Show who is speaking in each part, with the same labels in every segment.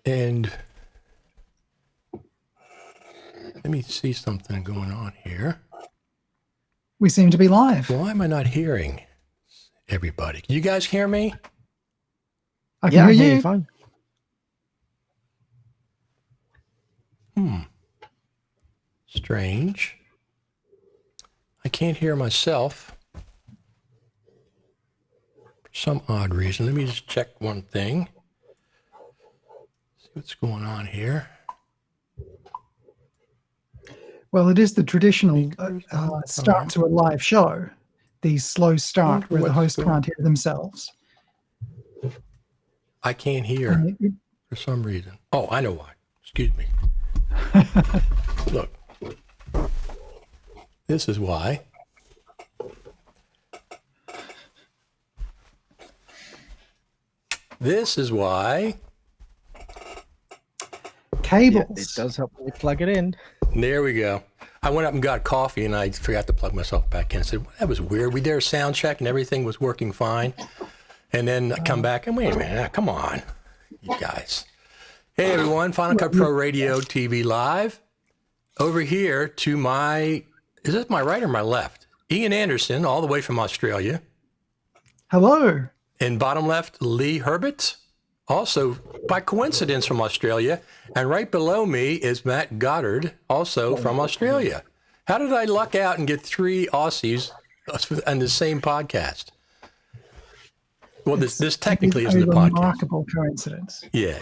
Speaker 1: And let me see something going on here.
Speaker 2: We seem to be live.
Speaker 1: Why am I not hearing everybody? Can you guys hear me?
Speaker 2: I can hear you.
Speaker 3: Fine.
Speaker 1: Strange. I can't hear myself for some odd reason. Let me just check one thing. See what's going on here.
Speaker 2: Well, it is the traditional start to a live show, the slow start where the host can't hear themselves.
Speaker 1: I can't hear for some reason. Oh, I know why. Excuse me. Look. This is why. This is why.
Speaker 2: Cables.
Speaker 3: Yeah, it does help when you plug it in.
Speaker 1: There we go. I went up and got coffee, and I forgot to plug myself back in. I said, well, that was weird. We did a sound check, and everything was working fine. And then I come back, and wait a minute. Come on, you guys. Hey, everyone. Final Cut Pro Radio TV Live. Over here to my, is this my right or my left? Ian Anderson, all the way from Australia.
Speaker 2: Hello.
Speaker 1: And bottom left, Lee Herbert, also by coincidence from Australia. And right below me is Matt Goddard, also from Australia. How did I luck out and get 3 Aussies on the same podcast? Well, this technically isn't a podcast.
Speaker 2: Remarkable coincidence.
Speaker 1: Yeah.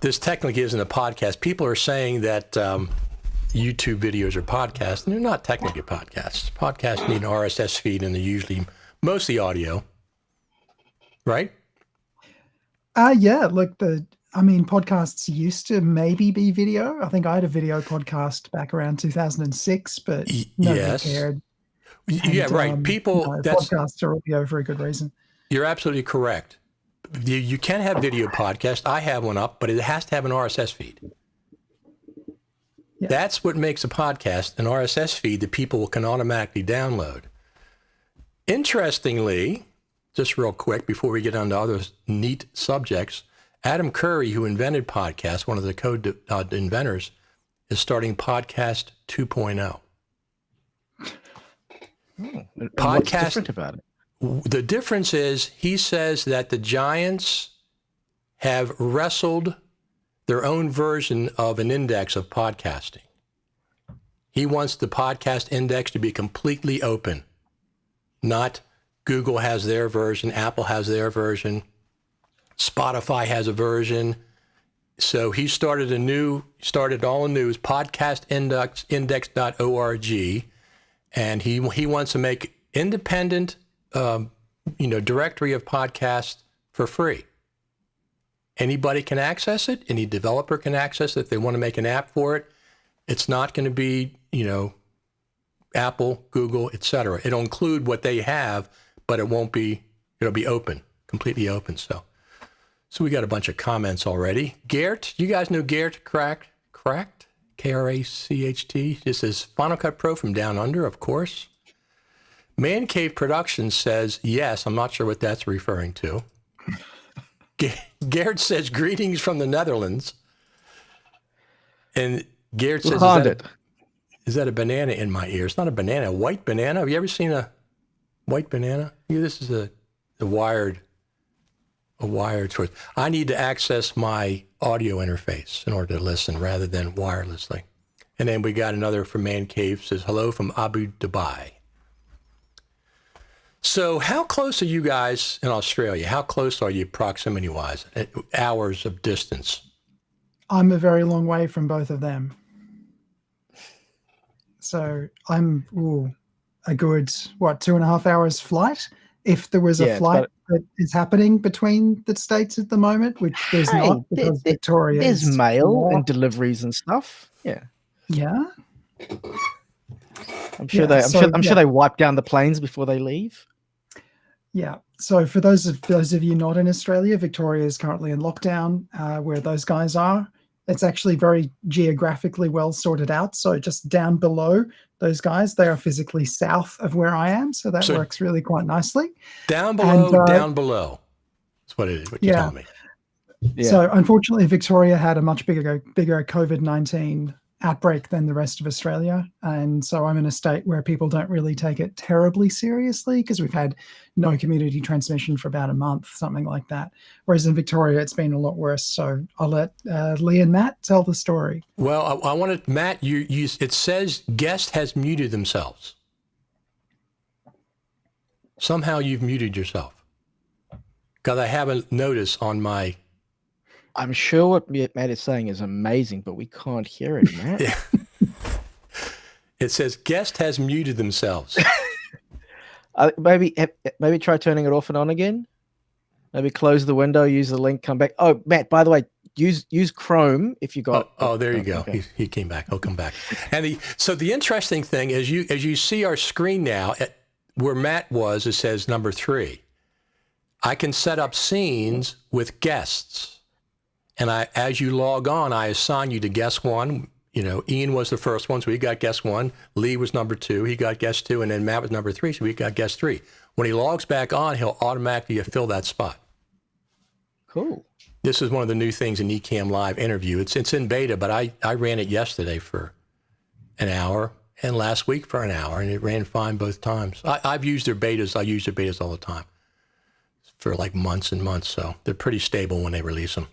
Speaker 1: This technically isn't a podcast. People are saying that YouTube videos are podcasts, and they're not technically podcasts. Podcasts need an RSS feed, and they're usually mostly audio, right?
Speaker 2: Yeah. Look, podcasts used to maybe be video. I think I had a video podcast back around 2006, but nobody cared.
Speaker 1: Yeah, right.
Speaker 2: Podcasts are audio for a good reason.
Speaker 1: You're absolutely correct. You can have video podcast. I have one up, but it has to have an RSS feed. Yeah. That's what makes a podcast, an RSS feed that people can automatically download. Interestingly, just real quick before we get on to other neat subjects, Adam Curry, who invented podcasts, one of the co-inventors, is starting Podcast 2.0.
Speaker 3: What's different about it?
Speaker 1: The difference is he says that the giants have wrestled their own version of an index of podcasting. He wants the podcast index to be completely open, not Google has their version, Apple has their version, Spotify has a version. So he started all anew, is podcastindex.org, and he wants to make independent directory of podcasts for free. Anybody can access it. Any developer can access it if they want to make an app for it. It's not going to be, Apple, Google, etc. It'll include what they have, but it'll be open, completely open. So we got a bunch of comments already. Gert, you guys know Gert Cracked? K-R-A-C-H-T. This is Final Cut Pro from Down Under, of course. Man Cave Productions says, yes, I'm not sure what that's referring to. Gert says, greetings from the Netherlands. And Gert says, is that a banana in my ear? It's not a banana, a white banana. Have you ever seen a white banana? Yeah, this is a wired choice. I need to access my audio interface in order to listen rather than wirelessly. And then we got another from Man Cave, says, hello from Abu Dhabi. So how close are you guys in Australia? How close are you proximity-wise, hours of distance?
Speaker 2: I'm a very long way from both of them. So I'm a good, 2.5 hours flight? If there was a flight that is happening between the states at the moment, which there's not, because Victoria
Speaker 3: there's mail and deliveries and stuff. Yeah.
Speaker 2: Yeah.
Speaker 3: I'm sure they wipe down the planes before they leave.
Speaker 2: Yeah. So for those of you not in Australia, Victoria is currently in lockdown, where those guys are. It's actually very geographically well sorted out. So just down below those guys, they are physically south of where I am. So that works really quite nicely.
Speaker 1: Down below, down below. That's what it is, what you're telling me.
Speaker 3: Yeah.
Speaker 2: So unfortunately, Victoria had a much bigger COVID-19 outbreak than the rest of Australia. And so I'm in a state where people don't really take it terribly seriously because we've had no community transmission for about a month, something like that. Whereas in Victoria, it's been a lot worse. So I'll let Lee and Matt tell the story.
Speaker 1: Well, I wanted, Matt, it says guest has muted themselves. Somehow you've muted yourself. Because I haven't noticed on my...
Speaker 3: I'm sure what Matt is saying is amazing, but we can't hear it, Matt.
Speaker 1: Yeah. It says guest has muted themselves.
Speaker 3: Maybe try turning it off and on again. Maybe close the window, use the link, come back. Oh, Matt, by the way, use Chrome if you got.
Speaker 1: Oh, there you go.
Speaker 3: Okay.
Speaker 1: He came back. He'll come back. And so the interesting thing is, as you see our screen now, where Matt was, it says number 3. I can set up scenes with guests. And as you log on, I assign you to guest 1. You know, Ian was the first one, so he got guest 1. Lee was number 2, he got guest 2, and then Matt was number 3, so he got guest 3. When he logs back on, he'll automatically fill that spot.
Speaker 3: Cool.
Speaker 1: This is one of the new things in Ecamm Live interview. It's in beta, but I ran it yesterday for an hour and last week for an hour, and it ran fine both times. I've used their betas. I use their betas all the time for like months and months, so they're pretty stable when they release them.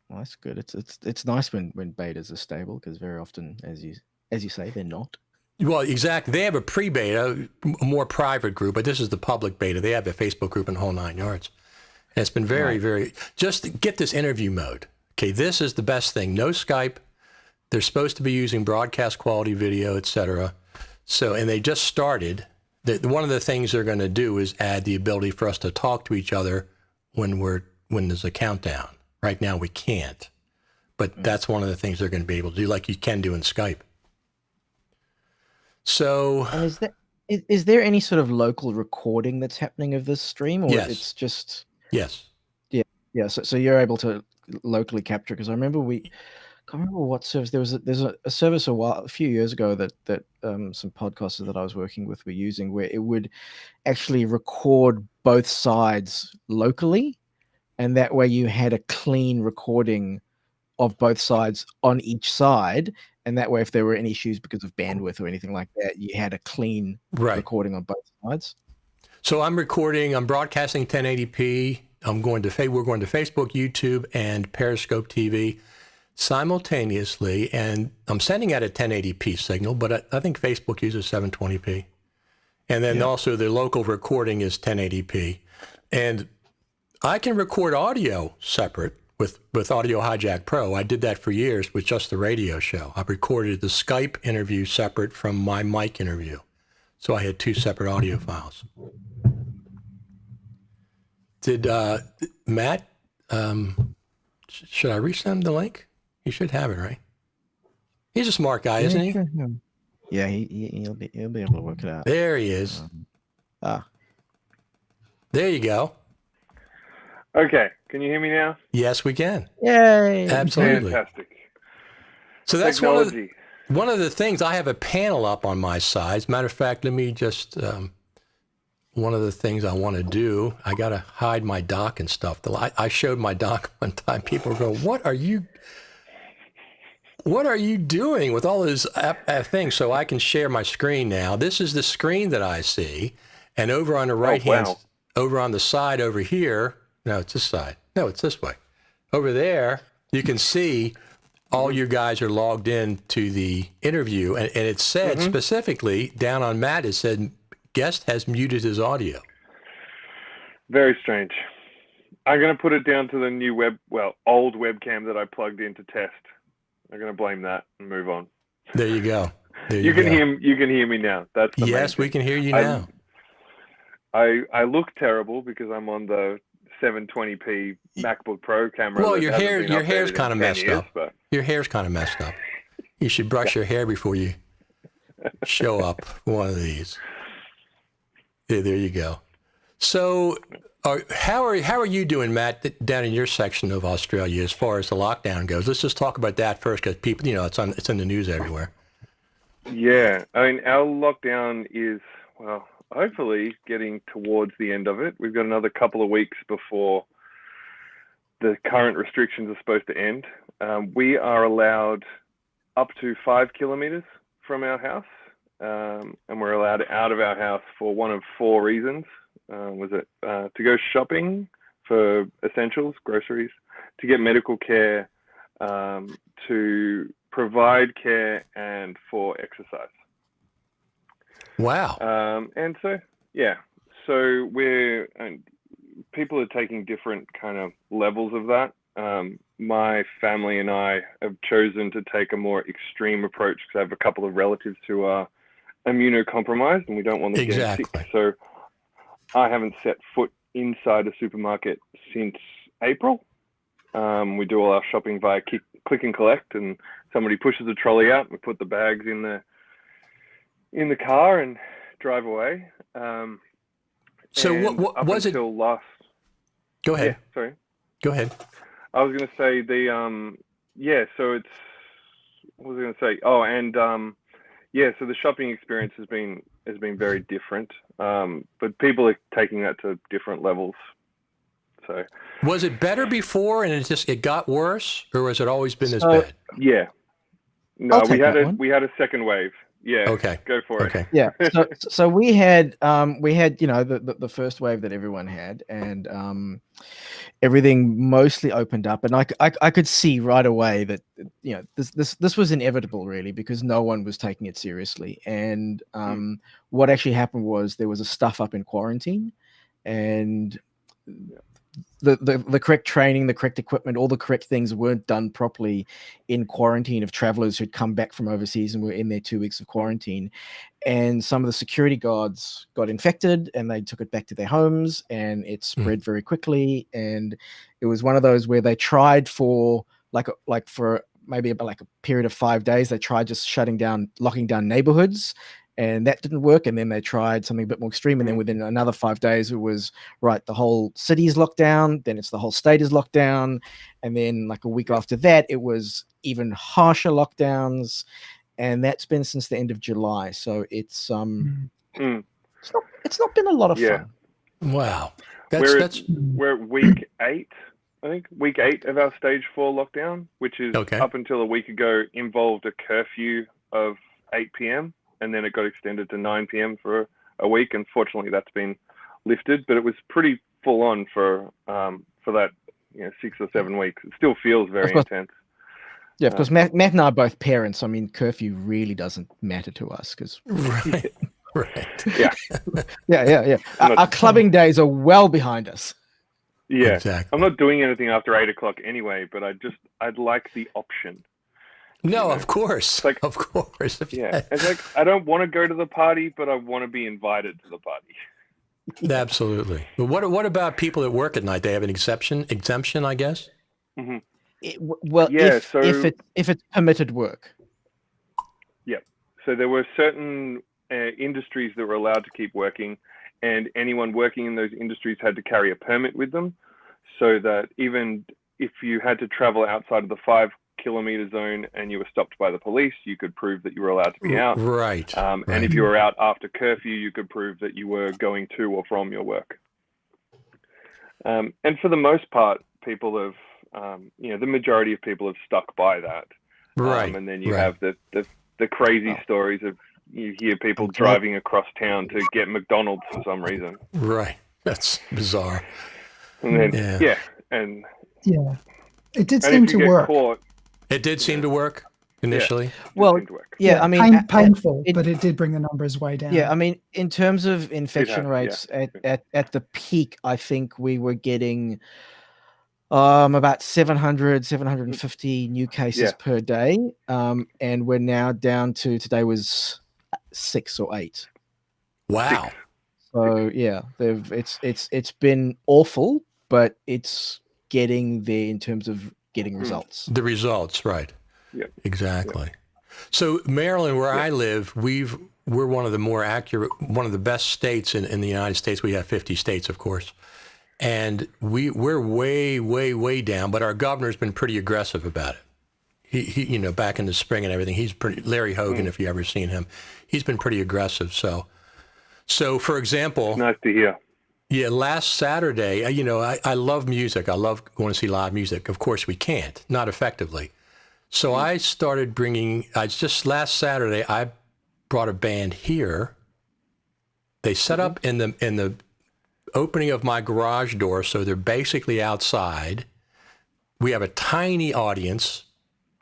Speaker 3: Well, that's good. It's nice when betas are stable because very often, as you say, they're not.
Speaker 1: Well, exactly. They have a pre-beta, a more private group, but this is the public beta. They have a Facebook group and the whole 9 yards. And it's been very, very, just to get this interview mode. Okay, this is the best thing. No Skype. They're supposed to be using broadcast quality video, et cetera. So, and they just started. One of the things they're going to do is add the ability for us to talk to each other when there's a countdown. Right now we can't, but that's one of the things they're going to be able to do, like you can do in Skype. So,
Speaker 3: and is there any sort of local recording that's happening of this stream, or
Speaker 1: yes.
Speaker 3: It's just
Speaker 1: yes,
Speaker 3: yeah. So you're able to locally capture, because I remember can't remember what service there's a service a few years ago that some podcasters that I was working with were using, where it would actually record both sides locally. And that way you had a clean recording of both sides on each side. And that way, if there were any issues because of bandwidth or anything like that, you had a clean recording on both sides.
Speaker 1: So I'm broadcasting 1080p. We're going to Facebook, YouTube, and Periscope TV simultaneously. And I'm sending out a 1080p signal, but I think Facebook uses 720p. And then also the local recording is 1080p. And I can record audio separate with Audio Hijack Pro. I did that for years with just the radio show. I recorded the Skype interview separate from my mic interview. So I had 2 separate audio files. Did Matt, should I resend the link? He should have it, right? He's a smart guy, isn't he?
Speaker 3: Yeah, he'll be able to work it out.
Speaker 1: There he is. There you go.
Speaker 4: Okay, can you hear me now?
Speaker 1: Yes, we can.
Speaker 3: Yay!
Speaker 1: Absolutely.
Speaker 4: Fantastic.
Speaker 1: So that's
Speaker 4: technology.
Speaker 1: One of the things. I have a panel up on my side. As a matter of fact, let me just, one of the things I want to do, I got to hide my dock and stuff. I showed my dock one time. People were going, what are you doing with all those things? So I can share my screen now. This is the screen that I see. And over on the right hand, over on the side over here, no, it's this side. No, it's this way. Over there, you can see all you guys are logged in to the interview. And it said specifically down on Matt, it said, guest has muted his audio.
Speaker 4: Very strange. I'm going to put it down to the new old webcam that I plugged in to test. I'm going to blame that and move on.
Speaker 1: There you go.
Speaker 4: You can hear me now. That's the
Speaker 1: yes, we can hear you now.
Speaker 4: I look terrible because I'm on the 720p MacBook Pro camera.
Speaker 1: Well, your hair's kind of messed up. But your hair's kind of messed up. You should brush your hair before you show up for one of these. There you go. So, how are you doing, Matt, down in your section of Australia as far as the lockdown goes? Let's just talk about that first, because people, it's in the news everywhere.
Speaker 4: Yeah, I mean, our lockdown is hopefully getting towards the end of it. We've got another couple of weeks before the current restrictions are supposed to end. We are allowed up to 5 kilometers from our house, and we're allowed out of our house for one of 4 reasons. To go shopping for essentials, groceries, to get medical care, to provide care, and for exercise.
Speaker 1: Wow.
Speaker 4: And so people are taking different kind of levels of that. My family and I have chosen to take a more extreme approach because I have a couple of relatives who are immunocompromised and we don't want them getting sick. So I haven't set foot inside a supermarket since April. We do all our shopping via click and collect, and somebody pushes the trolley out. We put the bags in the car and drive away.
Speaker 1: So what was it?
Speaker 4: Last.
Speaker 1: Go ahead.
Speaker 4: Yeah, sorry.
Speaker 1: Go ahead.
Speaker 4: I was going to say so it's, what was I going to say? Oh, and so the shopping experience has been very different. But people are taking that to different levels. So
Speaker 1: was it better before and it got worse, or has it always been as bad?
Speaker 4: Yeah. No, we had a second wave. Yeah.
Speaker 1: Okay.
Speaker 4: Go for it.
Speaker 1: Okay.
Speaker 3: Yeah. So we had the first wave that everyone had, and everything mostly opened up, and I could see right away that this was inevitable, really, because no one was taking it seriously. And what actually happened was there was a stuff up in quarantine, and the correct training, the correct equipment, all the correct things weren't done properly in quarantine of travelers who'd come back from overseas and were in their 2 weeks of quarantine. And some of the security guards got infected and they took it back to their homes, and it spread very quickly. And it was one of those where they tried for for maybe about a period of 5 days, they tried just locking down neighborhoods, and that didn't work. And then they tried something a bit more extreme. And then within another 5 days, it was the whole city is locked down. Then it's the whole state is locked down. And then a week after that, it was even harsher lockdowns. And that's been since the end of July. So it's it's not been a lot of fun.
Speaker 1: Wow.
Speaker 4: We're at week 8. I think week 8 of our stage 4 lockdown, which is up until a week ago involved a curfew of 8 p.m. and then it got extended to 9 p.m. for a week. Unfortunately, that's been lifted, but it was pretty full on for that 6 or 7 weeks. It still feels very intense.
Speaker 3: Yeah, of course. Matt and I are both parents. I mean, curfew really doesn't matter to us because
Speaker 1: right.
Speaker 3: Yeah. Our clubbing days are well behind us.
Speaker 4: Yeah,
Speaker 1: exactly.
Speaker 4: I'm not doing anything after 8 o'clock anyway, but I'd like the option.
Speaker 1: No, of course. Of course.
Speaker 4: Yeah. It's I don't want to go to the party, but I want to be invited to the party.
Speaker 1: Absolutely. But what about people that work at night? They have an exemption, I guess?
Speaker 4: Mm-hmm.
Speaker 3: If it's permitted work.
Speaker 4: Yeah. So there were certain industries that were allowed to keep working, and anyone working in those industries had to carry a permit with them, so that even if you had to travel outside of the 5 kilometer zone and you were stopped by the police, you could prove that you were allowed to be out.
Speaker 1: Right.
Speaker 4: And if you were out after curfew, you could prove that you were going to or from your work. And for the most part, people have, the majority of people have stuck by that.
Speaker 1: Right.
Speaker 4: And then you have the crazy stories of, you hear people driving across town to get McDonald's for some reason.
Speaker 1: Right. That's bizarre.
Speaker 4: And then,
Speaker 2: it did seem to work.
Speaker 1: It did seem to work initially.
Speaker 2: I mean, painful, but it did bring the numbers way down.
Speaker 3: Yeah, I mean, in terms of infection rates at the peak, I think we were getting about 700, 750 new cases per day, and we're now down to, today was 6 or 8.
Speaker 1: Wow.
Speaker 3: So it's been awful, but it's getting there in terms of getting results.
Speaker 1: The results, right?
Speaker 4: Yeah,
Speaker 1: exactly. Yeah. So Maryland, where I live, we're one of the more accurate, one of the best states in the United States. We have 50 states, of course, and we're way, way, way down. But our governor's been pretty aggressive about it. He back in the spring and everything. He's pretty. Larry Hogan, if you ever seen him, he's been pretty aggressive. So for example,
Speaker 4: nice to hear.
Speaker 1: Yeah, last Saturday, I love music. I love going to see live music. Of course, we can't, not effectively. So I started just last Saturday, I brought a band here. They set up in the opening of my garage door, so they're basically outside. We have a tiny audience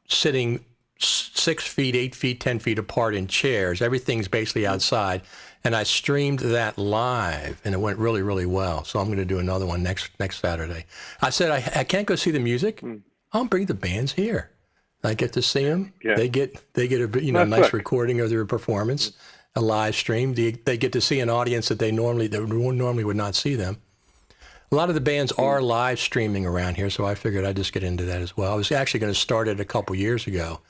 Speaker 1: sitting 6 feet, 8 feet, 10 feet apart in chairs. Everything's basically outside. And I streamed that live, and it went really, really well. So I'm going to do another one next Saturday. I said, I can't go see the music. I'll bring the bands here. I get to see them. Yeah. They get a nice recording of their performance, a live stream. They get to see an audience that they normally would not see them. A lot of the bands are live streaming around here, so I figured I'd just get into that as well. I was actually going to start it a couple years ago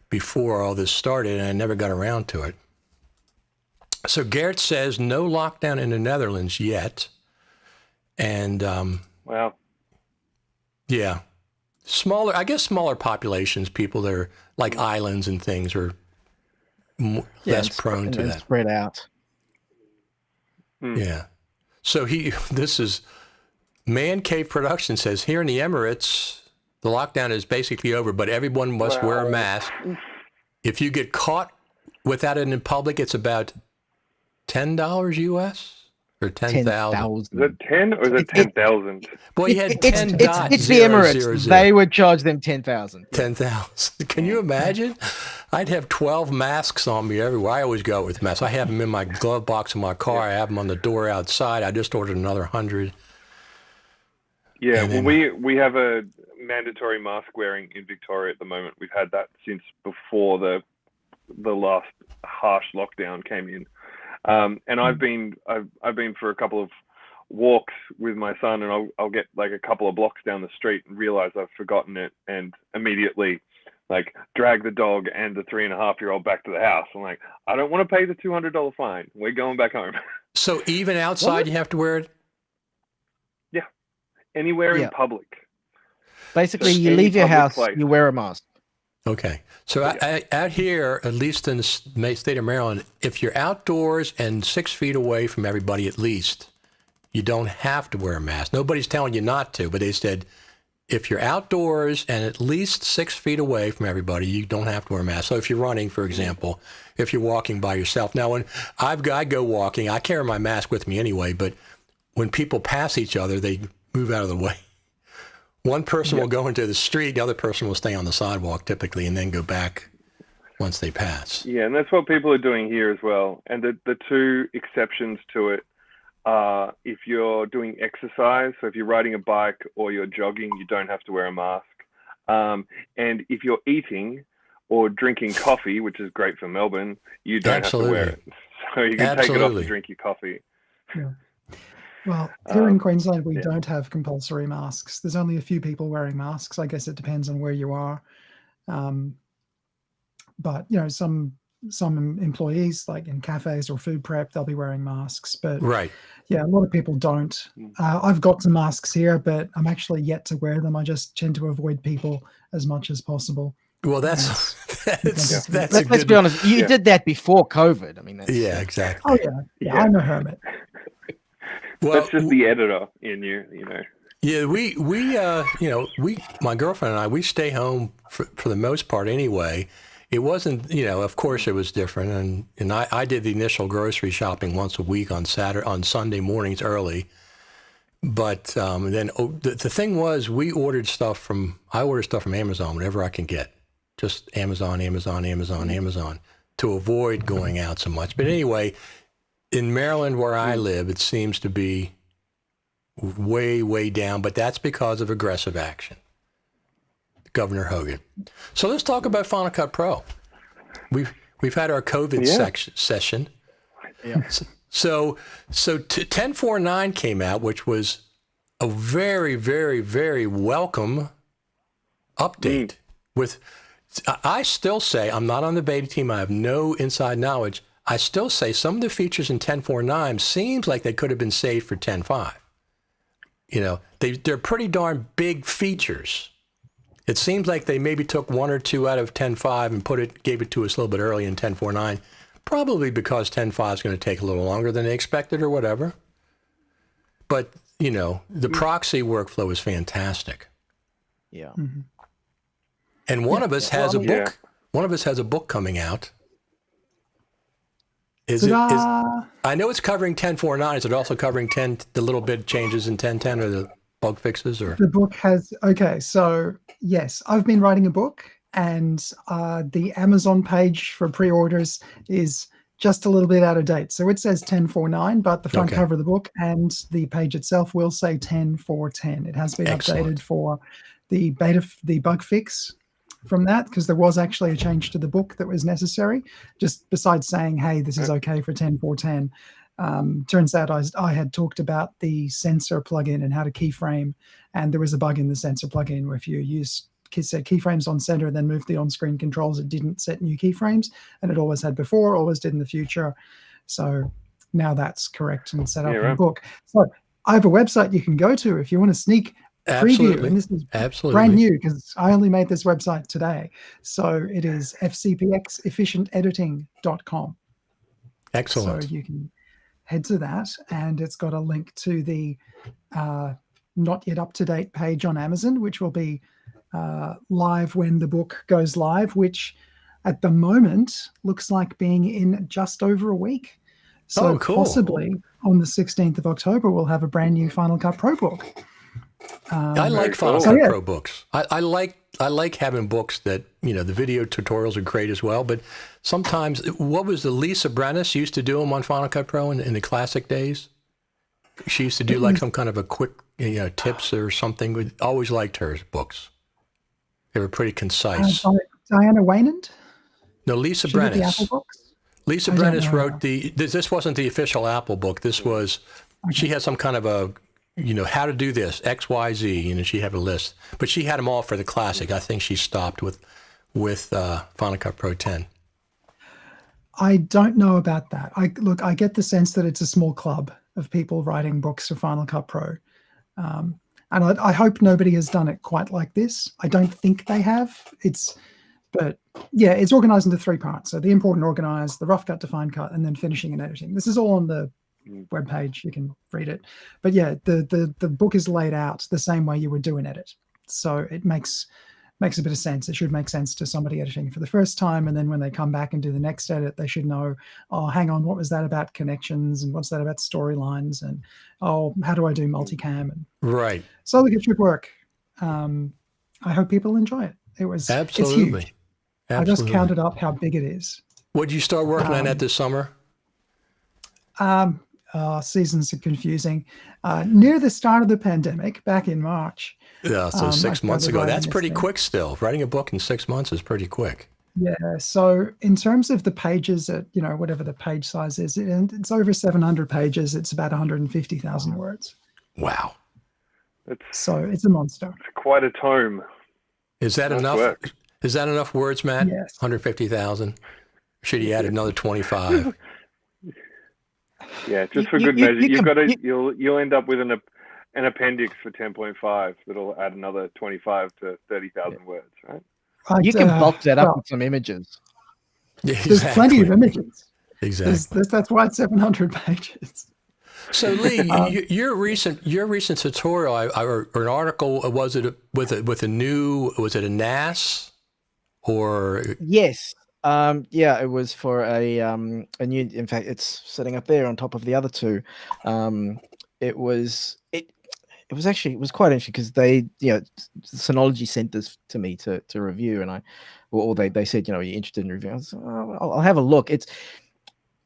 Speaker 1: before all this started, and I never got around to it. So Garrett says no lockdown in the Netherlands yet. And,
Speaker 4: wow.
Speaker 1: Yeah. Smaller populations, people that are like islands and things are less prone to that.
Speaker 3: Spread out.
Speaker 1: Yeah. So this is Man Cave Production says here in the Emirates, the lockdown is basically over, but everyone must wear a mask. If you get caught without it in public, it's about $10 US or 10,000.
Speaker 4: Is it 10 or is it 10,000?
Speaker 1: Well, you had 10
Speaker 3: It's the Emirates. They would charge them 10,000.
Speaker 1: 10,000. Can you imagine? I'd have 12 masks on me everywhere. I always go with masks. I have them in my glove box in my car. I have them on the door outside. I just ordered another 100.
Speaker 4: Yeah, well, we have a mandatory mask wearing in Victoria at the moment. We've had that since before the last harsh lockdown came in. And I've been for a couple of walks with my son, and I'll get like a couple of blocks down the street and realize I've forgotten it, and immediately like drag the dog and the 3.5-year-old back to the house. I'm like, I don't want to pay the $200 fine. We're going back home.
Speaker 1: So even outside, you have to wear it?
Speaker 4: Yeah, anywhere in public.
Speaker 3: Basically, you leave your house, you wear a mask.
Speaker 1: Okay. So out here, at least in the state of Maryland, if you're outdoors and 6 feet away from everybody at least, you don't have to wear a mask. Nobody's telling you not to, but they said if you're outdoors and at least 6 feet away from everybody, you don't have to wear a mask. So if you're running, for example, if you're walking by yourself. Now, when I go walking, I carry my mask with me anyway, but when people pass each other, they move out of the way. One person will go into the street, the other person will stay on the sidewalk typically, and then go back once they pass.
Speaker 4: Yeah, and that's what people are doing here as well. And the two exceptions to it are if you're doing exercise, so if you're riding a bike or you're jogging, you don't have to wear a mask. And if you're eating or drinking coffee, which is great for Melbourne, you don't have to wear it. So you can take it off to drink your coffee.
Speaker 2: Yeah. Well, here in Queensland, we don't have compulsory masks. There's only a few people wearing masks. I guess it depends on where you are. But, some employees, like in cafes or food prep, they'll be wearing masks. But yeah, a lot of people don't. I've got some masks here, but I'm actually yet to wear them. I just tend to avoid people as much as possible.
Speaker 1: Well, that's
Speaker 3: let's be honest. You did that before COVID. I mean,
Speaker 1: exactly.
Speaker 2: Oh yeah. I'm a hermit.
Speaker 4: Well, that's just the editor in you,
Speaker 1: Yeah, we my girlfriend and I, we stay home for the most part anyway. It wasn't, of course it was different. And I did the initial grocery shopping once a week on Sunday mornings early. But then the thing was, I ordered stuff from Amazon whenever I can get. Just Amazon, to avoid going out so much. But anyway, in Maryland, where I live, it seems to be way, way down, but that's because of aggressive action. Governor Hogan. So let's talk about Final Cut Pro. We've had our COVID session.
Speaker 3: Yeah.
Speaker 1: So 10.4.9 came out, which was a very, very, very welcome update. I still say, I'm not on the beta team. I have no inside knowledge. I still say some of the features in 10.4.9 seems like they could have been saved for 10.5. They're pretty darn big features. It seems like they maybe took one or two out of 10.5 and gave it to us a little bit early in 10.4.9, probably because 10.5 is going to take a little longer than they expected or whatever. but the proxy workflow is fantastic.
Speaker 3: Yeah.
Speaker 2: Mm-hmm.
Speaker 1: And one of us has a book.
Speaker 4: Yeah.
Speaker 1: One of us has a book coming out. Is
Speaker 2: Ta-da!
Speaker 1: I know it's covering 10.4.9. Is it also covering the little bit changes in 10.10 or the bug fixes? Or
Speaker 2: The book has, okay, so yes, I've been writing a book, and the Amazon page for pre-orders is just a little bit out of date. So it says 10.4.9, but the front
Speaker 1: Okay.
Speaker 2: cover of the book and the page itself will say 10.4.10. It has been
Speaker 1: Excellent.
Speaker 2: updated for the bug fix from that, because there was actually a change to the book that was necessary, just besides saying, hey, this is okay for 10.4.10. Turns out I had talked about the sensor plugin and how to keyframe, and there was a bug in the sensor plugin where if you set keyframes on center and then moved the on-screen controls, it didn't set new keyframes, and it always had before, always did in the future. So now that's correct and set up in the book. So I have a website you can go to if you want to sneak preview, and this is brand new because I only made this website today. So it is fcpxefficientediting.com.
Speaker 1: Excellent.
Speaker 2: So you can head to that, and it's got a link to the not yet up to date page on Amazon, which will be live when the book goes live, which at the moment looks like being in just over a week. So
Speaker 1: cool.
Speaker 2: Possibly on the 16th of October, we'll have a brand new Final Cut Pro book.
Speaker 1: I like Final Cut Pro books. I like having books that, the video tutorials are great as well. But sometimes, what was the Lisa Brennis used to do them on Final Cut Pro in the classic days? She used to do like some kind of a quick, tips or something. We always liked her books. They were pretty concise.
Speaker 2: Diana Waynand?
Speaker 1: No, Lisa
Speaker 2: She did the
Speaker 1: Brennis.
Speaker 2: Apple books?
Speaker 1: Lisa Brennis wrote this wasn't the official Apple book. This was, she had some kind of a, how to do this, X, Y, Z, she had a list. But she had them all for the classic. I think she stopped with Final Cut Pro 10.
Speaker 2: I don't know about that. I get the sense that it's a small club of people writing books for Final Cut Pro. And I hope nobody has done it quite like this. I don't think they have. But it's organized into 3 parts. So the import and organize, the rough cut to fine cut, and then finishing and editing. This is all on the webpage. You can read it. But the book is laid out the same way you would do an edit. So it makes a bit of sense. It should make sense to somebody editing for the first time. And then when they come back and do the next edit, they should know, oh, hang on, what was that about connections? And what's that about storylines? And, oh, how do I do multicam? And
Speaker 1: right.
Speaker 2: So it should work. I hope people enjoy it. It's huge. I just counted up how big it is.
Speaker 1: Would you start working on that this summer?
Speaker 2: Seasons are confusing. Near the start of the pandemic, back in March.
Speaker 1: Yeah, so 6 months ago. That's pretty quick still. Writing a book in 6 months is pretty quick.
Speaker 2: Yeah, so in terms of the pages, at whatever the page size is, it's over 700 pages. It's about 150,000 words.
Speaker 1: Wow.
Speaker 2: So it's a monster.
Speaker 4: It's quite a tome.
Speaker 1: Is that enough?
Speaker 4: Work.
Speaker 1: Is that enough words, Matt?
Speaker 2: Yes.
Speaker 1: 150,000? Should he add another 25?
Speaker 4: Yeah, just for good measure. You'll end up with an appendix for 10.5 that'll add another 25 to 30,000 words, right?
Speaker 3: You can bulk that up with some images.
Speaker 1: Yeah,
Speaker 2: there's plenty of images.
Speaker 1: Exactly.
Speaker 2: That's why it's 700 pages.
Speaker 1: So Lee, your recent tutorial or an article, was it with a new, was it a NAS or?
Speaker 3: Yes. It was for a new, in fact, it's sitting up there on top of the other two. It was quite interesting because they, Synology sent this to me to review, and they said, are you interested in reviewing? I was, I'll have a look. It's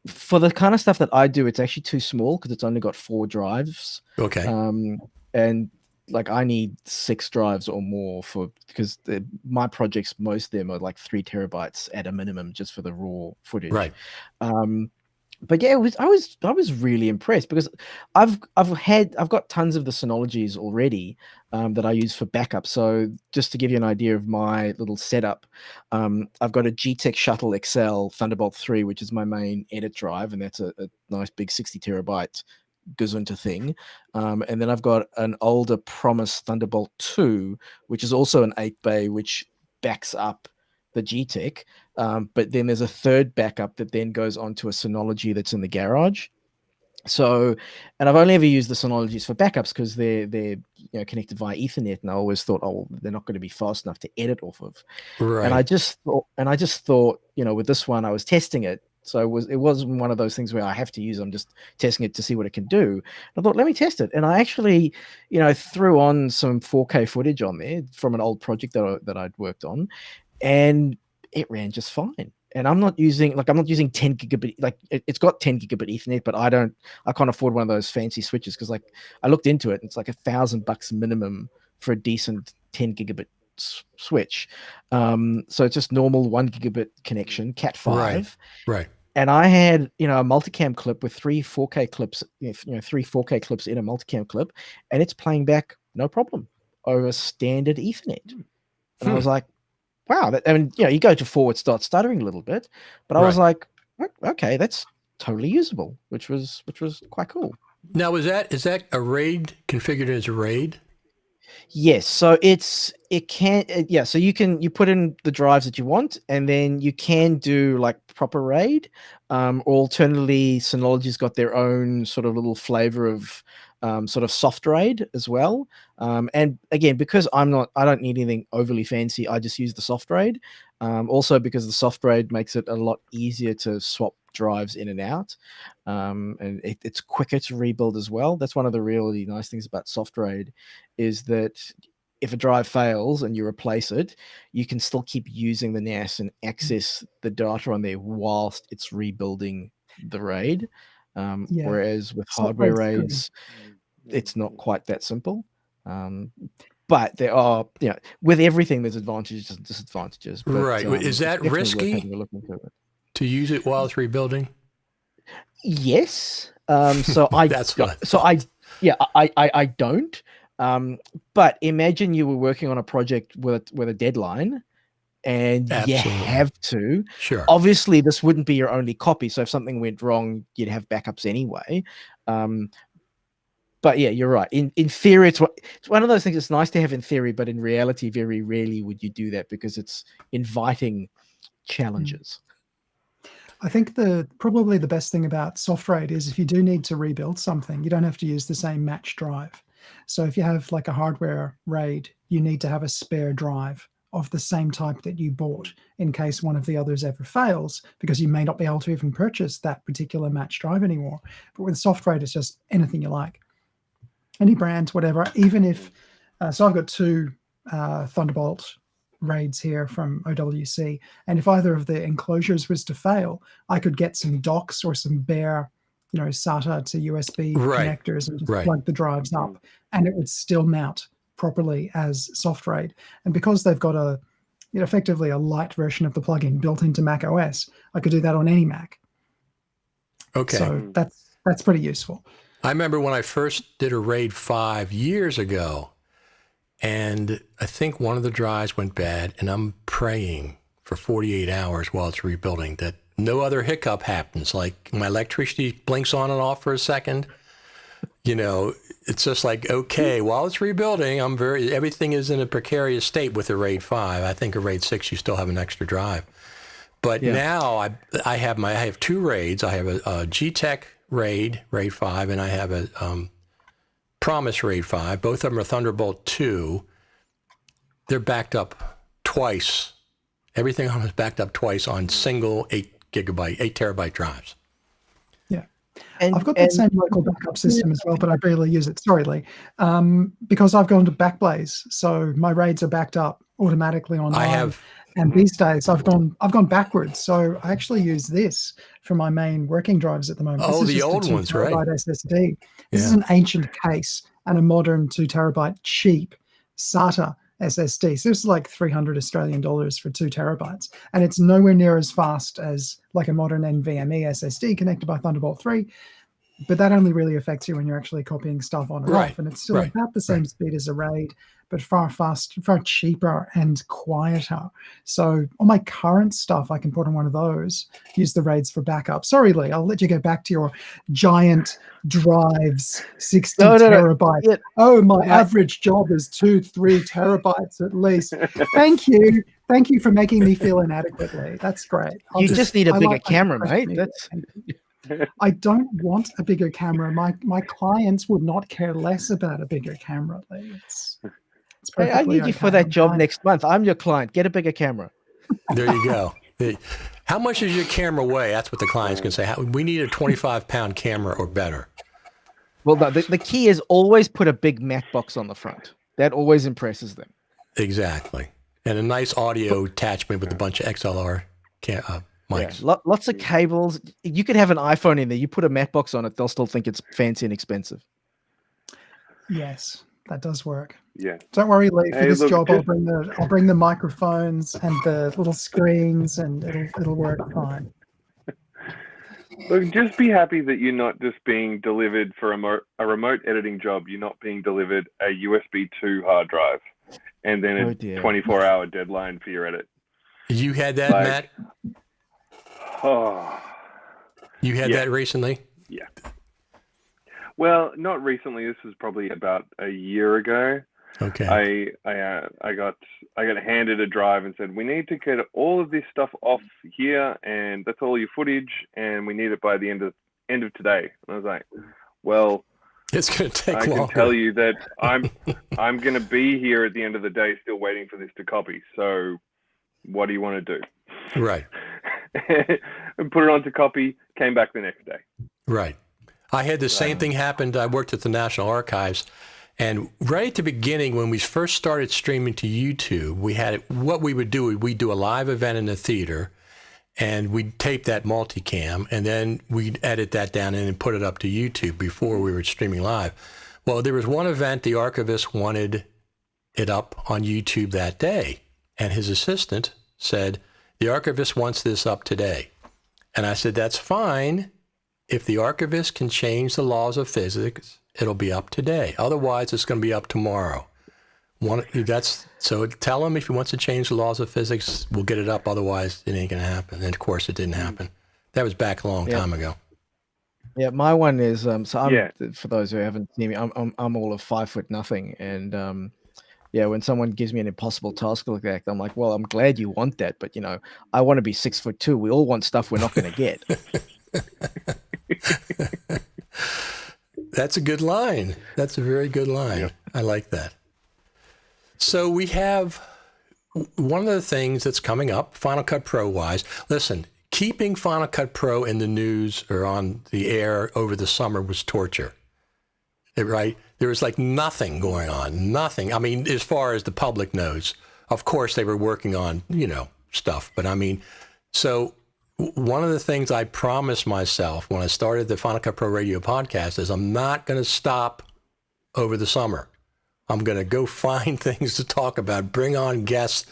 Speaker 3: for the kind of stuff that I do, it's actually too small because it's only got 4 drives.
Speaker 1: Okay.
Speaker 3: And like I need 6 drives or more because my projects, most of them are like 3 terabytes at a minimum just for the raw footage.
Speaker 1: Right.
Speaker 3: But yeah, I was really impressed because I've got tons of the Synologies already that I use for backup. So just to give you an idea of my little setup, I've got a GTEC Shuttle XL Thunderbolt 3, which is my main edit drive, and that's a nice big 60 terabyte Gazunta thing. And then I've got an older Promise Thunderbolt 2, which is also an 8-bay, which backs up the GTEC. But then there's a third backup that then goes onto a Synology that's in the garage. So, and I've only ever used the Synologies for backups because they're connected via Ethernet, and I always thought, oh, well, they're not going to be fast enough to edit off of.
Speaker 1: Right.
Speaker 3: And I just thought, with this one, I was testing it. So it wasn't one of those things where I have to use. I'm just testing it to see what it can do. And I thought, let me test it. And I actually, threw on some 4K footage on there from an old project that I'd worked on, and it ran just fine. And I'm not using 10 gigabit, it's got 10 gigabit Ethernet, but I can't afford one of those fancy switches because I looked into it and it's like $1,000 minimum for a decent 10 gigabit switch. So it's just normal 1 gigabit connection, Cat5.
Speaker 1: Right.
Speaker 3: And I had, a multicam clip with 3 4K clips, 3 4K clips in a multicam clip, and it's playing back no problem over standard Ethernet. And I was like, wow, you go to forward, start stuttering a little bit, but I was like, okay, that's totally usable, which was quite cool.
Speaker 1: Now, is that a RAID configured as a RAID?
Speaker 3: Yes, so so you put in the drives that you want, and then you can do like proper RAID. Alternatively, Synology's got their own sort of little flavor of sort of soft RAID as well. And again, because I don't need anything overly fancy, I just use the soft RAID. Also because the soft RAID makes it a lot easier to swap drives in and out. And it's quicker to rebuild as well. That's one of the really nice things about soft RAID, is that if a drive fails and you replace it, you can still keep using the NAS and access the data on there whilst it's rebuilding the RAID. Whereas with hardware RAIDs, it's not quite that simple. But there are, with everything, there's advantages and disadvantages. But,
Speaker 1: right. Is that risky to use it while it's rebuilding?
Speaker 3: Yes. So I don't. But imagine you were working on a project with a deadline, and you have to. Sure. Obviously, this wouldn't be your only copy. So if something went wrong, you'd have backups anyway. But yeah, you're right. In theory, it's one of those things that's nice to have in theory, but in reality, very rarely would you do that because it's inviting challenges.
Speaker 2: I think probably the best thing about soft RAID is if you do need to rebuild something, you don't have to use the same match drive. So if you have like a hardware RAID, you need to have a spare drive of the same type that you bought in case one of the others ever fails, because you may not be able to even purchase that particular match drive anymore. But with soft RAID, it's just anything you like. Any brand, whatever, even if, so I've got 2 Thunderbolt RAIDs here from OWC, and if either of the enclosures was to fail, I could get some docks or some bare, SATA to USB connectors and just plug the drives up, and it would still mount properly as soft RAID. And because they've got effectively a light version of the plugin built into Mac OS, I could do that on any Mac. Okay. So that's pretty useful.
Speaker 1: I remember when I first did a RAID 5 years ago, and I think one of the drives went bad, and I'm praying for 48 hours while it's rebuilding that no other hiccup happens. Like my electricity blinks on and off for a second. It's just like, okay, while it's rebuilding, everything is in a precarious state with a RAID 5. I think a RAID 6, you still have an extra drive. But now I have 2 RAIDs. I have a G-Tech RAID 5, and I have a Promise RAID 5. Both of them are Thunderbolt 2. They're backed up twice. Everything on them is backed up twice on single 8 terabyte drives.
Speaker 2: Yeah. And I've got that same local backup system as well, but I barely use it. Sorry, Lee. Because I've gone to Backblaze, so my RAIDs are backed up automatically online. And these days, I've gone backwards. So I actually use this for my main working drives at the moment.
Speaker 1: Oh,
Speaker 2: this is
Speaker 1: the
Speaker 2: just
Speaker 1: old
Speaker 2: a 2
Speaker 1: ones,
Speaker 2: terabyte
Speaker 1: right?
Speaker 2: SSD. This is an ancient case and a modern 2 terabyte cheap SATA SSD. So this is like $300 Australian for 2 terabytes. And it's nowhere near as fast as like a modern NVMe SSD connected by Thunderbolt 3. But that only really affects you when you're actually copying stuff on and off. And it's still about the same speed as a RAID, but far faster, far cheaper and quieter. So on my current stuff, I can put on one of those, use the RAIDs for backup. Sorry, Lee, I'll let you get back to your giant drives, 60 terabytes. Yeah. Oh, my average job is 2-3 terabytes at least. Thank you. Thank you for making me feel inadequately. That's great.
Speaker 3: You just need a bigger camera, mate.
Speaker 2: I don't want a bigger camera. My clients would not care less about a bigger camera. It's
Speaker 3: Hey, I
Speaker 2: perfectly
Speaker 3: need you for
Speaker 2: okay.
Speaker 3: that
Speaker 2: I'm
Speaker 3: job
Speaker 2: fine.
Speaker 3: next month. I'm your client. Get a bigger camera.
Speaker 1: There you go. How much does your camera weigh? That's what the client's going to say. We need a 25-pound camera or better.
Speaker 3: Well, no, the key is always put a big matte box on the front. That always impresses them.
Speaker 1: Exactly. And a nice audio attachment with a bunch of XLR mics.
Speaker 3: Yeah, lots of cables. You could have an iPhone in there. You put a matte box on it, they'll still think it's fancy and expensive.
Speaker 2: Yes, that does work.
Speaker 4: Yeah.
Speaker 2: Don't worry, Lee. For
Speaker 4: Hey,
Speaker 2: this
Speaker 4: look,
Speaker 2: job,
Speaker 4: just-
Speaker 2: I'll bring the microphones and the little screens, and it'll work fine.
Speaker 4: Look, just be happy that you're not just being delivered for a remote editing job. You're not being delivered a USB 2 hard drive and then a 24-hour deadline for your edit.
Speaker 1: You had that, Matt?
Speaker 4: Oh,
Speaker 1: you had that recently?
Speaker 4: Yeah. Well, not recently. This was probably about a year ago.
Speaker 1: Okay.
Speaker 4: I got handed a drive and said, we need to get all of this stuff off here, and that's all your footage, and we need it by the end of today. And I was like, well,
Speaker 1: it's going to take longer.
Speaker 4: I can tell you that I'm going to be here at the end of the day still waiting for this to copy. So what do you want to do?
Speaker 1: Right.
Speaker 4: And put it on to copy, came back the next day.
Speaker 1: Right. I had the same thing happened. I worked at the National Archives. And right at the beginning, when we first started streaming to YouTube, we had what we would do. We'd do a live event in the theater, and we'd tape that multicam, and then we'd edit that down and put it up to YouTube before we were streaming live. Well, there was one event the archivist wanted it up on YouTube that day, and his assistant said, the archivist wants this up today. And I said, that's fine. If the archivist can change the laws of physics, it'll be up today. Otherwise, it's going to be up tomorrow. So tell him if he wants to change the laws of physics, we'll get it up. Otherwise, it ain't going to happen. And of course, it didn't happen. That was back a long time ago.
Speaker 3: Yeah, my one is for those who haven't seen me, I'm all of 5'0", and when someone gives me an impossible task like that, I'm like, well, I'm glad you want that, but I want to be 6'2". We all want stuff we're not going to get.
Speaker 1: That's a good line. That's a very good line. Yep. I like that. So we have one of the things that's coming up, Final Cut Pro wise. Listen, keeping Final Cut Pro in the news or on the air over the summer was torture. Right? There was like nothing going on. Nothing. I mean, as far as the public knows, of course they were working on, stuff. But I mean, so one of the things I promised myself when I started the Final Cut Pro Radio podcast is I'm not going to stop over the summer. I'm going to go find things to talk about, bring on guests,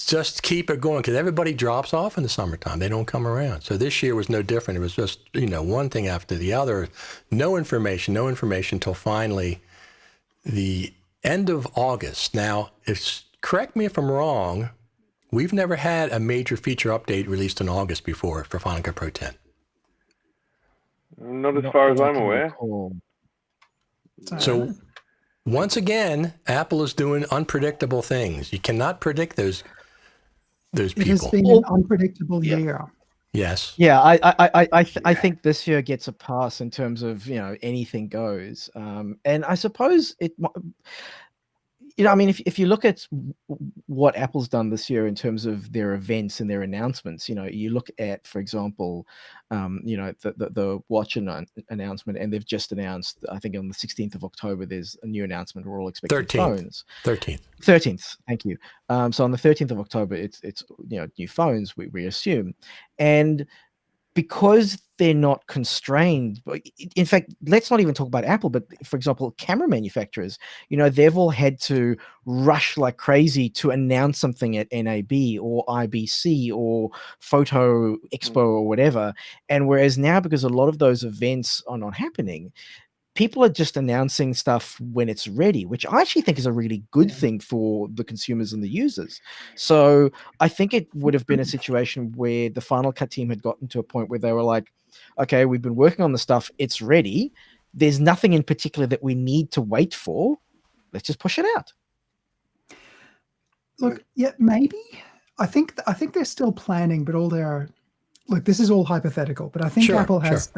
Speaker 1: just keep it going because everybody drops off in the summertime. They don't come around. So this year was no different. It was just, one thing after the other. No information until finally the end of August. Now, correct me if I'm wrong, we've never had a major feature update released in August before for Final Cut Pro 10.
Speaker 4: Not as far as I'm aware.
Speaker 1: So once again, Apple is doing unpredictable things. You cannot predict those people.
Speaker 2: It has been an unpredictable year.
Speaker 1: Yes.
Speaker 3: Yeah, I think this year gets a pass in terms of anything goes, and I suppose it. I mean, if you look at what Apple's done this year in terms of their events and their announcements, you look at, for example, the watch announcement, and they've just announced, I think on the 16th of October, there's a new announcement. We're all expecting
Speaker 1: 13th.
Speaker 3: Phones.
Speaker 1: 13th.
Speaker 3: Thank you. So on the 13th of October, it's new phones, we assume, and because they're not constrained. In fact, let's not even talk about Apple, but for example, camera manufacturers, they've all had to rush like crazy to announce something at NAB or IBC or Photo Expo or whatever. And whereas now, because a lot of those events are not happening, people are just announcing stuff when it's ready, which I actually think is a really good thing for the consumers and the users. So I think it would have been a situation where the Final Cut team had gotten to a point where they were like, okay, we've been working on the stuff. It's ready. There's nothing in particular that we need to wait for. Let's just push it out.
Speaker 2: Look, yeah, maybe. I think they're still planning, but all their look, this is all hypothetical, but I think
Speaker 1: Sure,
Speaker 2: Apple has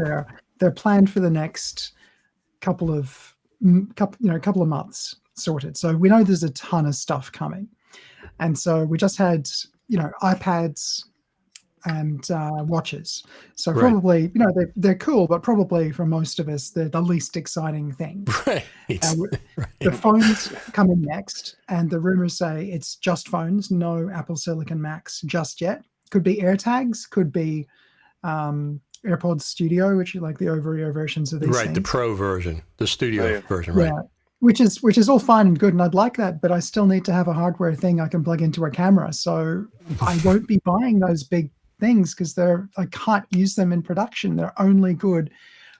Speaker 2: their plan for the next couple of months sorted. So we know there's a ton of stuff coming, and so we just had iPads and watches. So
Speaker 1: Right.
Speaker 2: probably they're cool, but probably for most of us they're the least exciting thing.
Speaker 1: Right.
Speaker 2: The phones coming next, and the rumors say it's just phones, no Apple Silicon Macs just yet. Could be AirTags, could be AirPods Studio, which are like the over-ear versions of these things.
Speaker 1: Right, the Pro version, the Studio version, right?
Speaker 2: Yeah, which is all fine and good, and I'd like that, but I still need to have a hardware thing I can plug into a camera. So I won't be buying those big things because I can't use them in production. They're only good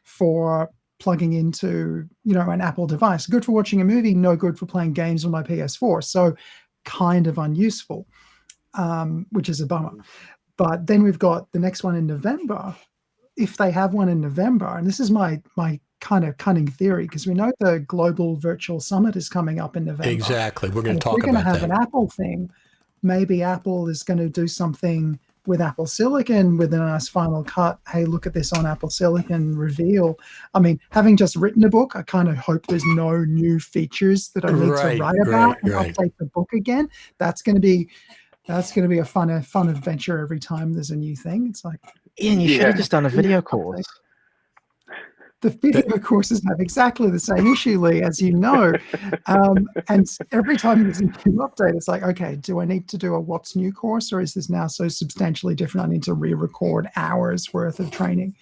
Speaker 2: for plugging into an Apple device. Good for watching a movie, no good for playing games on my PS4. So kind of unuseful, which is a bummer. But then we've got the next one in November. If they have one in November, and this is my kind of cunning theory, because we know the Global Virtual Summit is coming up in November.
Speaker 1: Exactly. We're going to talk
Speaker 2: about that. If we're going to have an Apple thing, maybe Apple is going to do something with Apple Silicon with a nice final cut. Hey, look at this on Apple Silicon reveal. I mean, having just written a book, I kind of hope there's no new features that I need to write about and update the book again. That's going to be a fun adventure every time there's a new thing. It's like,
Speaker 3: Ian, you should have just done a video course.
Speaker 2: The video courses have exactly the same issue, Lee, as you know. And every time there's a new update, it's like, okay, do I need to do a what's new course, or is this now so substantially different I need to re-record hours worth of training?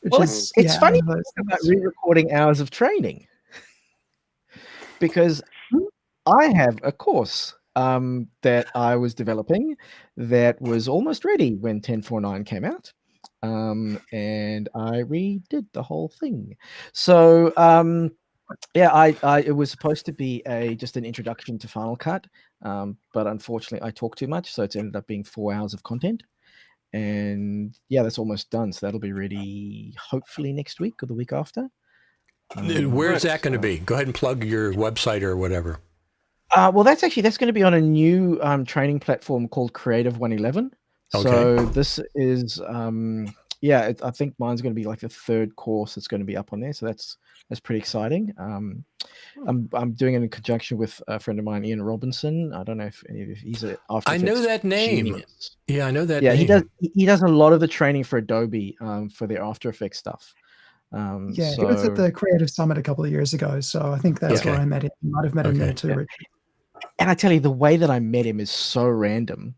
Speaker 3: It's funny about re-recording hours of training, because I have a course that I was developing that was almost ready when 10.4.9 came out. And I redid the whole thing. So it was supposed to be just an introduction to Final Cut, but unfortunately I talked too much, so it's ended up being 4 hours of content. And yeah, that's almost done, so that'll be ready hopefully next week or the week after.
Speaker 1: Where's that going to be? Go ahead and plug your website or whatever.
Speaker 3: Well, that's going to be on a new training platform called Creative 111.
Speaker 1: Okay.
Speaker 3: So this is, I think mine's going to be like the third course that's going to be up on there. So that's pretty exciting. I'm doing it in conjunction with a friend of mine, Ian Robinson. I don't know if he's an After Effects.
Speaker 1: I know that name.
Speaker 3: Genius.
Speaker 1: Yeah, I know that name.
Speaker 3: He does a lot of the training for Adobe for their After Effects stuff.
Speaker 2: He was at the Creative Summit a couple of years ago. So I think that's where I met him. You might have met him there too, Richard.
Speaker 3: And I tell you, the way that I met him is so random.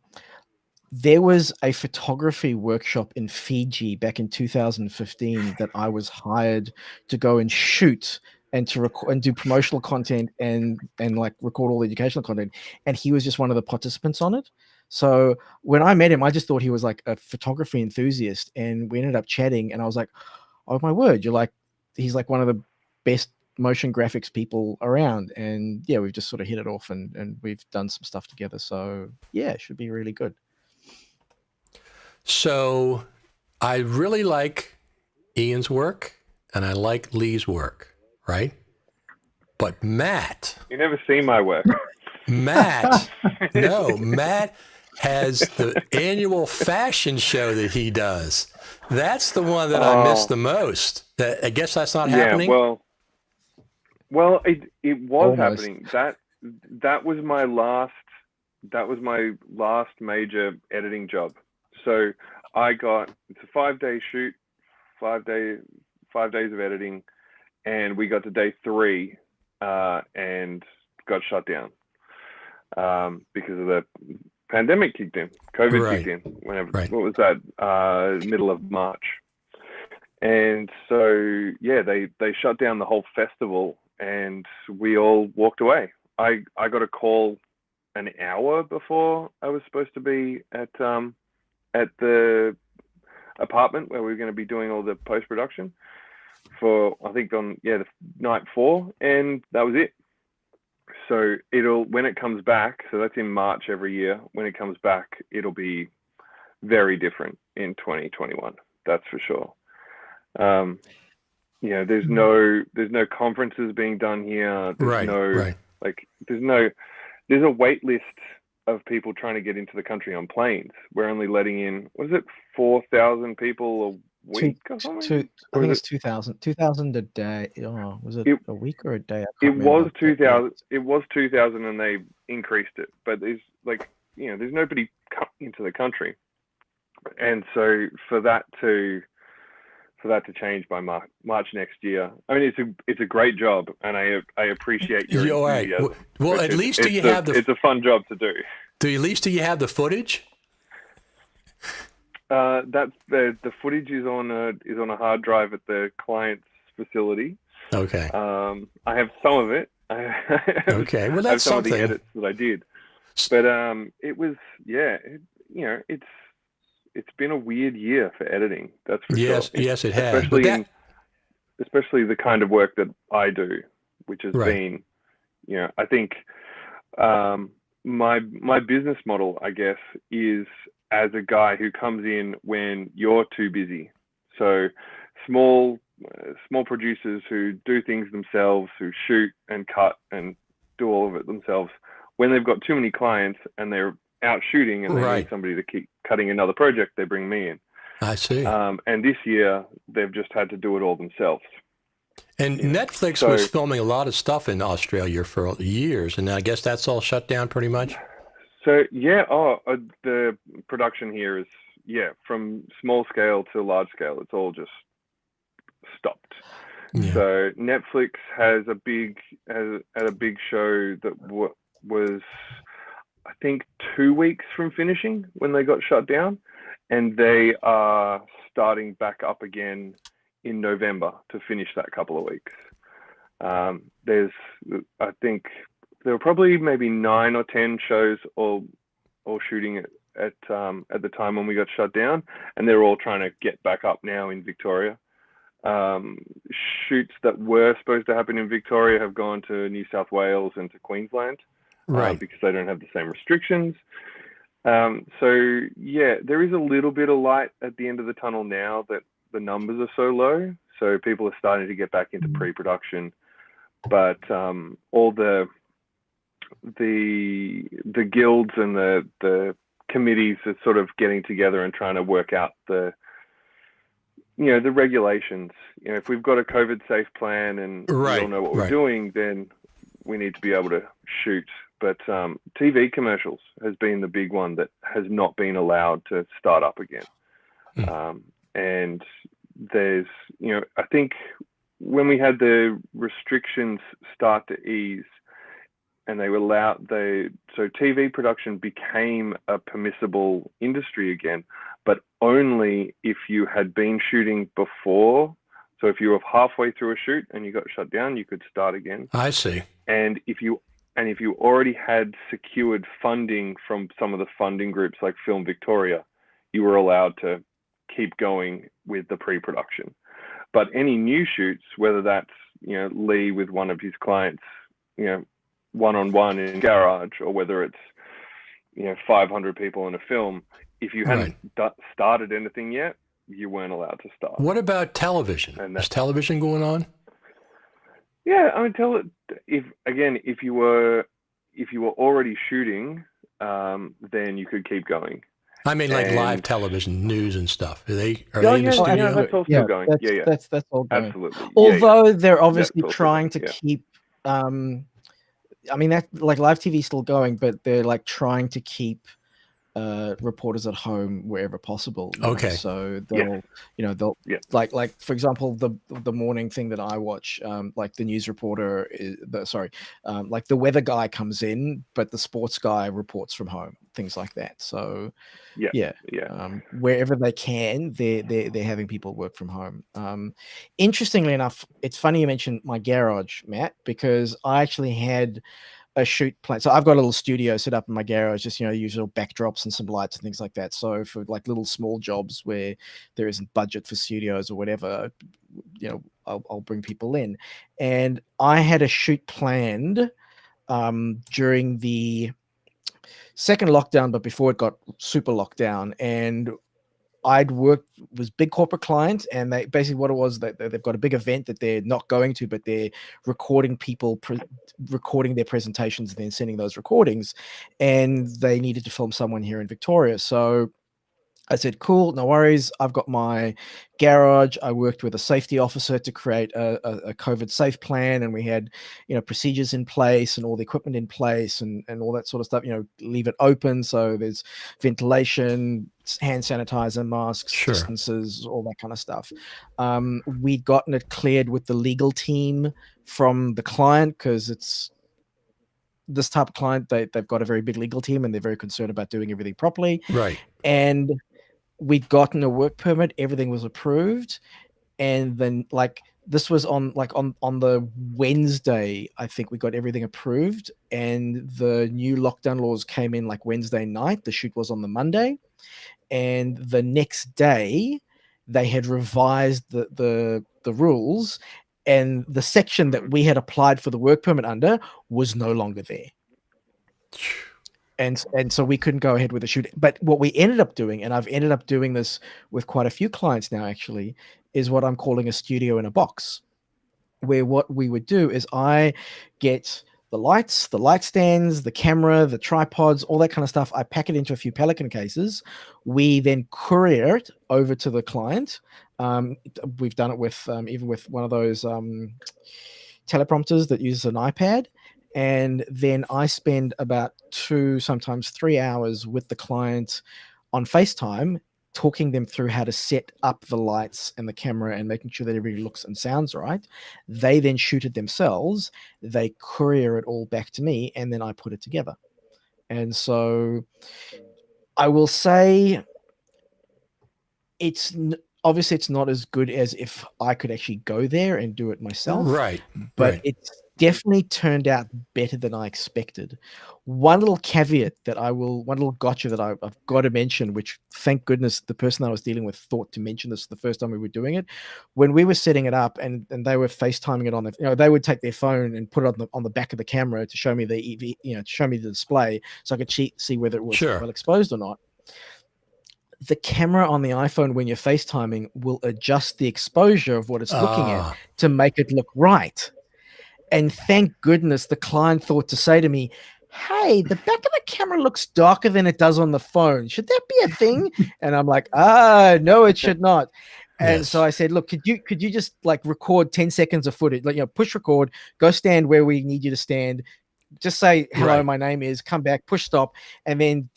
Speaker 3: There was a photography workshop in Fiji back in 2015 that I was hired to go and shoot and to record and do promotional content and like record all the educational content. And he was just one of the participants on it. So when I met him, I just thought he was like a photography enthusiast, and we ended up chatting, and I was like, oh my word, he's like one of the best motion graphics people around. And yeah, we've just sort of hit it off, and we've done some stuff together. So yeah, it should be really good.
Speaker 1: So I really like Ian's work and I like Lee's work, right? But Matt...
Speaker 4: You never see my work.
Speaker 1: Matt has the annual fashion show that he does. That's the one that I miss the most. I guess that's not happening?
Speaker 4: Well, it was
Speaker 3: Almost.
Speaker 4: happening. That was my last major editing job. So it's a 5-day shoot, 5 days of editing, and we got to day 3 and got shut down because of the pandemic kicked in. COVID kicked in. What was that? Middle of March. And so they shut down the whole festival, and we all walked away. I got a call an hour before I was supposed to be at the apartment where we were going to be doing all the post-production for, I think the night 4, and that was it. So when it comes back, so that's in March every year, when it comes back, it'll be very different in 2021. That's for sure. There's no conferences being done here. There's a wait list of people trying to get into the country on planes. We're only letting in, what is it, 4,000 people a week or something?
Speaker 3: I think it's 2,000 a day. Oh, was it a week or a day? I
Speaker 4: It
Speaker 3: can't remember.
Speaker 4: was 2,000. It was 2,000, and they increased it. But there's there's nobody into the country, and so for that to change by March next year, I mean, it's a great job, and I appreciate your enthusiasm.
Speaker 1: Right. Well, at least
Speaker 4: it's a fun job to do.
Speaker 1: At least do you have the footage?
Speaker 4: That's the footage is on a hard drive at the client's facility.
Speaker 1: Okay.
Speaker 4: I have some of it.
Speaker 1: Okay. Well, that's
Speaker 4: some
Speaker 1: something.
Speaker 4: of the edits that I did, but it was it's been a weird year for editing. That's for sure.
Speaker 1: Yes, it has.
Speaker 4: Especially the kind of work that I do, which has been, I think my business model, I guess, is as a guy who comes in when you're too busy. So small producers who do things themselves, who shoot and cut and do all of it themselves, when they've got too many clients and they're out shooting and they need somebody to keep cutting another project, they bring me in.
Speaker 1: I see.
Speaker 4: And this year they've just had to do it all themselves.
Speaker 1: And Netflix was filming a lot of stuff in Australia for years, and I guess that's all shut down pretty much.
Speaker 4: So the production here is from small scale to large scale. It's all just stopped. Yeah. So Netflix has a big show that was, I think, 2 weeks from finishing when they got shut down, and they are starting back up again in November to finish that couple of weeks. I think there were probably maybe 9 or 10 shows all shooting at the time when we got shut down, and they're all trying to get back up now in Victoria. Shoots that were supposed to happen in Victoria have gone to New South Wales and to Queensland, because they don't have the same restrictions. So there is a little bit of light at the end of the tunnel now that the numbers are so low. So people are starting to get back into pre-production, but all the guilds and the committees are sort of getting together and trying to work out the regulations. If we've got a COVID safe plan and we all know what we're doing, then we need to be able to shoot. But TV commercials has been the big one that has not been allowed to start up again. And there's, I think when we had the restrictions start to ease and they were allowed, so TV production became a permissible industry again, but only if you had been shooting before. So if you were halfway through a shoot and you got shut down, you could start again.
Speaker 1: I see.
Speaker 4: And if you already had secured funding from some of the funding groups like Film Victoria, you were allowed to keep going with the pre-production. But any new shoots, whether that's Lee with one of his clients, one-on-one in a garage, or whether it's 500 people in a film, if you hadn't started anything yet, you weren't allowed to start.
Speaker 1: What about television? Is television going on?
Speaker 4: Yeah, I mean, if you were already shooting, then you could keep going.
Speaker 1: I mean, like live television, news and stuff. Are they in the studio?
Speaker 4: Yeah, that's all still going.
Speaker 3: That's all going.
Speaker 4: Absolutely.
Speaker 3: Although they're obviously trying to keep. I mean, that like live TV is still going, but they're like trying to keep reporters at home wherever possible.
Speaker 1: Okay.
Speaker 3: So they'll like for example, the morning thing that I watch, like the news reporter like the weather guy comes in, but the sports guy reports from home, things like that. So wherever they can, they're having people work from home. Interestingly enough, it's funny you mentioned my garage, Matt, because I actually had a shoot plan. So I've got a little studio set up in my garage, just usual backdrops and some lights and things like that. So for like little small jobs where there isn't budget for studios or whatever, I'll bring people in. And I had a shoot planned during the second lockdown, but before it got super lockdown. And I'd worked with big corporate clients, and they basically what it was that they've got a big event that they're not going to, but they're recording people recording their presentations and then sending those recordings, and they needed to film someone here in Victoria. So I said, cool, no worries. I've got my garage. I worked with a safety officer to create a COVID safe plan. And we had, procedures in place and all the equipment in place and all that sort of stuff, leave it open. So there's ventilation, hand sanitizer, masks,
Speaker 1: Sure.
Speaker 3: distances, all that kind of stuff. We'd gotten it cleared with the legal team from the client because it's this type of client, they've got a very big legal team and they're very concerned about doing everything properly.
Speaker 1: Right.
Speaker 3: And we'd gotten a work permit, everything was approved, and then this was on the Wednesday, I think we got everything approved, and the new lockdown laws came in Wednesday night. The shoot was on the Monday, and the next day they had revised the rules, and the section that we had applied for the work permit under was no longer there. And so we couldn't go ahead with the shoot. But what we ended up doing, and I've ended up doing this with quite a few clients now actually, is what I'm calling a studio in a box, where what we would do is I get the lights, the light stands, the camera, the tripods, all that kind of stuff. I pack it into a few Pelican cases. We then courier it over to the client. We've done it with even with one of those teleprompters that uses an iPad. And then I spend about 2, sometimes 3 hours with the client on FaceTime, talking them through how to set up the lights and the camera and making sure that everybody looks and sounds right. They then shoot it themselves. They courier it all back to me, and then I put it together. And so I will say obviously it's not as good as if I could actually go there and do it myself.
Speaker 1: Right.
Speaker 3: But
Speaker 1: right.
Speaker 3: it's definitely turned out better than I expected. One little caveat one little gotcha that I've got to mention, which thank goodness the person I was dealing with thought to mention this the first time we were doing it. When we were setting it up and they were FaceTiming it on they would take their phone and put it on the back of the camera to show me the to show me the display so I could see whether it was
Speaker 1: Sure.
Speaker 3: well exposed or not. The camera on the iPhone when you're FaceTiming will adjust the exposure of what it's looking at to make it look right. And thank goodness the client thought to say to me, hey, the back of the camera looks darker than it does on the phone. Should that be a thing? And I'm like, no, it should not. And so I said, look, could you just record 10 seconds of footage, push record, go stand where we need you to stand. Just say, hello,
Speaker 1: Right.
Speaker 3: my name is, come back, push stop, and then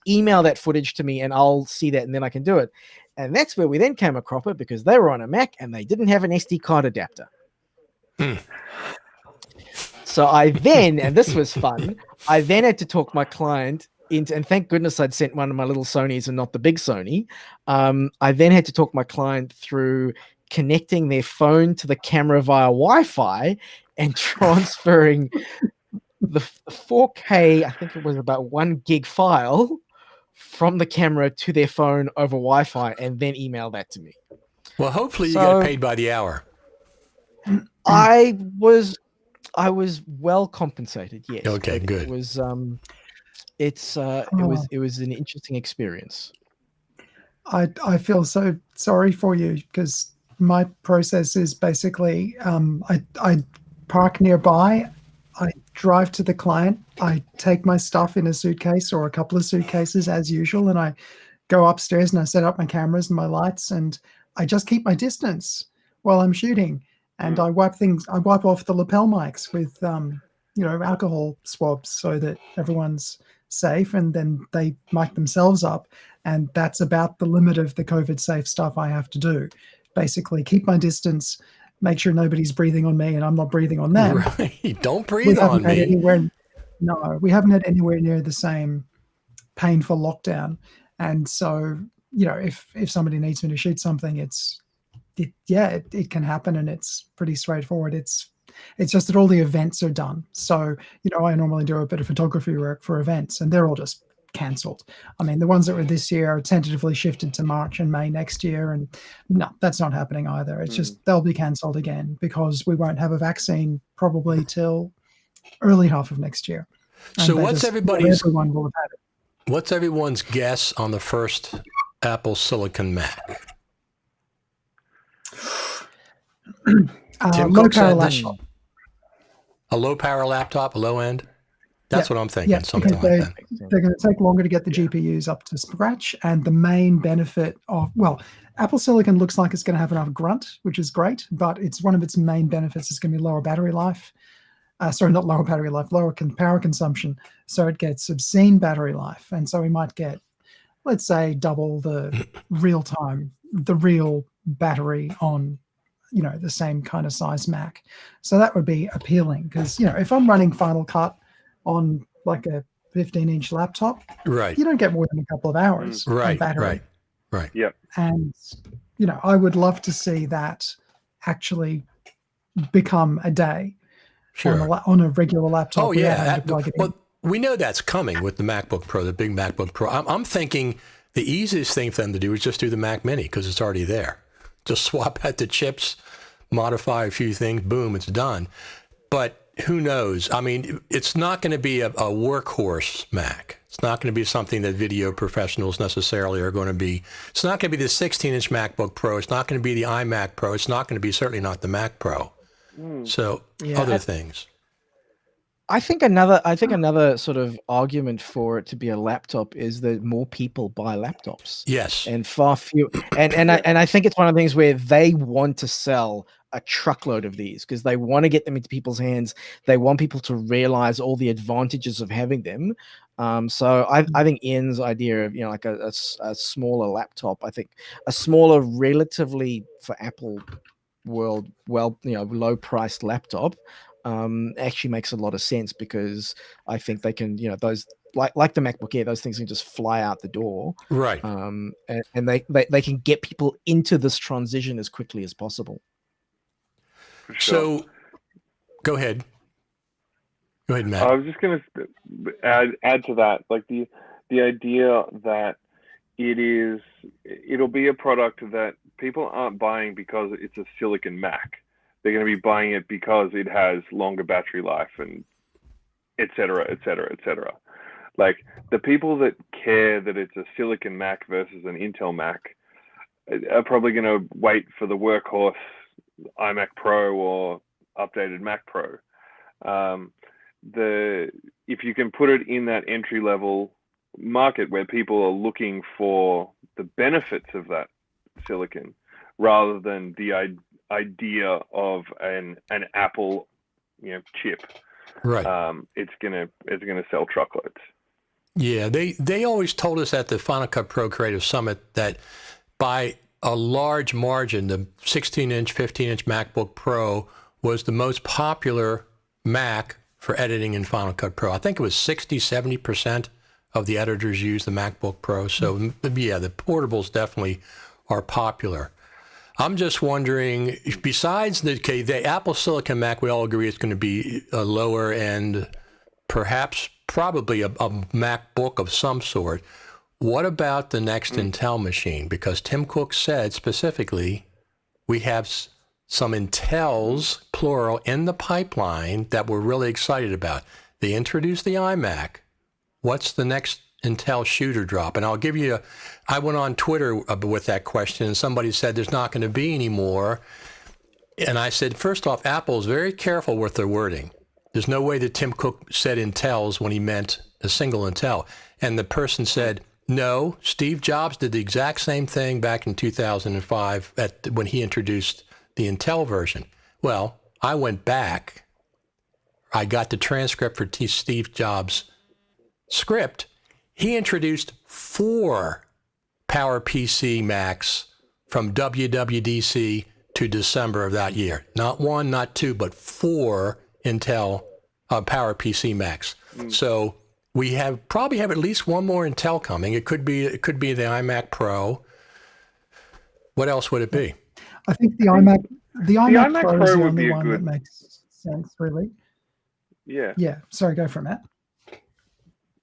Speaker 3: email that footage to me and I'll see that and then I can do it. And that's where we then came across it because they were on a Mac and they didn't have an SD card adapter. So I then, and this was fun, I then had to talk my client into, and thank goodness I'd sent one of my little Sonys and not the big Sony. I then had to talk my client through connecting their phone to the camera via Wi-Fi and transferring the 4K, I think it was about 1 gig file from the camera to their phone over Wi-Fi and then email that to me.
Speaker 1: Well, hopefully you get paid by the hour.
Speaker 3: I was well compensated. Yes.
Speaker 1: Okay, good.
Speaker 3: It was it was an interesting experience.
Speaker 2: I feel so sorry for you because my process is basically I park nearby, I drive to the client, I take my stuff in a suitcase or a couple of suitcases as usual, and I go upstairs and I set up my cameras and my lights, and I just keep my distance while I'm shooting. And I wipe off the lapel mics with alcohol swabs so that everyone's safe, and then they mic themselves up. And that's about the limit of the COVID safe stuff I have to do. Basically, keep my distance, make sure nobody's breathing on me and I'm not breathing on them.
Speaker 1: Right. Don't breathe on me.
Speaker 2: We haven't had anywhere near the same painful lockdown. And so, if somebody needs me to shoot something, it can happen, and it's pretty straightforward. It's just that all the events are done. So, I normally do a bit of photography work for events, and they're all just cancelled. I mean, the ones that were this year are tentatively shifted to March and May next year, and no, that's not happening either. It's just they'll be cancelled again because we won't have a vaccine probably till early half of next year. And
Speaker 1: So everyone will have had it. What's everyone's guess on the first Apple Silicon Mac? Tim
Speaker 2: Low
Speaker 1: Cook
Speaker 2: power
Speaker 1: said
Speaker 2: laptop.
Speaker 1: a low power laptop, a low end. That's what I'm thinking.
Speaker 2: Yeah,
Speaker 1: Something
Speaker 2: because
Speaker 1: like that.
Speaker 2: they're going to take longer to get the GPUs up to scratch. And the main benefit of, well, Apple Silicon looks like it's going to have enough grunt, which is great, but it's one of its main benefits is going to be lower battery life. Sorry, not lower battery life, lower power consumption. So it gets obscene battery life. And so we might get, let's say, double the real battery on, the same kind of size Mac. So that would be appealing because, if I'm running Final Cut on like a 15-inch laptop,
Speaker 1: Right.
Speaker 2: you don't get more than a couple of hours on
Speaker 1: Right.
Speaker 2: battery.
Speaker 1: Right.
Speaker 4: Yep.
Speaker 2: And, I would love to see that actually become a day
Speaker 1: Sure.
Speaker 2: on a regular laptop.
Speaker 1: Oh, yeah.
Speaker 2: without having to plug it in.
Speaker 1: Well, we know that's coming with the MacBook Pro, the big MacBook Pro. I'm thinking the easiest thing for them to do is just do the Mac Mini because it's already there. Just swap out the chips, modify a few things, boom, it's done. But who knows? I mean, it's not going to be a workhorse Mac. It's not going to be something that video professionals necessarily are going to be. It's not going to be the 16-inch MacBook Pro. It's not going to be the iMac Pro. It's not going to be certainly not the Mac Pro. So other things.
Speaker 3: I think another sort of argument for it to be a laptop is that more people buy laptops.
Speaker 1: Yes.
Speaker 3: And far fewer. And I think it's one of the things where they want to sell a truckload of these because they want to get them into people's hands. They want people to realize all the advantages of having them. So I think Ian's idea of like a smaller laptop, I think a smaller, relatively for Apple world, low priced laptop actually makes a lot of sense because I think they can, those like the MacBook Air, those things can just fly out the door,
Speaker 1: right?
Speaker 3: And they can get people into this transition as quickly as possible.
Speaker 4: Sure.
Speaker 1: So, go ahead, Matt.
Speaker 4: I was just going to add to that, like the idea that it'll be a product that people aren't buying because it's a silicon Mac. They're going to be buying it because it has longer battery life and et cetera, et cetera, et cetera. Like the people that care that it's a silicon Mac versus an Intel Mac are probably going to wait for the workhorse iMac Pro or updated Mac Pro. If you can put it in that entry level market where people are looking for the benefits of that silicon rather than the idea of an Apple chip,
Speaker 1: right?
Speaker 4: It's gonna sell truckloads.
Speaker 1: Yeah, they always told us at the Final Cut Pro Creative Summit that by a large margin, the 16-inch, 15-inch MacBook Pro was the most popular Mac for editing in Final Cut Pro. I think it was 60-70% of the editors use the MacBook Pro. So yeah, the portables definitely are popular. I'm just wondering, besides the Apple Silicon Mac, we all agree it's going to be a lower end, probably a MacBook of some sort. What about the next Intel machine? Because Tim Cook said specifically, we have some Intels, plural, in the pipeline that we're really excited about. They introduced the iMac. What's the next Intel shooter drop? And I'll give you, I went on Twitter with that question and somebody said there's not going to be any more. And I said, first off, Apple's very careful with their wording. There's no way that Tim Cook said Intels when he meant a single Intel. And the person said, no, Steve Jobs did the exact same thing back in 2005 when he introduced the Intel version. Well, I went back. I got the transcript for Steve Jobs' script. He introduced 4 PowerPC Macs from WWDC to December of that year. Not 1, not 2, but 4 Intel PowerPC Macs. So we probably have at least one more Intel coming. It could be the iMac Pro. What else would it be?
Speaker 2: I think the iMac Pro is the
Speaker 4: would be
Speaker 2: only one
Speaker 4: good.
Speaker 2: that makes sense, really.
Speaker 4: Yeah.
Speaker 2: Yeah. Sorry, go for it, Matt.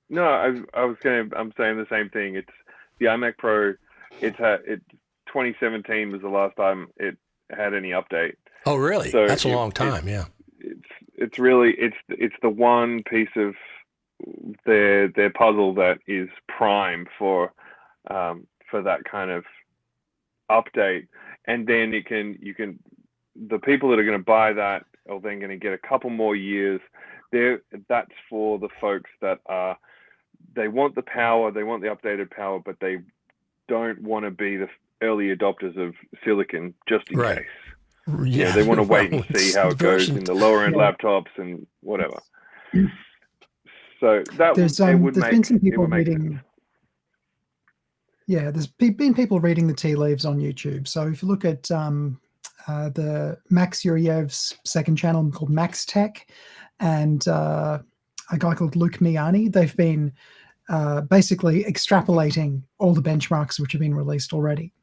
Speaker 4: No, I'm saying the same thing. It's the iMac Pro. 2017 was the last time it had any update.
Speaker 1: Oh, really?
Speaker 4: So
Speaker 1: that's a long time. Yeah.
Speaker 4: It's really the one piece of their puzzle that is prime for for that kind of update, and then the people that are going to buy that are then going to get a couple more years. That's for the folks that they want the power, they want the updated power, but they don't want to be the early adopters of silicon just in case. Yeah, they want to wait and see how it goes in the lower end laptops and whatever. So that
Speaker 2: there's been some people reading. Yeah, there's been people reading the tea leaves on YouTube. So if you look at the Max Yuryev's second channel called Max Tech, and a guy called Luke Miani, they've been basically extrapolating all the benchmarks which have been released already.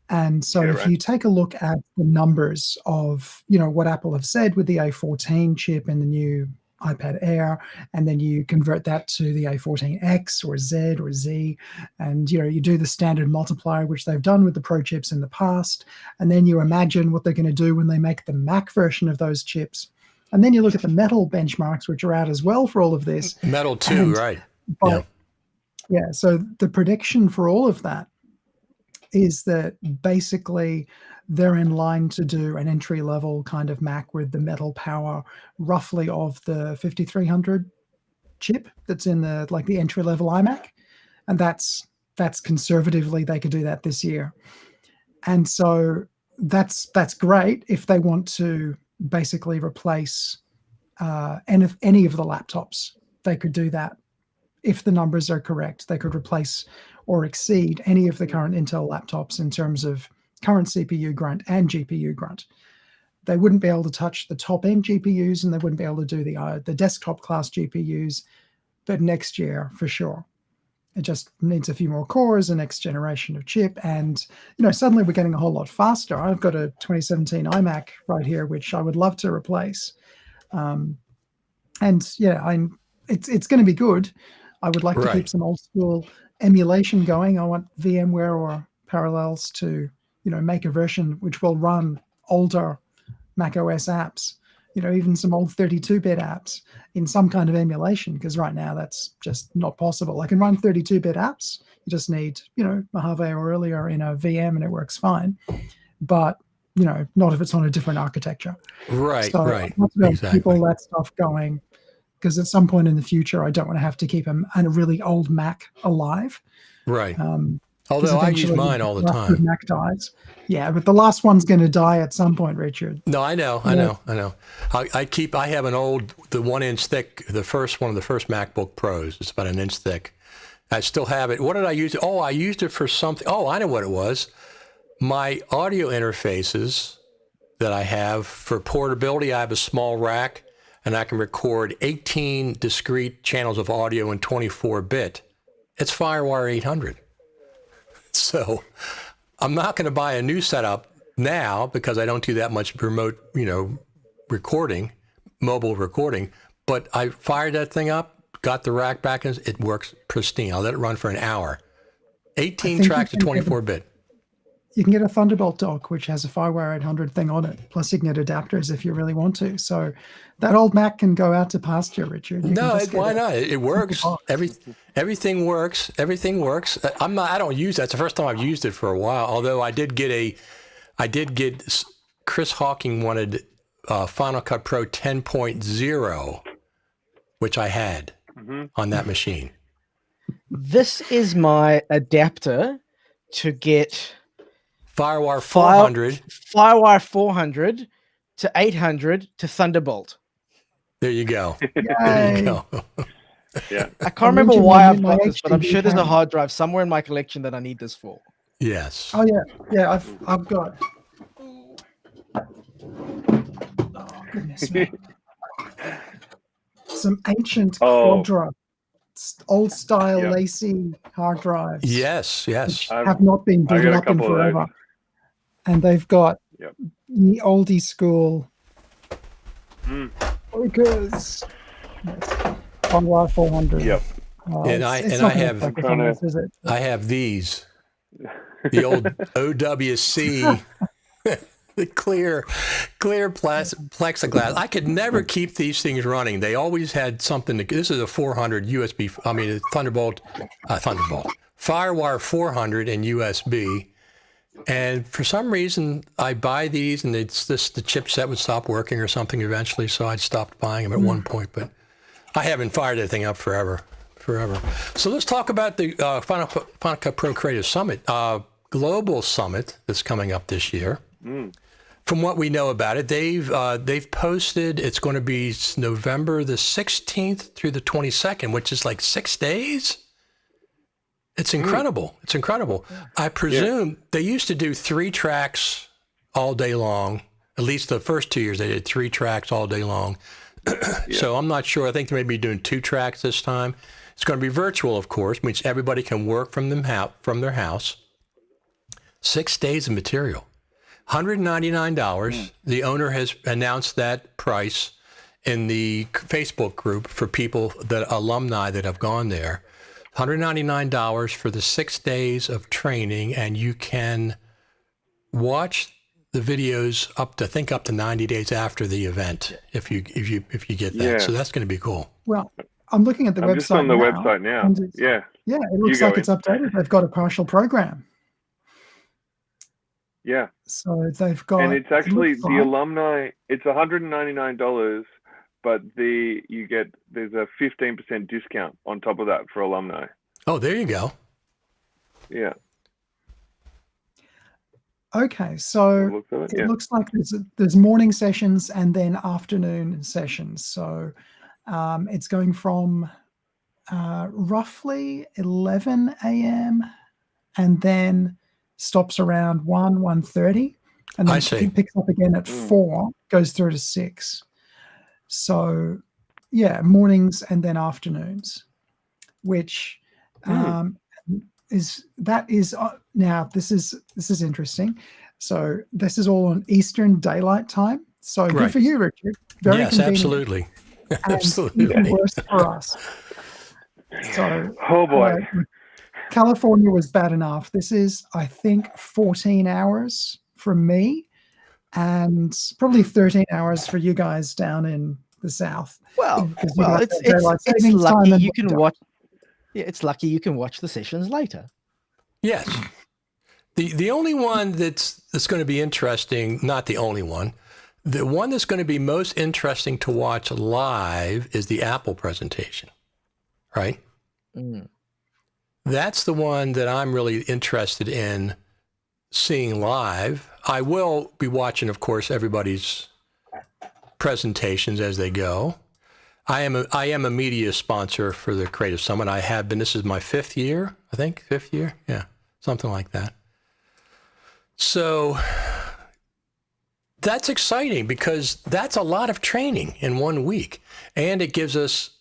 Speaker 2: And so if you take a look at the numbers of, what Apple have said with the A14 chip and the new iPad Air, and then you convert that to the A14X or Z or Z, and you do the standard multiplier, which they've done with the Pro chips in the past, and then you imagine what they're going to do when they make the Mac version of those chips. And then you look at the Metal benchmarks, which are out as well for all of this.
Speaker 1: Metal too, right.
Speaker 2: Yeah, so the prediction for all of that is that basically they're in line to do an entry-level kind of Mac with the Metal power roughly of the 5300 chip that's in the entry-level iMac. And that's conservatively, they could do that this year. And so that's great if they want to basically replace any of the laptops. They could do that. If the numbers are correct, they could replace or exceed any of the current Intel laptops in terms of current CPU grunt and GPU grunt. They wouldn't be able to touch the top-end GPUs, and they wouldn't be able to do the desktop class GPUs, but next year for sure. It just needs a few more cores, a next generation of chip, and suddenly we're getting a whole lot faster. I've got a 2017 iMac right here, which I would love to replace. It's going to be good. I would like to keep some old school emulation going. I want VMware or Parallels to, make a version which will run older macOS apps, even some old 32-bit apps in some kind of emulation, because right now that's just not possible. I can run 32-bit apps. You just need, Mojave or earlier in a VM and it works fine. But, not if it's on a different architecture.
Speaker 1: Right,
Speaker 2: so
Speaker 1: right.
Speaker 2: I want to be able to keep all that stuff going, because at some point in the future, I don't want to have to keep a really old Mac alive.
Speaker 1: Right. Although I use mine all the time.
Speaker 2: Mac dies. Yeah, but the last one's going to die at some point, Richard.
Speaker 1: No, I know. I have an old, the 1 inch thick, one of the first MacBook Pros. It's about an inch thick. I still have it. What did I use it? Oh, I used it for something. Oh, I know what it was. My audio interfaces that I have for portability, I have a small rack, and I can record 18 discrete channels of audio in 24-bit. It's FireWire 800. So I'm not going to buy a new setup now because I don't do that much remote, recording, mobile recording. But I fired that thing up, got the rack back, and it works pristine. I'll let it run for an hour. 18 tracks to 24-bit.
Speaker 2: You can get a Thunderbolt dock, which has a FireWire 800 thing on it. Plus, you can get adapters if you really want to. So that old Mac can go out to pasture, Richard.
Speaker 1: Why not? It works. Everything works. Everything works. I don't use that. It's the first time I've used it for a while. Although I did get Chris Hawking wanted Final Cut Pro 10.0, which I had on that machine.
Speaker 3: This is my adapter to get
Speaker 1: FireWire 400.
Speaker 3: FireWire 400 to 800 to Thunderbolt.
Speaker 1: There you go.
Speaker 2: There you go.
Speaker 4: Yeah.
Speaker 3: I can't remember why I've got this, but I'm sure there's a hard drive somewhere in my collection that I need this for.
Speaker 1: Yes.
Speaker 2: Oh yeah, yeah. I've got. Oh goodness me. Some ancient Quadra, old style lacy hard drives.
Speaker 1: Yes.
Speaker 2: Have not been booted up in forever. And they've got the oldie school focus. FireWire 400.
Speaker 1: Yep. And I have these, the old OWC, the clear plexiglass. I could never keep these things running. They always had something. This is a 400 Thunderbolt FireWire 400 and USB. And for some reason, I buy these, and it's just the chipset would stop working or something eventually, so I stopped buying them at one point. But I haven't fired anything up forever. So let's talk about the Final Cut Pro Creative Summit, global summit that's coming up this year. From what we know about it, they've posted it's going to be November the 16th through the 22nd, which is like 6 days. It's incredible. It's incredible. I presume they used to do 3 tracks all day long. At least the first 2 years, they did 3 tracks all day long. So I'm not sure. I think they may be doing 2 tracks this time. It's going to be virtual, of course, which everybody can work from their house. 6 days of material. $199. The owner has announced that price in the Facebook group for people, alumni that have gone there. $199 for the 6 days of training, and you can watch the videos up to 90 days after the event if you get that.
Speaker 4: Yeah.
Speaker 1: So that's going to be cool.
Speaker 2: Well, I'm looking at the website.
Speaker 4: Just on the website now. Yeah.
Speaker 2: Yeah, it looks like it's updated. They've got a partial program.
Speaker 4: Yeah.
Speaker 2: So they've got,
Speaker 4: and it's actually
Speaker 2: it
Speaker 4: the alumni. It's $199, but there's a 15% discount on top of that for alumni.
Speaker 1: Oh, there you go.
Speaker 4: Yeah.
Speaker 2: Okay, so it looks like there's morning sessions and then afternoon sessions. So it's going from roughly 11 a.m. and then stops around 1:30, and then it picks up again at 4, goes through to 6. So yeah, mornings and then afternoons, which is now this is interesting. So this is all on Eastern Daylight Time. So good for you, Richard. Very
Speaker 1: yes,
Speaker 2: convenient.
Speaker 1: absolutely. Absolutely.
Speaker 2: Even worse for us. So
Speaker 4: oh boy.
Speaker 2: California was bad enough. This is, I think, 14 hours from me and probably 13 hours for you guys down in the South.
Speaker 3: Well, it's lucky you can watch. Yeah, it's lucky you can watch the sessions later.
Speaker 1: Yes. The only one that's going to be interesting, not the only one, the one that's going to be most interesting to watch live is the Apple presentation, right? That's the one that I'm really interested in seeing live. I will be watching, of course, everybody's presentations as they go. I am a media sponsor for the Creative Summit. I have been. This is my 5th year, I think. 5th year? Yeah, something like that. So that's exciting because that's a lot of training in 1 week. And it gives us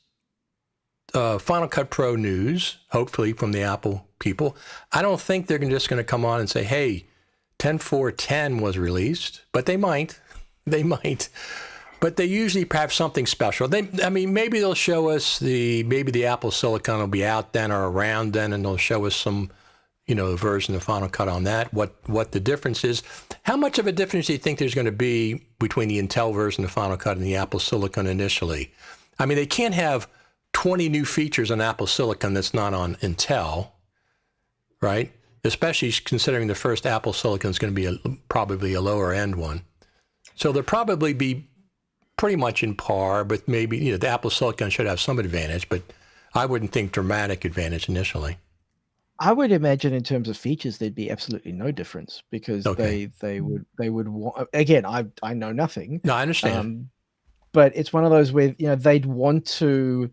Speaker 1: Final Cut Pro news, hopefully from the Apple people. I don't think they're just going to come on and say, hey, 10.4.10 was released, but they might. They might. But they usually have something special. Maybe they'll show us maybe the Apple Silicon will be out then or around then, and they'll show us some, version of Final Cut on that, what the difference is. How much of a difference do you think there's going to be between the Intel version of Final Cut and the Apple Silicon initially? I mean, they can't have 20 new features on Apple Silicon that's not on Intel, right? Especially considering the first Apple Silicon is going to be probably a lower end one. So they'll probably be pretty much in par, but maybe, the Apple Silicon should have some advantage, but I wouldn't think dramatic advantage initially.
Speaker 3: I would imagine in terms of features, there'd be absolutely no difference because they would want, again, I know nothing.
Speaker 1: No, I understand.
Speaker 3: But it's one of those where, they'd want to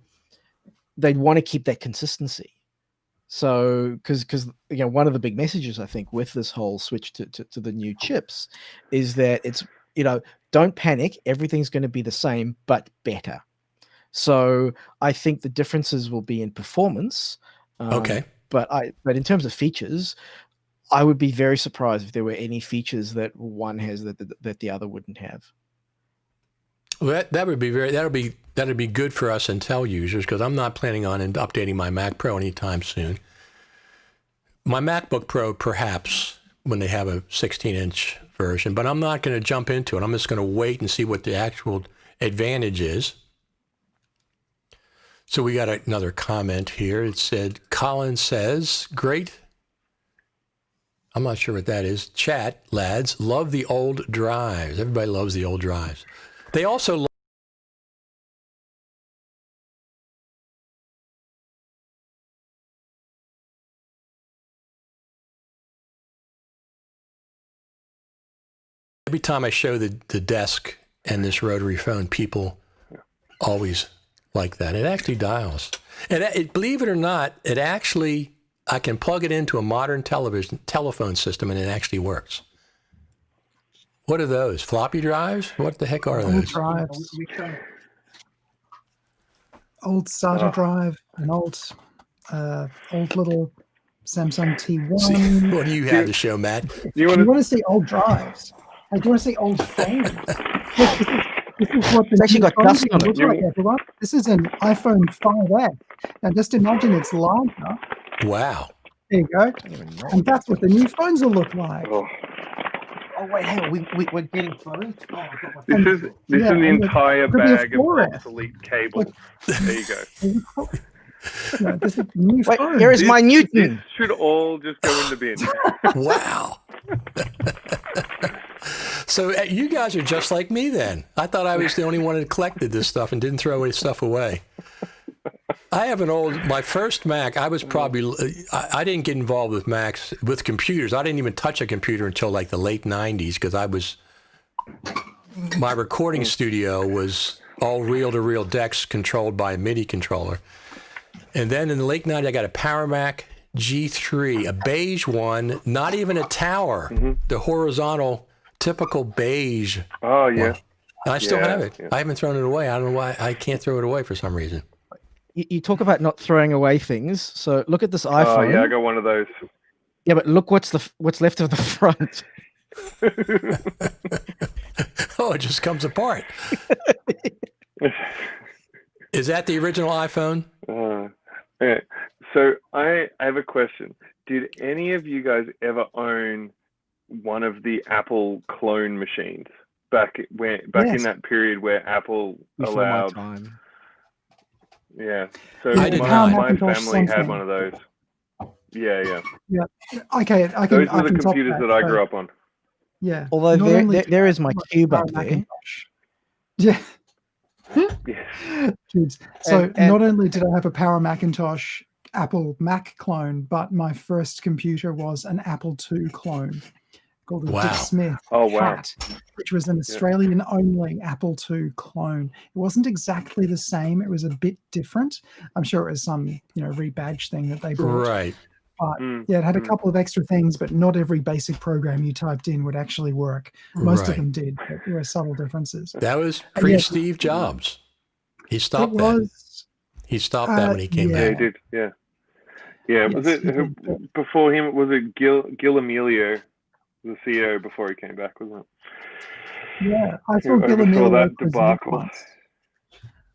Speaker 3: keep that consistency. So, because one of the big messages I think with this whole switch to the new chips is that it's, don't panic. Everything's going to be the same, but better. So I think the differences will be in performance. But in terms of features, I would be very surprised if there were any features that one has that the other wouldn't have.
Speaker 1: Well, that'd be good for us Intel users because I'm not planning on updating my Mac Pro anytime soon. My MacBook Pro, perhaps, when they have a 16-inch version, but I'm not going to jump into it. I'm just going to wait and see what the actual advantage is. So we got another comment here. It said, Colin says, great. I'm not sure what that is. Chat, lads, love the old drives. Everybody loves the old drives. They also every time I show the desk and this rotary phone, people always like that. It actually dials. And believe it or not, it actually, I can plug it into a modern telephone system and it actually works. What are those? Floppy drives? What the heck are
Speaker 2: Old
Speaker 1: those?
Speaker 2: drives. Old SATA drive, an old little Samsung T1.
Speaker 1: See, what do you have to show, Matt?
Speaker 4: You
Speaker 2: Do you
Speaker 4: want
Speaker 2: want to see old drives? Do you want to see old phones? This is what
Speaker 3: It's actually got dust on it.
Speaker 2: looks like, everyone. This is an iPhone 5X. Now just imagine it's larger.
Speaker 1: Wow.
Speaker 2: There you go. And that's what the new phones will look like.
Speaker 4: to?
Speaker 3: Oh wait, hang on. We're getting phones. Oh, I've got my
Speaker 4: This is
Speaker 2: Yeah,
Speaker 4: the
Speaker 2: and
Speaker 4: entire
Speaker 2: it'll be a
Speaker 4: bag of
Speaker 2: 4S.
Speaker 4: obsolete cables. There you go.
Speaker 2: No, this is new
Speaker 3: Wait,
Speaker 2: phones.
Speaker 3: here is my
Speaker 4: This
Speaker 3: Newton.
Speaker 4: should all just go in the bin.
Speaker 1: Wow. So you guys are just like me then. I thought I was the only one that collected this stuff and didn't throw any stuff away. I have my first Mac, I was probably, I didn't get involved with Macs, with computers. I didn't even touch a computer until like the late 90s because my recording studio was all reel-to-reel decks controlled by a MIDI controller. And then in the late 90s, I got a Power Mac G3, a beige one, not even a tower, the horizontal, typical beige.
Speaker 4: Oh, yeah.
Speaker 1: one. And I still have it.
Speaker 4: Yeah.
Speaker 1: I haven't thrown it away. I don't know why I can't throw it away for some reason.
Speaker 3: You talk about not throwing away things. So look at this
Speaker 4: Oh,
Speaker 3: iPhone.
Speaker 4: yeah, I got one of those.
Speaker 3: Yeah, but look what's left of the front.
Speaker 1: Oh, it just comes apart. Is that the original iPhone?
Speaker 4: Okay. So I have a question. Did any of you guys ever own one of the Apple clone machines back in
Speaker 2: Yes.
Speaker 4: that period where Apple
Speaker 3: Before my
Speaker 4: allowed?
Speaker 3: time.
Speaker 4: Yeah. So
Speaker 1: I did
Speaker 4: my
Speaker 1: not.
Speaker 4: family
Speaker 2: Macintosh
Speaker 4: had
Speaker 2: something.
Speaker 4: one of those. Yeah.
Speaker 2: Okay, I can.
Speaker 4: Those
Speaker 2: I
Speaker 4: were the
Speaker 2: can top
Speaker 4: computers that I grew up on.
Speaker 2: Yeah.
Speaker 3: Although
Speaker 2: Not only did
Speaker 3: there
Speaker 2: I
Speaker 3: is my
Speaker 2: have a
Speaker 3: cube
Speaker 2: Power
Speaker 3: up there.
Speaker 2: Macintosh. Yeah.
Speaker 4: Yeah.
Speaker 2: Kids. So
Speaker 3: And-
Speaker 2: not only did I have a Power Macintosh Apple Mac clone, but my first computer was an Apple II clone called the
Speaker 1: Wow.
Speaker 2: Dick Smith
Speaker 4: Oh, wow.
Speaker 2: Hat, which was an Australian-only Apple II clone. It wasn't exactly the same. It was a bit different. I'm sure it was some rebadge thing that they brought.
Speaker 1: Right.
Speaker 2: But yeah, it had a couple of extra things, but not every basic program you typed in would actually work. Most of
Speaker 1: Right.
Speaker 2: them did, but there were subtle differences.
Speaker 1: That was
Speaker 2: And
Speaker 1: pre-Steve Jobs. He stopped
Speaker 2: It
Speaker 1: that.
Speaker 2: was.
Speaker 1: He stopped that when he came
Speaker 4: Yeah, he
Speaker 1: back.
Speaker 4: did. Yeah. Yeah. Was
Speaker 2: Yes,
Speaker 4: it
Speaker 2: he did.
Speaker 4: before him? Was it Gil Emilio, the CEO, before he came back? Wasn't it?
Speaker 2: Yeah, I saw
Speaker 4: Who
Speaker 2: Gil
Speaker 4: oversaw
Speaker 2: Emilio
Speaker 4: that
Speaker 2: present
Speaker 4: debacle?
Speaker 2: once.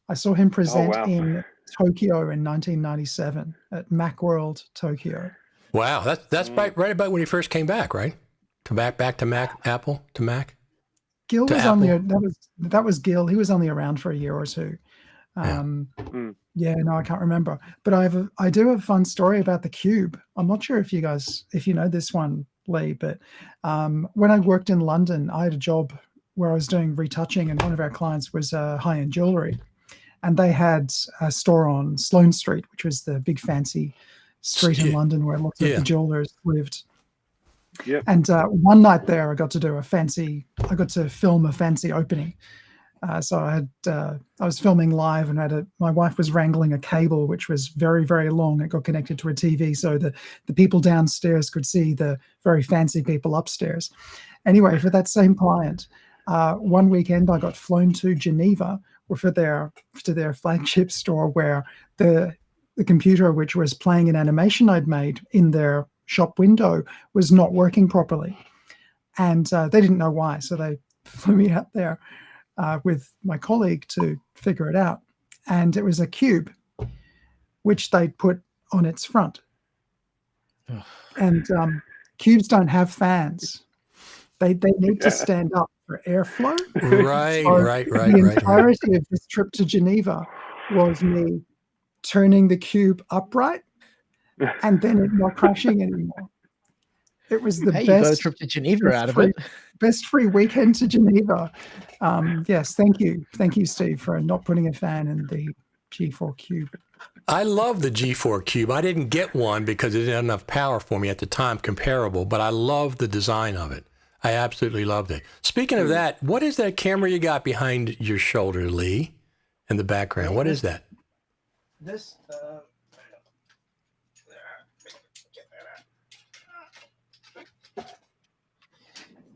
Speaker 2: I saw him present
Speaker 4: wow.
Speaker 2: in Tokyo in 1997 at Macworld Tokyo.
Speaker 1: Wow, that's right about when he first came back, right? Back to Mac, Apple to Mac.
Speaker 2: Gil
Speaker 1: To
Speaker 2: was
Speaker 1: Apple.
Speaker 2: only that was Gil. He was only around for a year or two. Yeah, no, I can't remember. But I do have a fun story about the Cube. I'm not sure if you know this one, Lee, but when I worked in London, I had a job where I was doing retouching, and one of our clients was high-end jewelry, and they had a store on Sloane Street, which was the big fancy street in London where lots of the jewelers lived.
Speaker 4: Yep.
Speaker 2: And one night there, I got to film a fancy opening. So I was filming live, and my wife was wrangling a cable, which was very, very long. It got connected to a TV, so the people downstairs could see the very fancy people upstairs. Anyway, for that same client, one weekend I got flown to Geneva to their flagship store, where the computer, which was playing an animation I'd made in their shop window, was not working properly, and they didn't know why. So they flew me out there with my colleague to figure it out. And it was a cube, which they put on its front. And cubes don't have fans. They need to stand up for airflow.
Speaker 1: Right,
Speaker 2: So
Speaker 1: right.
Speaker 2: The entirety of this trip to Geneva was me turning the cube upright and then it not crashing anymore. It was the
Speaker 3: Hey, you got a
Speaker 2: best
Speaker 3: trip to Geneva out of it.
Speaker 2: best free weekend to Geneva. Yes, thank you, Steve, for not putting a fan in the G4 Cube.
Speaker 1: I love the G4 Cube. I didn't get one because it didn't have enough power for me at the time, comparable, but I love the design of it. I absolutely loved it. Speaking of that, what is that camera you got behind your shoulder, Lee, in the background? What is that?
Speaker 3: This,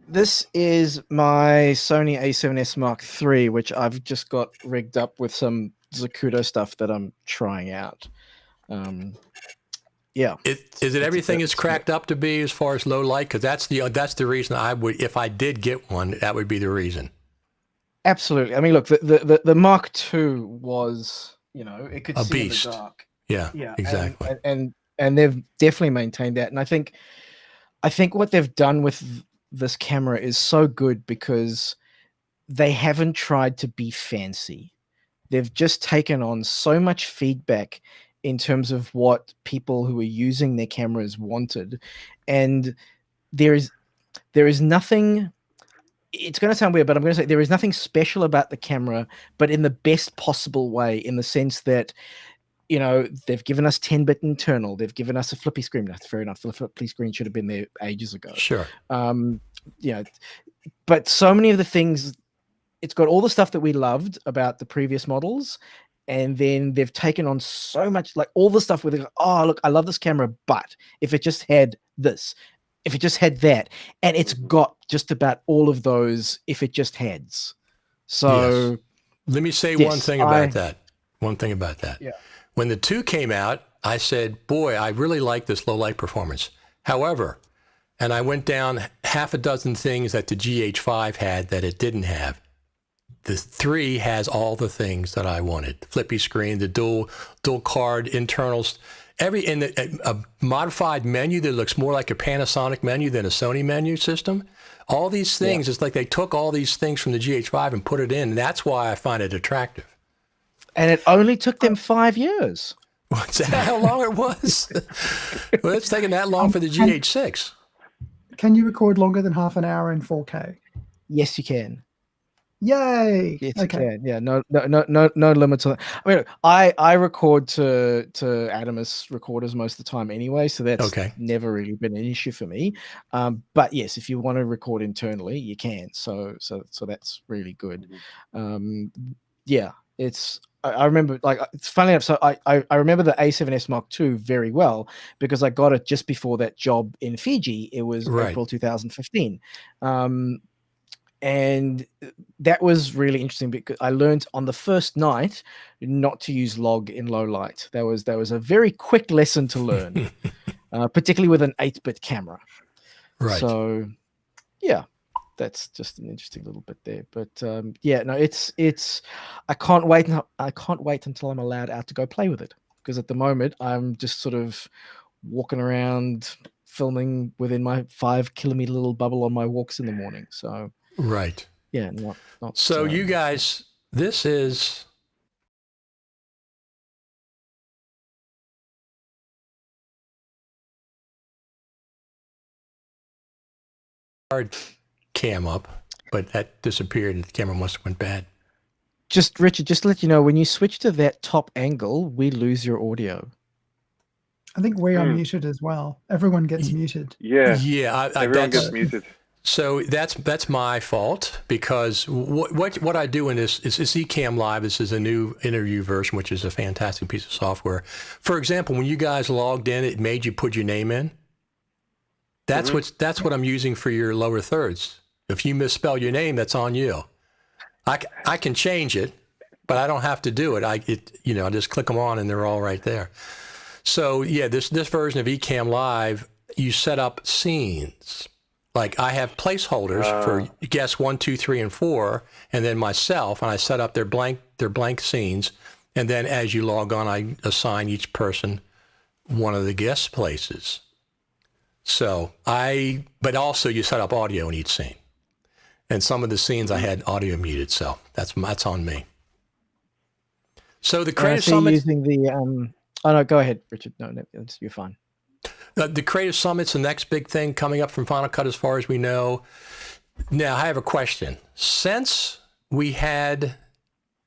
Speaker 3: this is my Sony A7s Mark Iii, which I've just got rigged up with some Zacuto stuff that I'm trying out. Yeah.
Speaker 1: Is it everything it's cracked up to be as far as low light? Because that's the reason I would, if I did get one, that would be the reason.
Speaker 3: Absolutely. I mean, look, the Mark II was, it could
Speaker 1: A
Speaker 3: see
Speaker 1: beast.
Speaker 3: in the dark.
Speaker 1: Yeah, exactly.
Speaker 3: And they've definitely maintained that. And I think what they've done with this camera is so good because they haven't tried to be fancy. They've just taken on so much feedback in terms of what people who are using their cameras wanted. And there is nothing, it's going to sound weird, but I'm going to say there is nothing special about the camera, but in the best possible way, in the sense that, they've given us 10-bit internal. They've given us a flippy screen. That's fair enough. The flippy screen should have been there ages ago.
Speaker 1: Sure.
Speaker 3: But so many of the things, it's got all the stuff that we loved about the previous models. And then they've taken on so much, like all the stuff where they go, oh, look, I love this camera, but if it just had this, if it just had that, and it's got just about all of those if it just hads. So
Speaker 1: yes. Let me say
Speaker 3: yes,
Speaker 1: one thing about that. One thing about that.
Speaker 3: Yeah.
Speaker 1: When the 2 came out, I said, boy, I really like this low light performance. However, and I went down half a dozen things that the GH5 had that it didn't have. The 3 has all the things that I wanted. The flippy screen, the dual card internals, a modified menu that looks more like a Panasonic menu than a Sony menu system. All these things, It's like they took all these things from the GH5 and put it in. And that's why I find it attractive.
Speaker 3: And it only took them 5 years.
Speaker 1: Is that how long it was? Well, it's taken that long for the GH6.
Speaker 2: Can you record longer than half an hour in 4K?
Speaker 3: Yes, you can.
Speaker 2: Yay!
Speaker 3: Yes,
Speaker 2: Okay.
Speaker 3: you can. Yeah, no limits on that. I mean, I record to Adamus recorders most of the time anyway, so that's never really been an issue for me. But yes, if you want to record internally, you can. So that's really good. Yeah, it's. I remember, like, it's funny enough. So I remember the A7s Mark II very well because I got it just before that job in Fiji. It was April 2015. And that was really interesting because I learned on the first night not to use log in low light. That was a very quick lesson to learn, particularly with an 8-bit camera.
Speaker 1: Right.
Speaker 3: So, yeah, that's just an interesting little bit there. But yeah, no, it's. I can't wait until I'm allowed out to go play with it because at the moment I'm just sort of walking around filming within my 5-kilometer little bubble on my walks in the morning. So.
Speaker 1: Right.
Speaker 3: Yeah. Not
Speaker 1: so you guys, this is hard cam up, but that disappeared and the camera must have went bad.
Speaker 3: Just Richard, just to let you know, when you switch to that top angle, we lose your audio.
Speaker 2: I think we are muted as well. Everyone gets muted.
Speaker 4: Yeah.
Speaker 1: Yeah.
Speaker 4: Everyone gets muted.
Speaker 1: So that's my fault because what I do in this is Ecamm Live. This is a new interview version, which is a fantastic piece of software. For example, when you guys logged in, it made you put your name in. That's what I'm using for your lower thirds. If you misspell your name, that's on you. I can change it, but I don't have to do it. I just click them on and they're all right there. So yeah, this version of Ecamm Live, you set up scenes. Like I have placeholders for guests 1, 2, 3, and 4, and then myself, and I set up their blank scenes. And then as you log on, I assign each person one of the guest places. But also you set up audio in each scene. And some of the scenes I had audio muted, so that's on me. So the
Speaker 3: I
Speaker 1: Creative
Speaker 3: see
Speaker 1: Summit,
Speaker 3: using the Oh no, go ahead, Richard. No, you're fine.
Speaker 1: the Creative Summit's the next big thing coming up from Final Cut, as far as we know. Now, I have a question. Since we had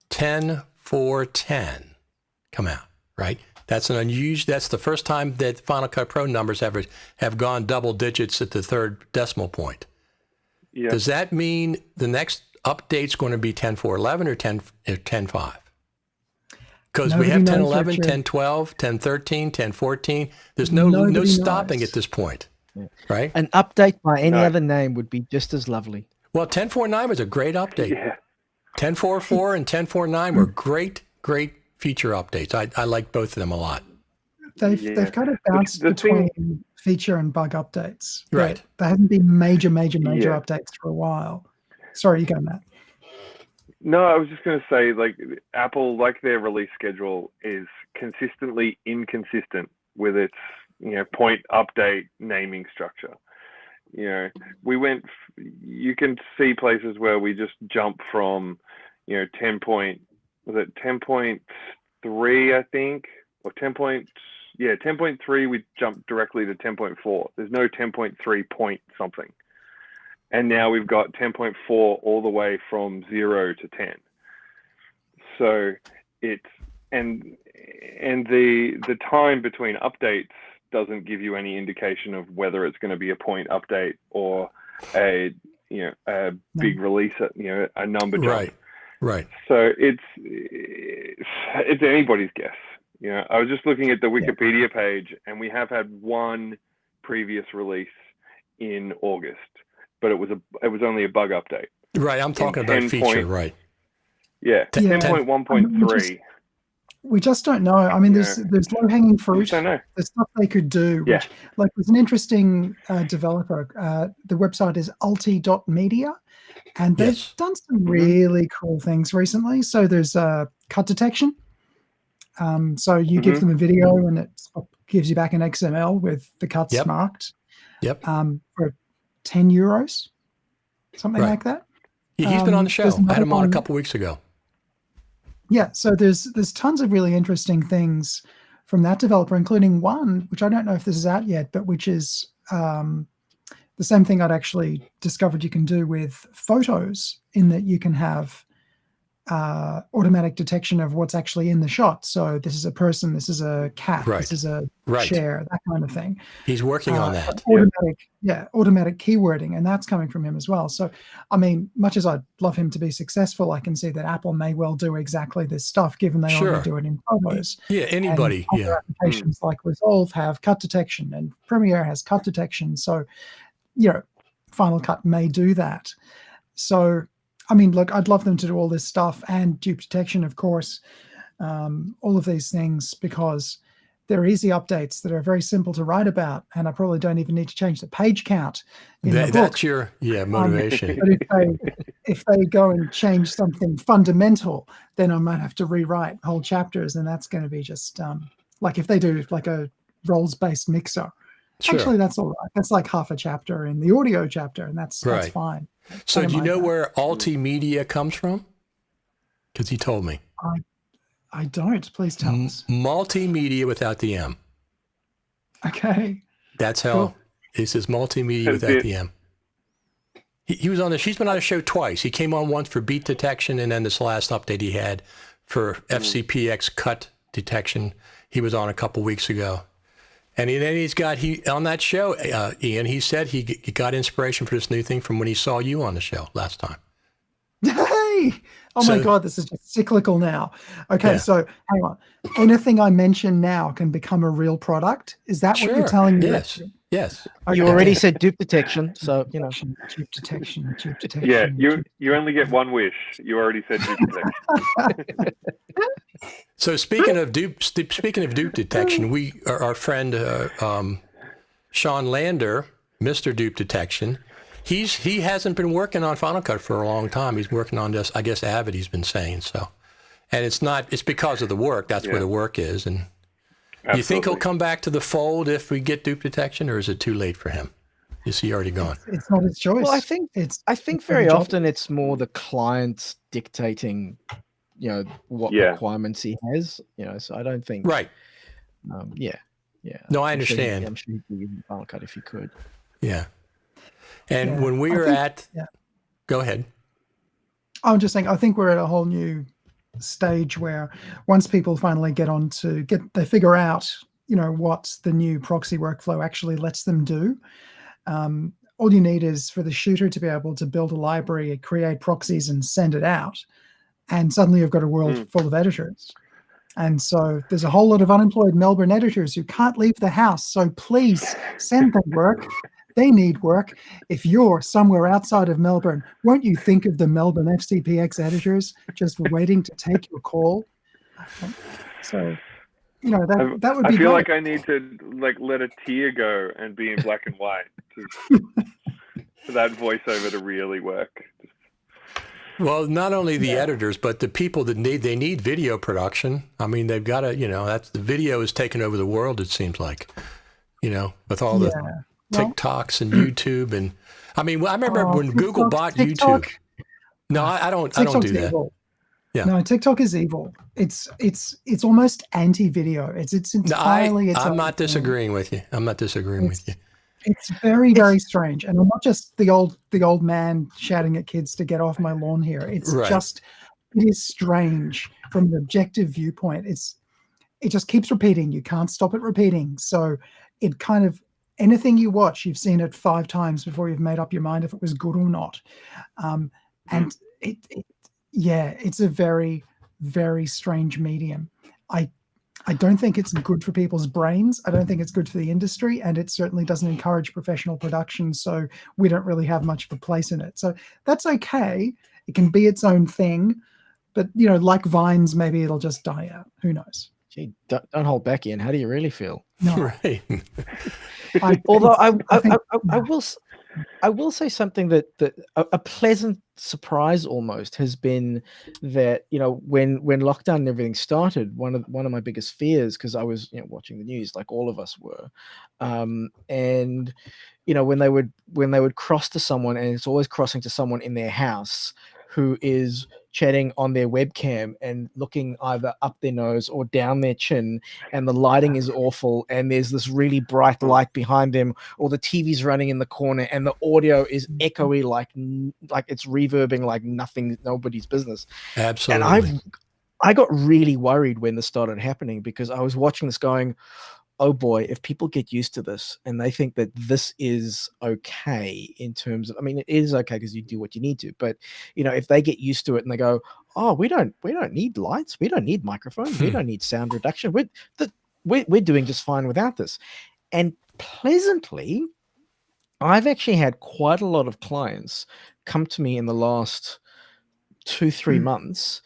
Speaker 1: 10.4.10 come out, right? That's an unusual. That's the first time that Final Cut Pro numbers have gone double digits at the third decimal point.
Speaker 4: Yeah.
Speaker 1: Does that mean the next update's going to be 10.4.11 or 10.5? Because we have
Speaker 2: Nobody knows,
Speaker 1: 10.11,
Speaker 2: Richard.
Speaker 1: 10.12, 10.13, 10.14. There's no
Speaker 2: Nobody
Speaker 1: stopping
Speaker 2: knows.
Speaker 1: at this point, right?
Speaker 3: An update by any
Speaker 4: No.
Speaker 3: other name would be just as lovely.
Speaker 1: Well, 10.4.9 was a great update.
Speaker 4: Yeah.
Speaker 1: 10.4.4 and 10.4.9 were great feature updates. I like both of them a lot.
Speaker 2: They've kind of bounced
Speaker 4: The thing-
Speaker 2: between feature and bug updates.
Speaker 1: Right.
Speaker 2: There hasn't been major
Speaker 4: Yeah.
Speaker 2: updates for a while. Sorry, you go, Matt.
Speaker 4: No, I was just going to say, like, Apple, like their release schedule is consistently inconsistent with its, point update naming structure. You can see places where we just jump from, 10.3, I think, or 10.3, we jumped directly to 10.4. There's no 10.3 point something. And now we've got 10.4 all the way from 0 to 10. So it's, and the time between updates doesn't give you any indication of whether it's going to be a point update or a big release, a number jump.
Speaker 1: Right.
Speaker 4: So it's anybody's guess. I was just looking at the Wikipedia page, and we have had one previous release in August, but it was only a bug update.
Speaker 1: Right. I'm talking about feature, right?
Speaker 4: Yeah, 10.1.3.
Speaker 2: We just don't know. I mean, there's low hanging fruit.
Speaker 4: Just don't know.
Speaker 2: There's stuff they could do.
Speaker 4: Yeah.
Speaker 2: Which, like, there's an interesting developer. The website is ulti.media, and they've
Speaker 1: Yes.
Speaker 2: done some really cool things recently. So there's cut detection. So you give them a video, and it gives you back an XML with the cuts
Speaker 1: Yep.
Speaker 2: marked.
Speaker 1: Yep.
Speaker 2: For €10, something
Speaker 1: Right.
Speaker 2: like that.
Speaker 1: He's been on the show.
Speaker 2: there's
Speaker 1: I had
Speaker 2: another
Speaker 1: him on a
Speaker 2: one-
Speaker 1: couple weeks ago.
Speaker 2: Yeah, so there's tons of really interesting things from that developer, including one which I don't know if this is out yet, but which is the same thing I'd actually discovered you can do with photos, in that you can have automatic detection of what's actually in the shot. So this is a person, this is a cat,
Speaker 1: Right.
Speaker 2: this is a
Speaker 1: Right.
Speaker 2: chair, that kind of thing.
Speaker 1: He's working on that.
Speaker 2: Automatic keywording, and that's coming from him as well. So, I mean, much as I'd love him to be successful, I can see that Apple may well do exactly this stuff, given they
Speaker 1: Sure.
Speaker 2: already do it in photos.
Speaker 1: Yeah, anybody.
Speaker 2: And other applications like Resolve have cut detection, and Premiere has cut detection. So, Final Cut may do that. So, I mean, look, I'd love them to do all this stuff, and dupe detection, of course, all of these things, because they're easy updates that are very simple to write about, and I probably don't even need to change the page count in the book.
Speaker 1: That's your motivation.
Speaker 2: But if they go and change something fundamental, then I might have to rewrite whole chapters, and that's going to be just like if they do like a roles-based mixer.
Speaker 1: Sure.
Speaker 2: Actually, that's all right. That's like half a chapter in the audio chapter, and that's
Speaker 1: Right.
Speaker 2: fine.
Speaker 1: So
Speaker 2: I
Speaker 1: do you
Speaker 2: don't
Speaker 1: know
Speaker 2: mind that.
Speaker 1: where Multimedia comes from? Because he told me.
Speaker 2: I don't. Please tell us.
Speaker 1: Multimedia without the M.
Speaker 2: Okay.
Speaker 1: That's how
Speaker 2: Cool.
Speaker 1: it says multimedia without the M. He was on she's been on the show twice. He came on once for beat detection, and then this last update he had for FCPX cut detection. He was on a couple weeks ago. And then on that show, Ian, he said he got inspiration for this new thing from when he saw you on the show last time.
Speaker 2: Hey! Oh my
Speaker 1: So-
Speaker 2: God, this is just cyclical now. Okay,
Speaker 1: Yeah.
Speaker 2: so hang on. Anything I mention now can become a real product? Is that what you're telling me?
Speaker 1: Yes. Yes.
Speaker 3: You already said dupe detection, so
Speaker 2: Dupe detection.
Speaker 4: Yeah, you only get one wish. You already said dupe detection.
Speaker 1: So speaking of dupe detection, our friend Sean Lander, Mr. Dupe Detection, he hasn't been working on Final Cut for a long time. He's working on this, I guess, Avid. He's been saying so, and it's because of the work. That's where the work is. And do you think he'll come back to the fold if we get dupe detection, or is it too late for him? Is he already gone?
Speaker 2: It's not his choice.
Speaker 3: Well, I think very often it's more the clients dictating what
Speaker 4: Yeah.
Speaker 3: requirements he has. So I don't think.
Speaker 1: Right.
Speaker 3: Yeah.
Speaker 1: No, I
Speaker 3: I'm sure
Speaker 1: understand.
Speaker 3: I'm sure he'd be using Final Cut if he could.
Speaker 1: Yeah. And
Speaker 2: Yeah.
Speaker 1: when we
Speaker 2: I
Speaker 1: were
Speaker 2: think-
Speaker 1: go ahead.
Speaker 2: I'm just saying, I think we're at a whole new stage where once people finally they figure out, what the new proxy workflow actually lets them do. All you need is for the shooter to be able to build a library, create proxies, and send it out. And suddenly you've got a world full of editors. And so there's a whole lot of unemployed Melbourne editors who can't leave the house. So please send them work. They need work. If you're somewhere outside of Melbourne, won't you think of the Melbourne FCPX editors just waiting to take your call? So, that would be
Speaker 4: I feel
Speaker 2: great.
Speaker 4: like I need to let a tear go and be in black and white for that voiceover to really work.
Speaker 1: Well, not only the editors, but the people that need video production. I mean, they've got to, that's the video is taking over the world. It seems like, with all the TikToks and YouTube, and I mean, I remember when Google bought
Speaker 2: TikTok.
Speaker 1: YouTube. No, I don't do that.
Speaker 2: Evil.
Speaker 1: Yeah.
Speaker 2: No, TikTok is evil. It's almost anti-video. It's entirely.
Speaker 1: I'm not disagreeing with you. I'm not disagreeing with you.
Speaker 2: It's very, very strange, and I'm not just the old man shouting at kids to get off my lawn here. It's it is strange from an objective viewpoint. It just keeps repeating. You can't stop it repeating. So it kind of anything you watch, you've seen it 5 times before you've made up your mind if it was good or not. And it's a very, very strange medium. I don't think it's good for people's brains. I don't think it's good for the industry, and it certainly doesn't encourage professional production. So we don't really have much of a place in it. So that's okay. It can be its own thing, but like Vines, maybe it'll just die out. Who knows?
Speaker 3: Gee, don't hold back, Ian. How do you really feel?
Speaker 2: No.
Speaker 1: Right.
Speaker 3: Although I will say something that a pleasant surprise almost has been that when lockdown and everything started, one of my biggest fears, because I was watching the news like all of us were, and when they would cross to someone, and it's always crossing to someone in their house who is chatting on their webcam and looking either up their nose or down their chin, and the lighting is awful, and there's this really bright light behind them, or the TV's running in the corner, and the audio is echoey like it's reverbing like nobody's business.
Speaker 1: Absolutely.
Speaker 3: And I got really worried when this started happening, because I was watching this going, oh boy, if people get used to this and they think that this is okay in terms of, I mean, it is okay because you do what you need to, but if they get used to it and they go, oh, we don't need lights, we don't need microphones, we don't need sound reduction, we're doing just fine without this. And pleasantly, I've actually had quite a lot of clients come to me in the last 2-3 months,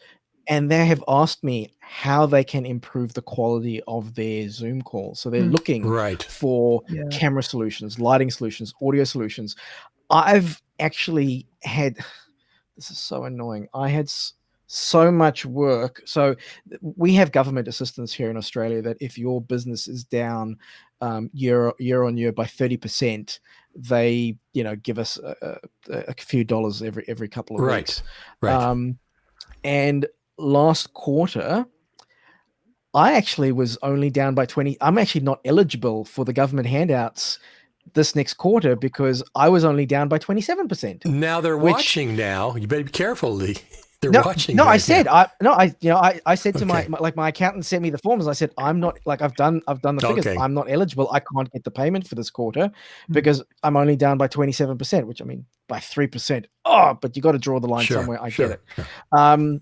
Speaker 3: and they have asked me how they can improve the quality of their Zoom calls. So they're looking for camera solutions, lighting solutions, audio solutions. I've actually had, this is so annoying, I had so much work. So we have government assistance here in Australia that if your business is down year on year by 30%, they give us a few dollars every couple of weeks. And last quarter, I actually was only down by 20. I'm actually not eligible for the government handouts this next quarter because I was only down by 27%.
Speaker 1: Now they're watching now. You better be careful, Lee. They're watching.
Speaker 3: No,
Speaker 1: right
Speaker 3: I said,
Speaker 1: now.
Speaker 3: I said to my accountant sent me the forms. I said, I'm not, I've done the figures.
Speaker 1: Okay.
Speaker 3: I'm not eligible. I can't get the payment for this quarter because I'm only down by 27%, which I mean, by 3%. Oh, but you got to draw the line somewhere. I get it. Sure.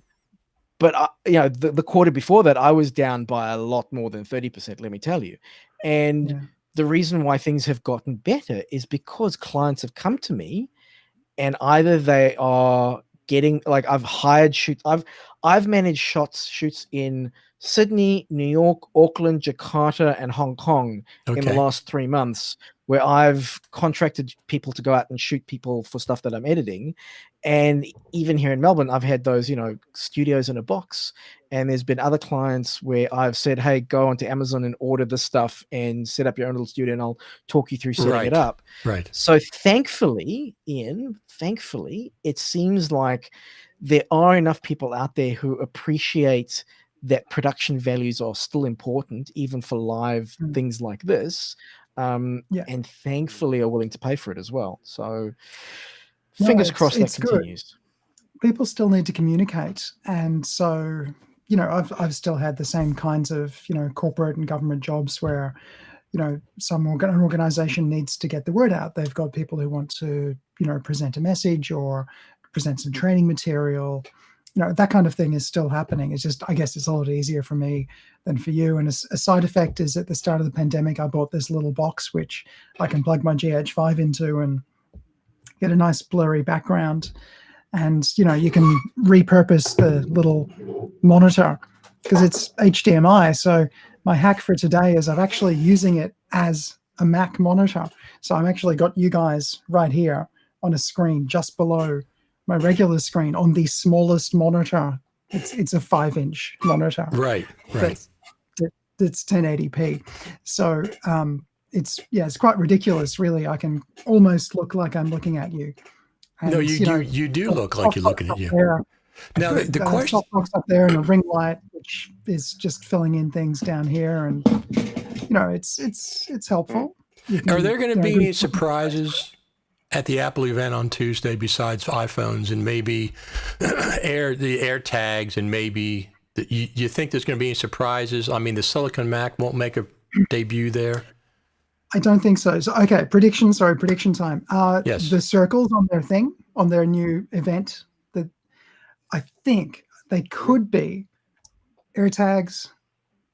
Speaker 3: But the quarter before that, I was down by a lot more than 30%, let me tell you. And the reason why things have gotten better is because clients have come to me and either they are getting, I've hired shoots. I've managed shoots in Sydney, New York, Auckland, Jakarta, and Hong Kong in the last 3 months where I've contracted people to go out and shoot people for stuff that I'm editing. And even here in Melbourne, I've had those, studios in a box. And there's been other clients where I've said, hey, go onto Amazon and order this stuff and set up your own little studio, and I'll talk you through setting it up.
Speaker 1: Right.
Speaker 3: So thankfully, Ian, it seems like there are enough people out there who appreciate that production values are still important, even for live things like this. And thankfully are willing to pay for it as well. So fingers crossed that continues.
Speaker 2: Good. People still need to communicate. And so, I've still had the same kinds of, corporate and government jobs where, an organization needs to get the word out. They've got people who want to, present a message or present some training material. That kind of thing is still happening. It's just, I guess it's a lot easier for me than for you. And a side effect is at the start of the pandemic, I bought this little box, which I can plug my GH5 into and get a nice blurry background. And, you can repurpose the little monitor because it's HDMI. So my hack for today is I'm actually using it as a Mac monitor. So I've actually got you guys right here on a screen just below my regular screen on the smallest monitor. It's a 5-inch monitor.
Speaker 1: Right.
Speaker 2: It's 1080p. So it's quite ridiculous, really. I can almost look like I'm looking at you. And,
Speaker 1: no, you do look like you're looking at you.
Speaker 2: There.
Speaker 1: Now the question
Speaker 2: softbox up there and a ring light, which is just filling in things down here, and it's helpful.
Speaker 1: Are there going to be any surprises at the Apple event on Tuesday besides iPhones and maybe the Air tags and maybe you think there's going to be any surprises? I mean, the Silicon Mac won't make a debut there.
Speaker 2: I don't think so. So okay, prediction time.
Speaker 1: Yes.
Speaker 2: The circles on their new event, that I think they could be AirTags,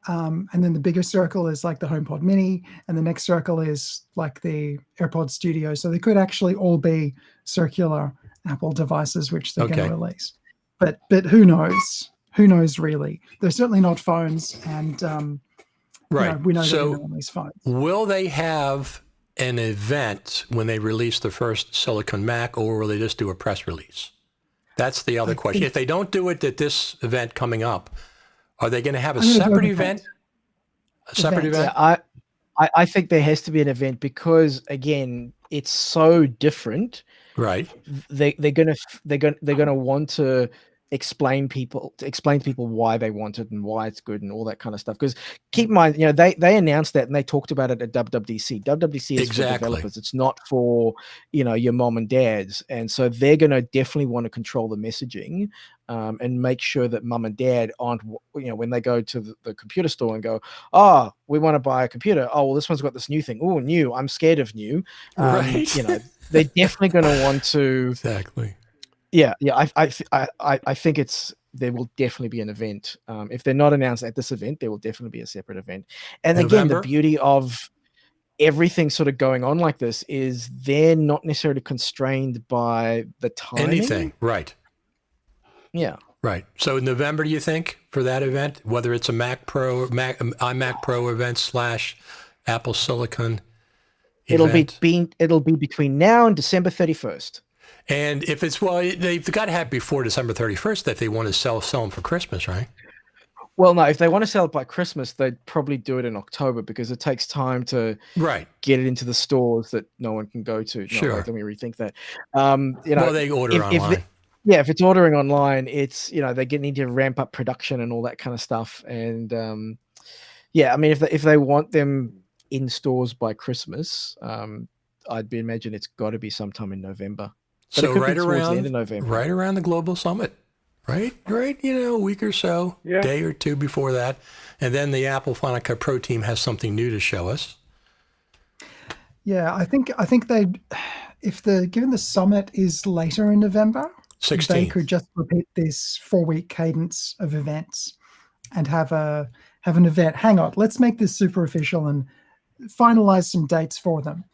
Speaker 2: and then the bigger circle is like the HomePod Mini, and the next circle is like the AirPod Studio. So they could actually all be circular Apple devices, which they're going to release. But who knows? Who knows really? They're certainly not phones, and
Speaker 1: right.
Speaker 2: We know
Speaker 1: so
Speaker 2: they're on these phones.
Speaker 1: Will they have an event when they release the first Silicon Mac, or will they just do a press release? That's the other question. If they don't do it at this event coming up, are they going to have a separate event? A separate event?
Speaker 3: Yeah, I think there has to be an event because again, it's so different.
Speaker 1: Right.
Speaker 3: They're gonna want to explain to people why they want it and why it's good and all that kind of stuff. Because keep in mind, they announced that and they talked about it at WWDC. WWDC is for developers. It's not for your mom and dads, and so they're going to definitely want to control the messaging and make sure that mum and dad aren't when they go to the computer store and go, oh, we want to buy a computer. Oh, well, this one's got this new thing. Oh, new. I'm scared of new.
Speaker 1: Right.
Speaker 3: They're definitely going to want to
Speaker 1: exactly.
Speaker 3: Yeah. I think there will definitely be an event. If they're not announced at this event, there will definitely be a separate event. And
Speaker 1: November?
Speaker 3: Again, the beauty of everything sort of going on like this is they're not necessarily constrained by the timing.
Speaker 1: Anything, right?
Speaker 3: Yeah.
Speaker 1: Right. So November, do you think, for that event, whether it's a iMac Pro event / Apple Silicon event?
Speaker 3: It'll be between now and December 31st.
Speaker 1: And if it's, they've got to have before December 31st if they want to sell them for Christmas, right?
Speaker 3: Well, no, if they want to sell it by Christmas, they'd probably do it in October because it takes time to get it into the stores that no one can go to.
Speaker 1: Sure.
Speaker 3: Let me rethink that.
Speaker 1: Well, they order online.
Speaker 3: If it's ordering online, it's, they need to ramp up production and all that kind of stuff. And I mean, if they want them in stores by Christmas, I'd imagine it's got to be sometime in November. But
Speaker 1: so right
Speaker 3: the end of November.
Speaker 1: Right around the Global Summit, right, a week or so, day or two before that. And then the Apple Final Cut Pro team has something new to show us.
Speaker 2: Yeah, I think given the summit is later in November,
Speaker 1: 16th.
Speaker 2: They could just repeat this 4-week cadence of events and have an event. Hang on, let's make this super official and finalize some dates for them.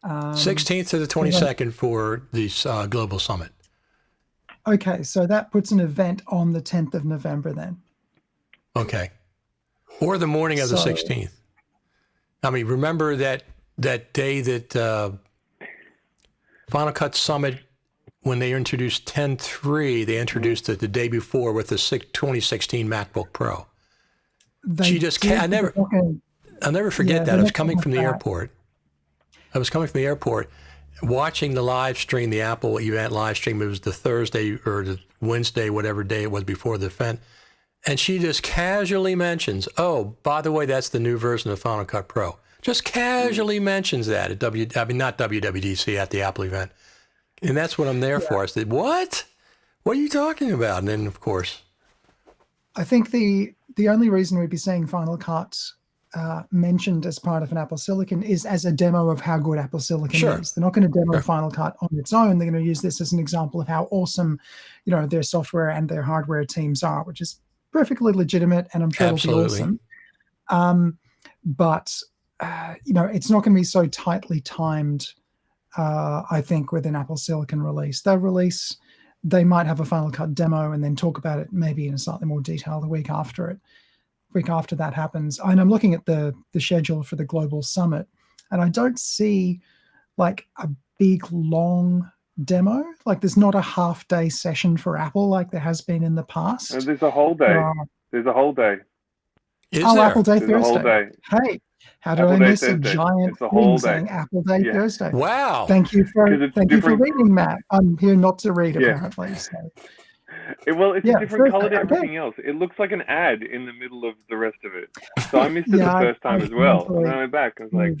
Speaker 1: 16th to the 22nd for this Global Summit.
Speaker 2: Okay, so that puts an event on the 10th of November then.
Speaker 1: Okay. Or the morning of the 16th. I mean, remember that that day that Final Cut Summit, when they introduced 10.3, they introduced it the day before with the 2016 MacBook Pro. She just can't. I'll never forget that. I was coming from the airport. Watching the live stream, the Apple event live stream. It was the Thursday or the Wednesday, whatever day it was before the event. And she just casually mentions, oh, by the way, that's the new version of Final Cut Pro. Just casually mentions that at not WWDC, at the Apple event. And that's what I'm there for. I said, what? What are you talking about? And then, of course.
Speaker 2: I think the only reason we'd be seeing Final Cut mentioned as part of an Apple Silicon is as a demo of how good Apple Silicon is. They're not going to demo Final Cut on its own. They're going to use this as an example of how awesome, their software and their hardware teams are, which is perfectly legitimate, and I'm sure it'll be awesome. But it's not going to be so tightly timed. I think with an Apple Silicon release, they might have a Final Cut demo and then talk about it maybe in slightly more detail the week after that happens. And I'm looking at the schedule for the global summit, and I don't see like a big long demo. Like there's not a half-day session for Apple like there has been in the past.
Speaker 4: And there's a whole day. There's a whole day.
Speaker 1: Is there?
Speaker 2: Apple Day
Speaker 4: There's
Speaker 2: Thursday.
Speaker 4: A whole day.
Speaker 2: Hey, how did
Speaker 4: Apple
Speaker 2: I
Speaker 4: Day
Speaker 2: miss
Speaker 4: Thursday.
Speaker 2: a giant
Speaker 4: It's a whole
Speaker 2: thing saying
Speaker 4: day.
Speaker 2: Apple Day Thursday?
Speaker 1: Wow.
Speaker 2: Thank you for
Speaker 4: different.
Speaker 2: reading, Matt. I'm here not to read, apparently. So.
Speaker 4: It's a different color to everything else. It looks like an ad in the middle of the rest of it. So I missed it the first time as well. And then I went back. I was like,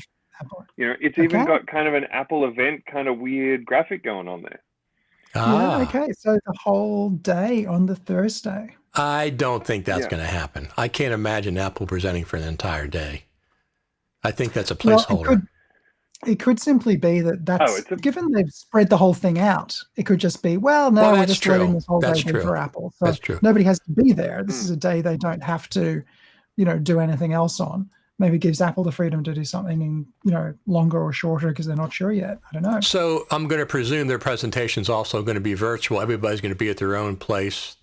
Speaker 4: it's even got kind of an Apple event kind of weird graphic going on there.
Speaker 2: Yeah, okay. So the whole day on the Thursday.
Speaker 1: I don't think that's going to happen. I can't imagine Apple presenting for an entire day. I think that's a placeholder.
Speaker 2: Well, it could simply be that's given they've spread the whole thing out. It could just be, we're just letting this whole day be for Apple. So
Speaker 1: that's true.
Speaker 2: Nobody has to be there. This is a day they don't have to, do anything else on. Maybe it gives Apple the freedom to do something, longer or shorter because they're not sure yet. I don't know.
Speaker 1: So I'm going to presume their presentation's also going to be virtual. Everybody's going to be at their own place.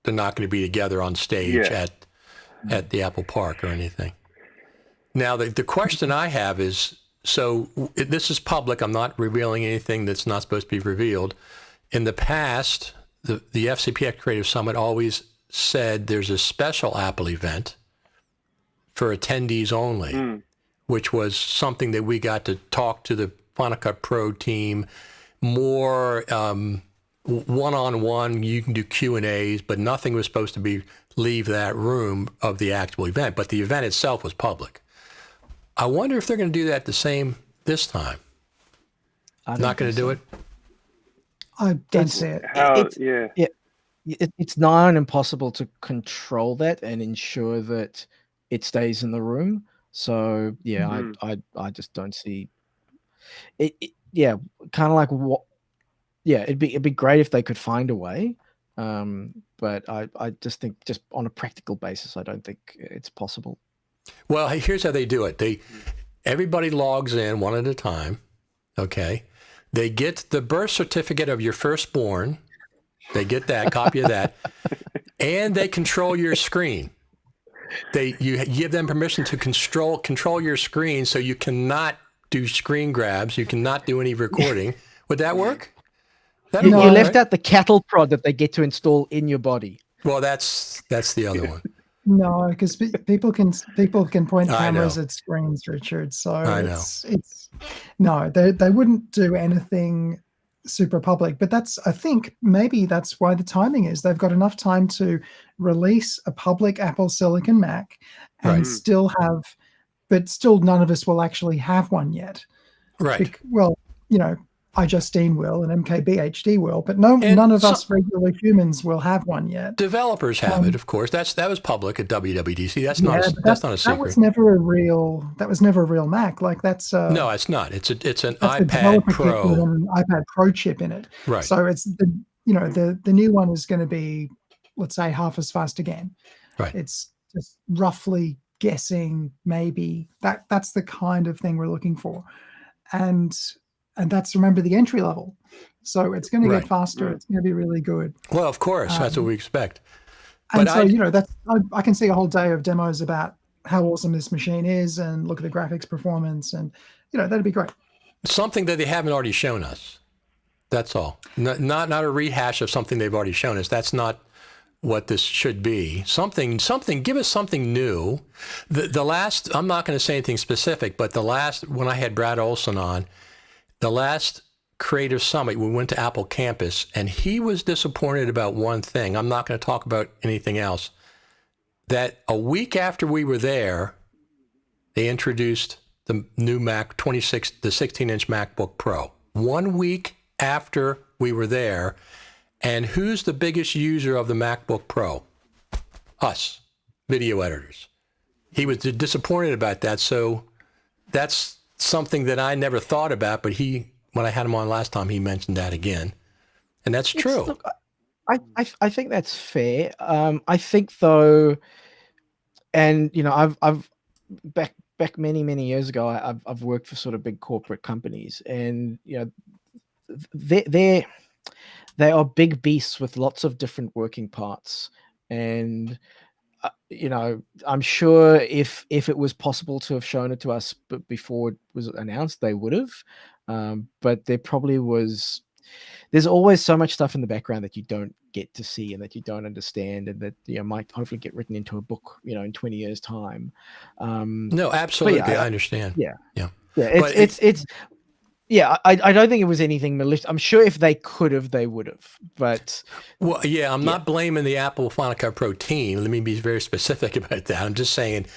Speaker 1: They're not going to be together on stage at the Apple Park or anything. Now, the question I have is, this is public. I'm not revealing anything that's not supposed to be revealed. In the past, the FCPX Creative Summit always said there's a special Apple event for attendees only, which was something that we got to talk to the Final Cut Pro team more one-on-one. You can do Q&As, but nothing was supposed to leave that room of the actual event. But the event itself was public. I wonder if they're going to do that the same this time. Not going to do it?
Speaker 2: I don't see it.
Speaker 3: It's nigh on impossible to control that and ensure that it stays in the room. So I just don't see it. Kind of like what? Yeah, it'd be great if they could find a way. But I just think, just on a practical basis, I don't think it's possible.
Speaker 1: Well, here's how they do it. Everybody logs in one at a time. Okay. They get the birth certificate of your firstborn. They get that copy of that, and they control your screen. You give them permission to control your screen, so you cannot do screen grabs. You cannot do any recording. Would that work?
Speaker 3: You left out the cattle prod that they get to install in your body.
Speaker 1: Well, that's the other one.
Speaker 2: No, because people can point cameras at screens, Richard. So they wouldn't do anything super public. But I think maybe that's why the timing is. They've got enough time to release a public Apple Silicon Mac and still none of us will actually have one yet.
Speaker 1: Right.
Speaker 2: iJustine will and MKBHD will, but none of us regular humans will have one yet.
Speaker 1: Developers have it, of course. That was public at WWDC. That's not a secret.
Speaker 2: That was never a real Mac. Like that's
Speaker 1: no, it's not. It's an iPad Pro.
Speaker 2: With an iPad Pro chip in it.
Speaker 1: Right.
Speaker 2: So it's the new one is going to be, let's say, half as fast again.
Speaker 1: Right.
Speaker 2: It's just roughly guessing maybe that's the kind of thing we're looking for, and that's, remember, the entry level. So it's going to get faster. It's going to be really good.
Speaker 1: Well, of course, that's what we expect.
Speaker 2: And I can see a whole day of demos about how awesome this machine is and look at the graphics performance and that'd be great.
Speaker 1: Something that they haven't already shown us. That's all. Not a rehash of something they've already shown us. That's not what this should be. Something, give us something new. The last, I'm not going to say anything specific, but the last, when I had Brad Olson on, the last Creative Summit, we went to Apple Campus, and he was disappointed about one thing. I'm not going to talk about anything else. That a week after we were there, they introduced the new Mac the 16-inch MacBook Pro. 1 week after we were there. And who's the biggest user of the MacBook Pro? Us, video editors. He was disappointed about that. So that's something that I never thought about, but when I had him on last time, he mentioned that again. And that's true.
Speaker 3: Look, I think that's fair. I think though, and I've back many years ago, I've worked for sort of big corporate companies, and they are big beasts with lots of different working parts. And I'm sure if it was possible to have shown it to us before it was announced, they would have. But there's always so much stuff in the background that you don't get to see and that you don't understand, and that might hopefully get written into a book in 20 years time.
Speaker 1: No, absolutely. I understand.
Speaker 3: Yeah.
Speaker 1: Yeah.
Speaker 3: I don't think it was anything malicious. I'm sure if they could have, they would have. But
Speaker 1: I'm not blaming the Apple Final Cut Pro team. Let me be very specific about that. I'm just saying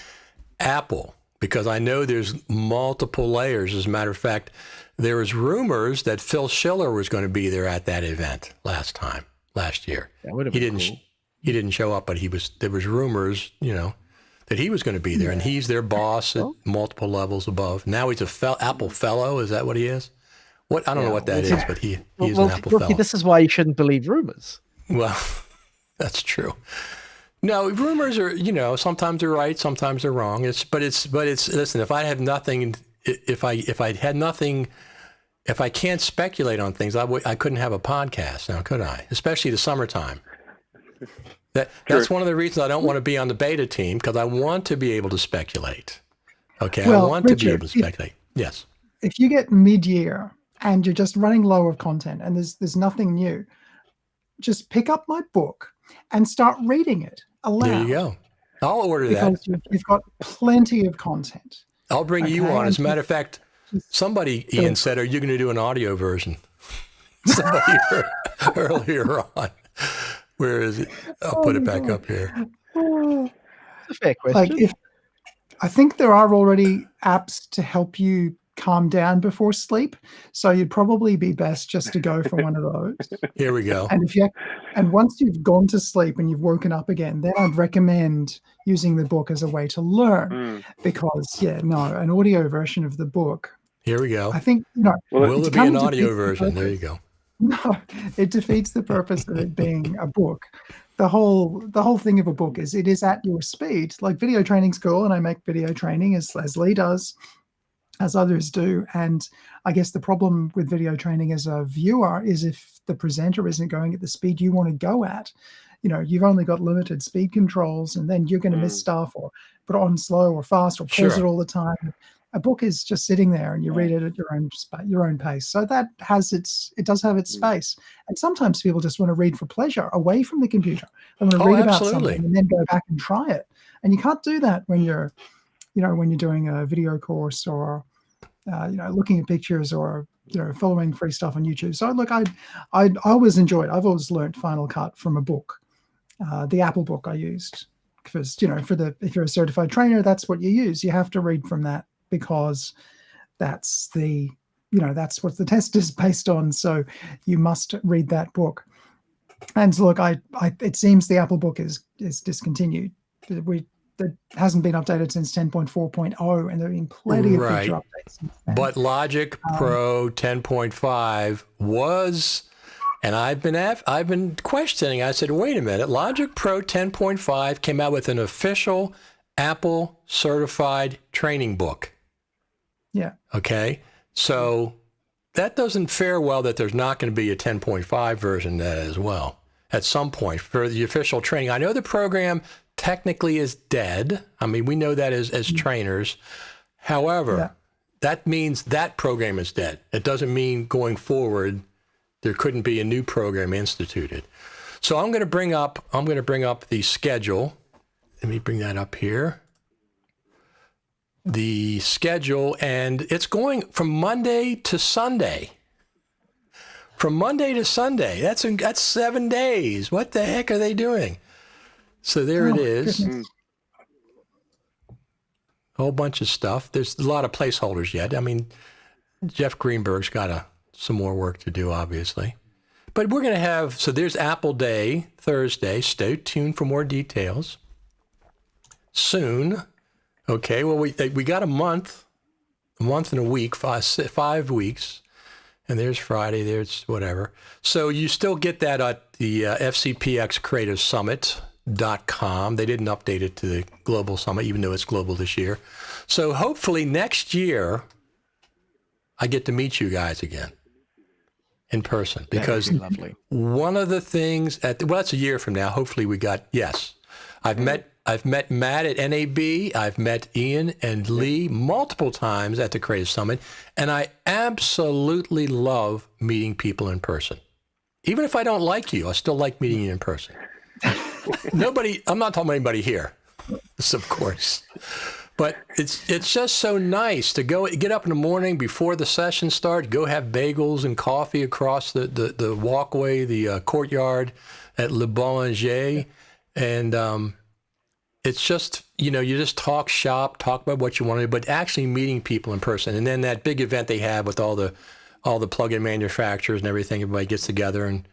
Speaker 1: Apple, because I know there's multiple layers. As a matter of fact, there was rumors that Phil Schiller was going to be there at that event last year.
Speaker 3: That would have been cool.
Speaker 1: He didn't show up, but there was rumors, that he was going to be there, and he's their boss at multiple levels above. Now he's a Apple Fellow. Is that what he is? What I don't know what that is, but he's an Apple Fellow.
Speaker 3: This is why you shouldn't believe rumors.
Speaker 1: Well, that's true. No, rumors are, sometimes they're right, sometimes they're wrong. But it's listen, if I have nothing, if I had nothing, if I can't speculate on things, I couldn't have a podcast now, could I? Especially the summertime. That's one of the reasons I don't want to be on the beta team, because I want to be able to speculate. Okay,
Speaker 2: well,
Speaker 1: I want to be able to speculate. Yes.
Speaker 2: If you get mid-year and you're just running low of content and there's nothing new, just pick up my book and start reading it aloud.
Speaker 1: There you go. I'll order that.
Speaker 2: Because you've got plenty of content.
Speaker 1: I'll bring you on. As a matter of fact, somebody, Ian, said, are you going to do an audio version? Somebody earlier on. Where is it? I'll put it back up here.
Speaker 3: It's a fair question.
Speaker 2: I think there are already apps to help you calm down before sleep, so you'd probably be best just to go for one of those.
Speaker 1: Here we go.
Speaker 2: And once you've gone to sleep and you've woken up again, then I'd recommend using the book as a way to learn, because an audio version of the book.
Speaker 1: Here we go.
Speaker 2: I think
Speaker 1: will there be an audio version? There you go.
Speaker 2: No, it defeats the purpose of it being a book. The whole thing of a book is it is at your speed. Like video training's cool, and I make video training as Lee does, as others do. And I guess the problem with video training as a viewer is if the presenter isn't going at the speed you want to go at, you've only got limited speed controls, and then you're going to miss stuff or put it on slow or fast or pause it all the time. A book is just sitting there and you read it at your own pace. So that it does have its space. And sometimes people just want to read for pleasure away from the computer. They want to read about something and then go back and try it. And you can't do that when you're doing a video course or, looking at pictures or, following free stuff on YouTube. So look, I always enjoyed, I've always learned Final Cut from a book, the Apple book I used. Because, if you're a certified trainer, that's what you use. You have to read from that, because that's that's what the test is based on. So you must read that book. And look, it seems the Apple book is discontinued. It hasn't been updated since 10.4.0, and there have been plenty of feature updates since then.
Speaker 1: But Logic Pro 10.5 was, and I've been questioning. I said, wait a minute, Logic Pro 10.5 came out with an official Apple certified training book.
Speaker 2: Yeah.
Speaker 1: Okay. So that doesn't fare well that there's not going to be a 10.5 version of that as well at some point for the official training. I know the program technically is dead. I mean, we know that as trainers. However, that means that program is dead. It doesn't mean going forward there couldn't be a new program instituted. So I'm going to bring up the schedule. Let me bring that up here. The schedule, and it's going from Monday to Sunday. From Monday to Sunday. That's 7 days. What the heck are they doing? So there it is.
Speaker 2: Goodness.
Speaker 1: A whole bunch of stuff. There's a lot of placeholders yet. I mean, Jeff Greenberg's got some more work to do, obviously. But we're going to have, so there's Apple Day, Thursday. Stay tuned for more details. Soon. Okay, well, we got a month and a week, 5 weeks. And there's Friday, there's whatever. So you still get that at the FCPX Creative Summit.com. They didn't update it to the Global Summit, even though it's global this year. So hopefully next year, I get to meet you guys again in person, because
Speaker 3: lovely.
Speaker 1: One of the things that's a year from now. Hopefully I've met Matt at NAB. I've met Ian and Lee multiple times at the Creative Summit, and I absolutely love meeting people in person. Even if I don't like you, I still like meeting you in person. I'm not talking about anybody here, of course. But it's just so nice to get up in the morning before the session starts, go have bagels and coffee across the walkway, the courtyard at Le Boulanger. And it's just, you just talk shop, talk about what you want to do, but actually meeting people in person. And then that big event they have with all the plug-in manufacturers and everything, everybody gets together and...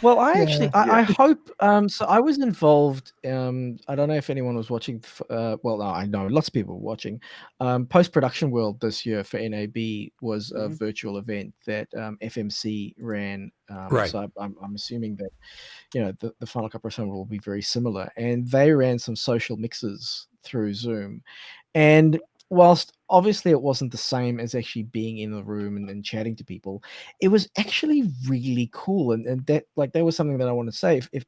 Speaker 3: Well, I hope, so I was involved, I don't know if anyone was watching, well, no, I know lots of people were watching. Post-Production World this year for NAB was a virtual event that FMC ran.
Speaker 1: Right.
Speaker 3: So I'm assuming that, the Final Cut Pro Summit will be very similar. And they ran some social mixes through Zoom. And whilst obviously it wasn't the same as actually being in the room and chatting to people, it was actually really cool. And that was something that I want to say. If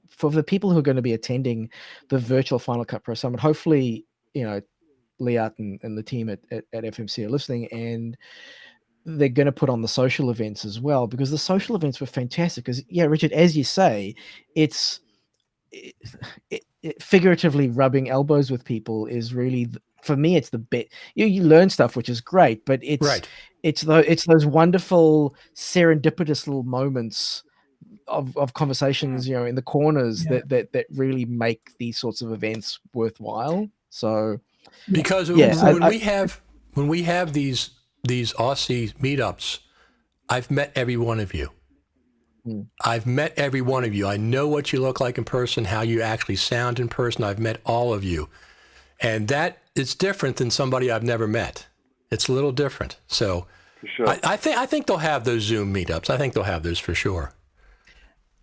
Speaker 3: for the people who are going to be attending the virtual Final Cut Pro Summit, hopefully, Liat and the team at FMC are listening, and they're going to put on the social events as well, because the social events were fantastic. Because, Richard, as you say, it's figuratively rubbing elbows with people is really... For me, it's the bit you learn stuff, which is great, but it's those wonderful serendipitous little moments of conversations, in the corners that really make these sorts of events worthwhile. So,
Speaker 1: because when we have these Aussie meetups, I've met every one of you. I've met every one of you. I know what you look like in person, how you actually sound in person. I've met all of you, and that. It's different than somebody I've never met. It's a little different. So for sure. I think they'll have those Zoom meetups. I think they'll have those for sure.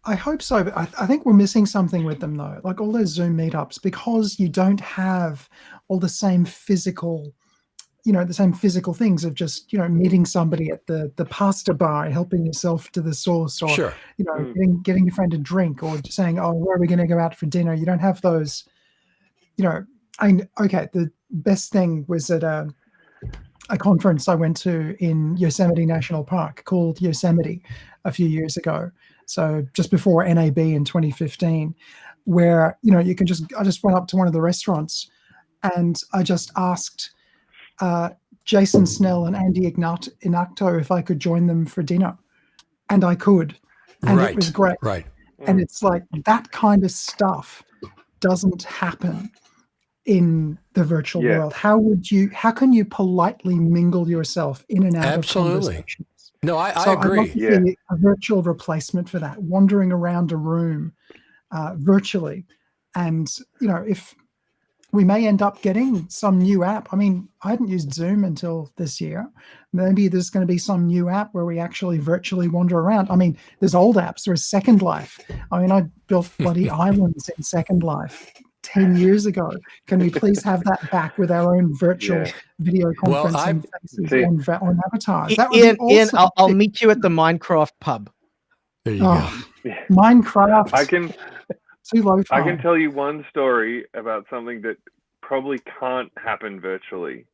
Speaker 2: I hope so, but I think we're missing something with them, though. Like all those Zoom meetups, because you don't have all the same physical, things of just, meeting somebody at the pasta bar, helping yourself to the sauce, or,
Speaker 1: sure.
Speaker 2: Getting your friend a drink, or just saying, oh, where are we going to go out for dinner? You don't have those, the best thing was at a conference I went to in Yosemite National Park called Yosemite a few years ago. So just before NAB in 2015, where, I just went up to one of the restaurants and I just asked Jason Snell and Andy Inacto if I could join them for dinner. And I could. And it was great.
Speaker 1: Right.
Speaker 2: And it's like that kind of stuff doesn't happen in the virtual world. How can you politely mingle yourself in and out of conversations?
Speaker 1: No, I
Speaker 2: I'd
Speaker 1: agree.
Speaker 2: love to see a virtual replacement for that, wandering around a room virtually. And, if we may end up getting some new app. I mean, I hadn't used Zoom until this year. Maybe there's going to be some new app where we actually virtually wander around. I mean, there's old apps. There's Second Life. I mean, I built bloody islands in Second Life 10 years ago. Can we please have that back with our own virtual video conferencing faces on avatars? That would
Speaker 3: Ian,
Speaker 2: be awesome.
Speaker 3: Ian, I'll meet you at the Minecraft pub.
Speaker 1: There you go.
Speaker 2: Minecraft. Too low
Speaker 4: I can tell you one story about something that probably can't happen virtually.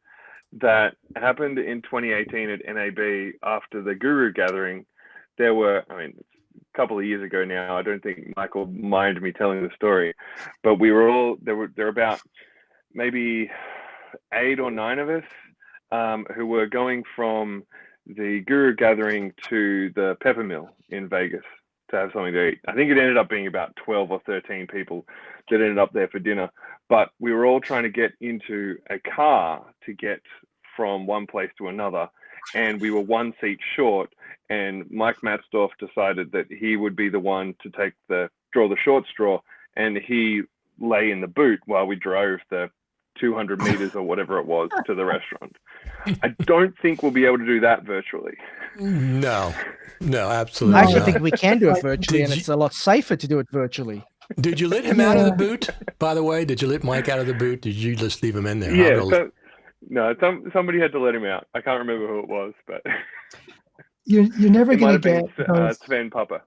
Speaker 4: that happened in 2018 at NAB after the Guru Gathering. There were, I mean, a couple of years ago now. I don't think Michael minded me telling the story, but we were all there were about maybe 8 or 9 of us who were going from the Guru Gathering to the Pepper Mill in Vegas to have something to eat. I think it ended up being about 12 or 13 people that ended up there for dinner, but we were all trying to get into a car to get from one place to another, and we were one seat short, and Mike Matzdorf decided that he would be the one to draw the short straw, and he lay in the boot while we drove the 200 meters or whatever it was to the restaurant. I don't think we'll be able to do that virtually.
Speaker 1: No, absolutely
Speaker 3: I actually
Speaker 1: not.
Speaker 3: think we can do it virtually, and
Speaker 1: Did
Speaker 3: it's a lot safer to do it virtually.
Speaker 1: Did you let him out of the boot, by the way? Did you let Mike out of the boot? Did you just leave him in there?
Speaker 4: Yeah, somebody had to let him out. I can't remember who it was, but
Speaker 2: you're never going to get those,
Speaker 4: Sven Papa.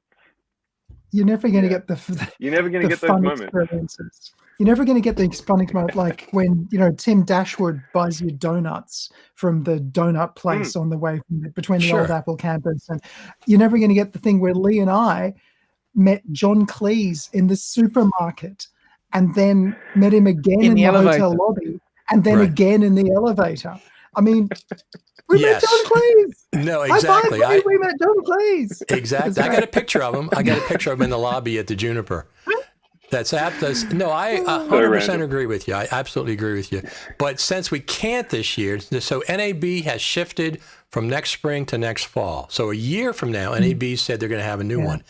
Speaker 2: You're never going to get
Speaker 4: You're never going to get those
Speaker 2: fun
Speaker 4: moments.
Speaker 2: experiences. You're never going to get the fun experience like when Tim Dashwood buys you donuts from the donut place on the way between the old Apple campus, and you're never going to get the thing where Lee and I met John Cleese in the supermarket, and then met him again in the hotel lobby, and then again in the elevator. I mean, we met John Cleese.
Speaker 1: No, exactly.
Speaker 2: We met John Cleese.
Speaker 1: Exactly. I got a picture of him. In the lobby at the Juniper. That's apt. No, I 100% agree with you. I absolutely agree with you. But since we can't this year, so NAB has shifted from next spring to next fall. So a year from now, NAB said they're going to have a new one.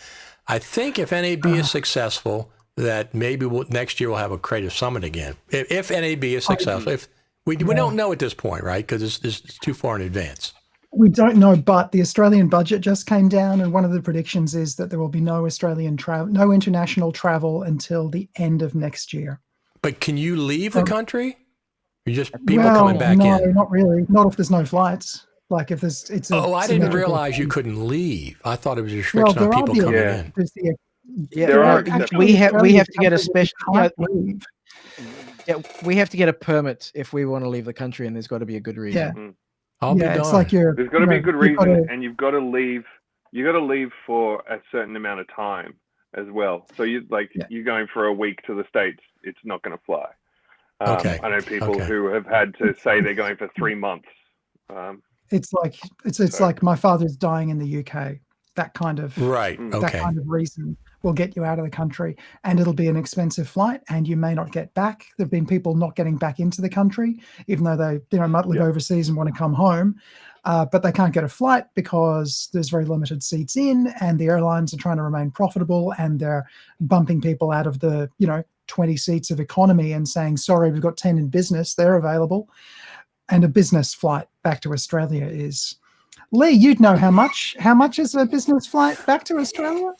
Speaker 1: I think if NAB is successful, that maybe next year we'll have a creative summit again. If NAB is successful, if we don't know at this point, right? Because it's too far in advance.
Speaker 2: We don't know, but the Australian budget just came down, and one of the predictions is that there will be no international travel until the end of next year.
Speaker 1: But can you leave the country? Or just people coming back in?
Speaker 2: No, not really. Not if there's no flights. Like if there's,
Speaker 1: I didn't realize you couldn't leave. I thought it was a restriction on people coming in.
Speaker 3: We have to get a special. We have to get a permit if we want to leave the country, and there's got to be a good reason.
Speaker 2: Yeah.
Speaker 1: It's like
Speaker 4: there's got to be a good reason, and you've got to leave. You got to leave for a certain amount of time as well. So you're going for a week to the States. It's not going to fly. I know people who have had to say they're going for 3 months.
Speaker 2: It's like my father's dying in the UK. That kind of that kind of reason will get you out of the country, and it'll be an expensive flight, and you may not get back. There've been people not getting back into the country, even though they might live overseas and want to come home, but they can't get a flight because there's very limited seats in, and the airlines are trying to remain profitable, and they're bumping people out of the 20 seats of economy and saying, sorry, we've got 10 in business, they're available. And a business flight back to Australia is, Lee, you'd know how much is a business flight back to Australia?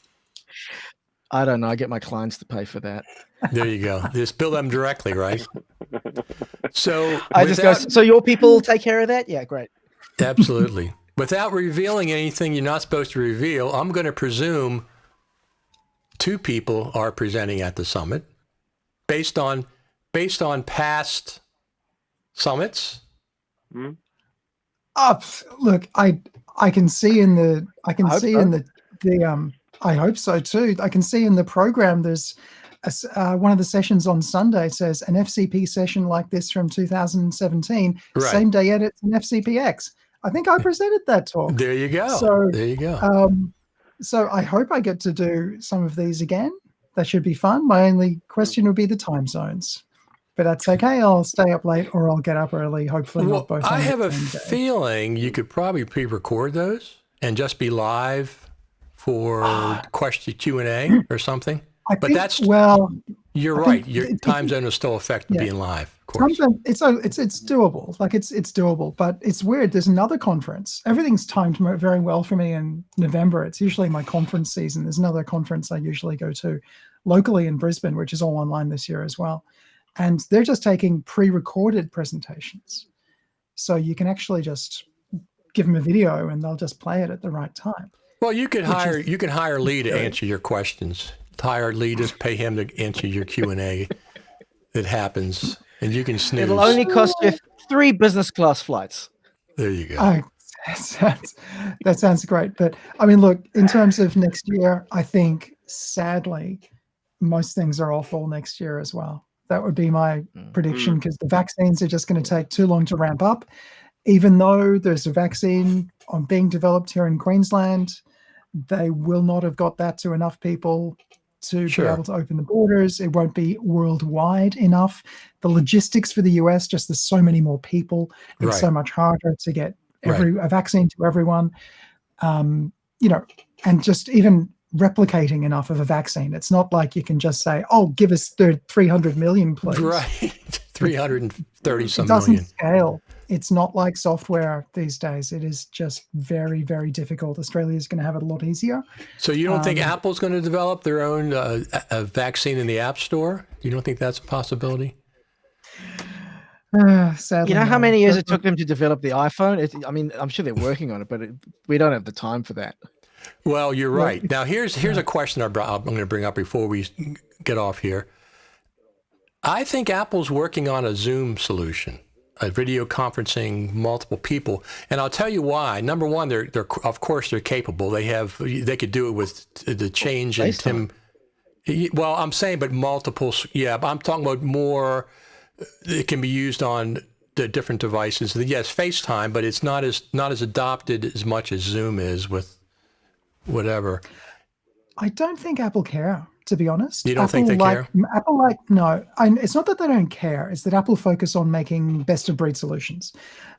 Speaker 3: I don't know. I get my clients to pay for that.
Speaker 1: There you go. Just bill them directly, right? So
Speaker 3: so your people take care of that? Yeah, great.
Speaker 1: Absolutely. Without revealing anything you're not supposed to reveal, I'm going to presume 2 people are presenting at the summit based on past summits.
Speaker 2: Look, I can see in the I hope so too. I can see in the program there's one of the sessions on Sunday says an FCP session like this from 2017, same day edits in FCPX. I think I presented that talk.
Speaker 1: There you go.
Speaker 2: So
Speaker 1: there you go.
Speaker 2: So I hope I get to do some of these again. That should be fun. My only question would be the time zones. But that's okay. I'll stay up late or I'll get up early. Hopefully not both.
Speaker 1: I have a feeling you could probably pre-record those and just be live for question Q&A or something. You're right. Your time zone is still affected being live. Of course.
Speaker 2: It's doable. Like it's doable, but it's weird. There's another conference. Everything's timed very well for me in November. It's usually my conference season. There's another conference I usually go to locally in Brisbane, which is all online this year as well. And they're just taking pre-recorded presentations. So you can actually just give them a video and they'll just play it at the right time.
Speaker 1: Well, you can hire Lee to answer your questions. Hire Lee, just pay him to answer your Q&A that happens And you can snooze.
Speaker 3: It'll only cost you 3 business class flights.
Speaker 1: There you go.
Speaker 2: Oh, that sounds great. But I mean, look, in terms of next year, I think sadly, most things are awful next year as well. That would be my prediction, because the vaccines are just going to take too long to ramp up. Even though there's a vaccine being developed here in Queensland, they will not have got that to enough people to be able to open the borders. It won't be worldwide enough. The logistics for the US, just there's so many more people. It's so much harder to get a vaccine to everyone. And just even replicating enough of a vaccine. It's not like you can just say, "Oh, give us 300 million, please."
Speaker 1: Right, 330 some
Speaker 2: million. It doesn't
Speaker 1: million.
Speaker 2: scale. It's not like software these days. It is just very, very difficult. Australia is going to have it a lot easier.
Speaker 1: So you don't think Apple's going to develop their own vaccine in the App Store? You don't think that's a possibility?
Speaker 2: Sadly,
Speaker 3: You know how
Speaker 2: no.
Speaker 3: many years it took them to develop the iPhone? I'm sure they're working on it, but we don't have the time for that.
Speaker 1: Well, you're right. Now, here's a question I'm going to bring up before we get off here. I think Apple's working on a Zoom solution, a video conferencing multiple people, and I'll tell you why. Number one, they're of course they're capable. They could do it with the change in Tim. Well, I'm saying, but multiple. Yeah, but I'm talking about more. It can be used on the different devices. Yes, FaceTime, but it's not as adopted as much as Zoom is with whatever.
Speaker 2: I don't think Apple care, to be honest.
Speaker 1: You don't think they care?
Speaker 2: No. It's not that they don't care. It's that Apple focus on making best of breed solutions.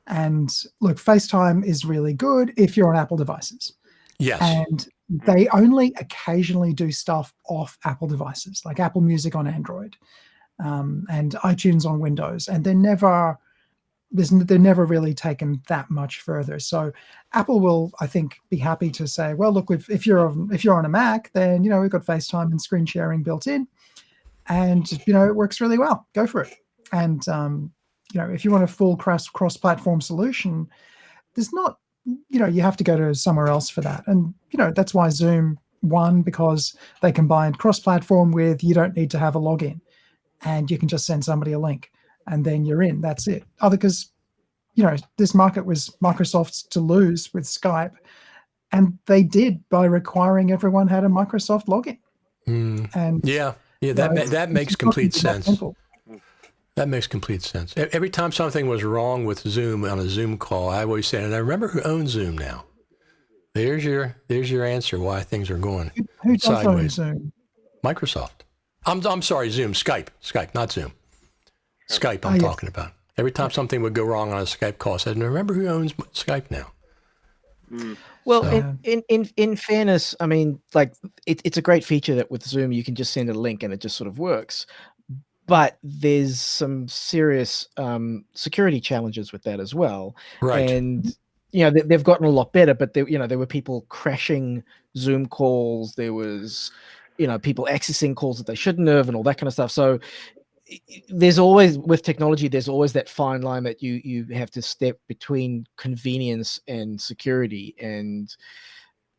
Speaker 2: And look, FaceTime is really good if you're on Apple devices.
Speaker 1: Yes.
Speaker 2: And they only occasionally do stuff off Apple devices, like Apple Music on Android, and iTunes on Windows. And they're never really taken that much further. So Apple will, I think, be happy to say, well, look, if you're on a Mac, then we've got FaceTime and screen sharing built in, and it works really well. Go for it. And if you want a full cross-platform solution, there's not, you have to go to somewhere else for that. And that's why Zoom won, because they combined cross-platform with, you don't need to have a login, and you can just send somebody a link, and then you're in. That's it. Because, this market was Microsoft's to lose with Skype, and they did by requiring everyone had a Microsoft login. And
Speaker 1: that makes complete sense. That makes complete sense. Every time something was wrong with Zoom on a Zoom call, I always said, and I remember who owns Zoom now. There's your answer why things are going
Speaker 2: who does
Speaker 1: sideways.
Speaker 2: own Zoom?
Speaker 1: Microsoft. I'm sorry, Zoom. Skype, not Zoom. Skype I'm talking about. Every time something would go wrong on a Skype call, I said, "No, remember who owns Skype now?"
Speaker 3: Well, in fairness, I mean, like it's a great feature that with Zoom you can just send a link and it just sort of works. But there's some serious security challenges with that as well.
Speaker 1: Right.
Speaker 3: And they've gotten a lot better, but there were people crashing Zoom calls. There was people accessing calls that they shouldn't have, and all that kind of stuff. So there's always, with technology, there's always that fine line that you have to step between convenience and security. And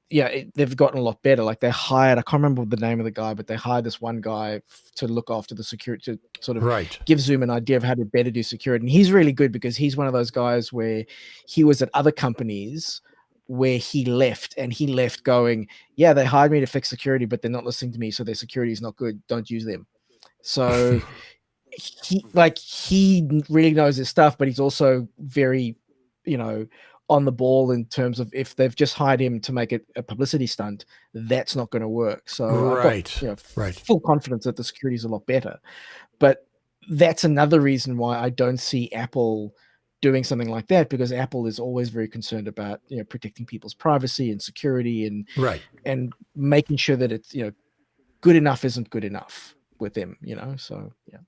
Speaker 3: they've gotten a lot better. Like they hired, I can't remember the name of the guy, but they hired this one guy to look after the security, to sort of give Zoom an idea of how to better do security. And he's really good, because he's one of those guys where he was at other companies where he left going, yeah, they hired me to fix security, but they're not listening to me, so their security is not good. Don't use them. So he really knows his stuff, but he's also very, on the ball in terms of, if they've just hired him to make it a publicity stunt, that's not going to work. So I've got, full confidence that the security is a lot better. But that's another reason why I don't see Apple doing something like that, because Apple is always very concerned about protecting people's privacy and security, and making sure that it's good enough isn't good enough with them. So yeah.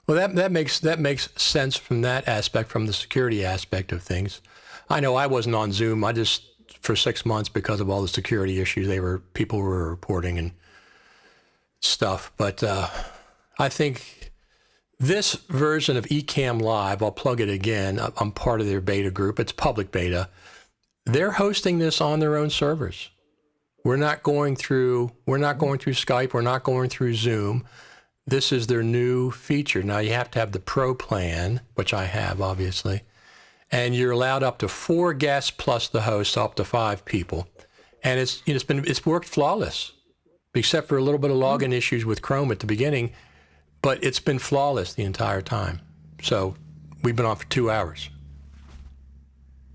Speaker 1: Well, that makes sense from that aspect, from the security aspect of things. I know I wasn't on Zoom. I just, for 6 months, because of all the security issues people were reporting and stuff. But I think this version of Ecamm Live, I'll plug it again. I'm part of their beta group. It's public beta. They're hosting this on their own servers. We're not going through Skype. We're not going through Zoom. this is their new feature. Now you have to have the Pro plan, which I have, obviously. And you're allowed up to 4 guests plus the host, up to 5 people. And it's worked flawless, except for a little bit of login issues with Chrome at the beginning, but it's been flawless the entire time. So we've been on for 2 hours.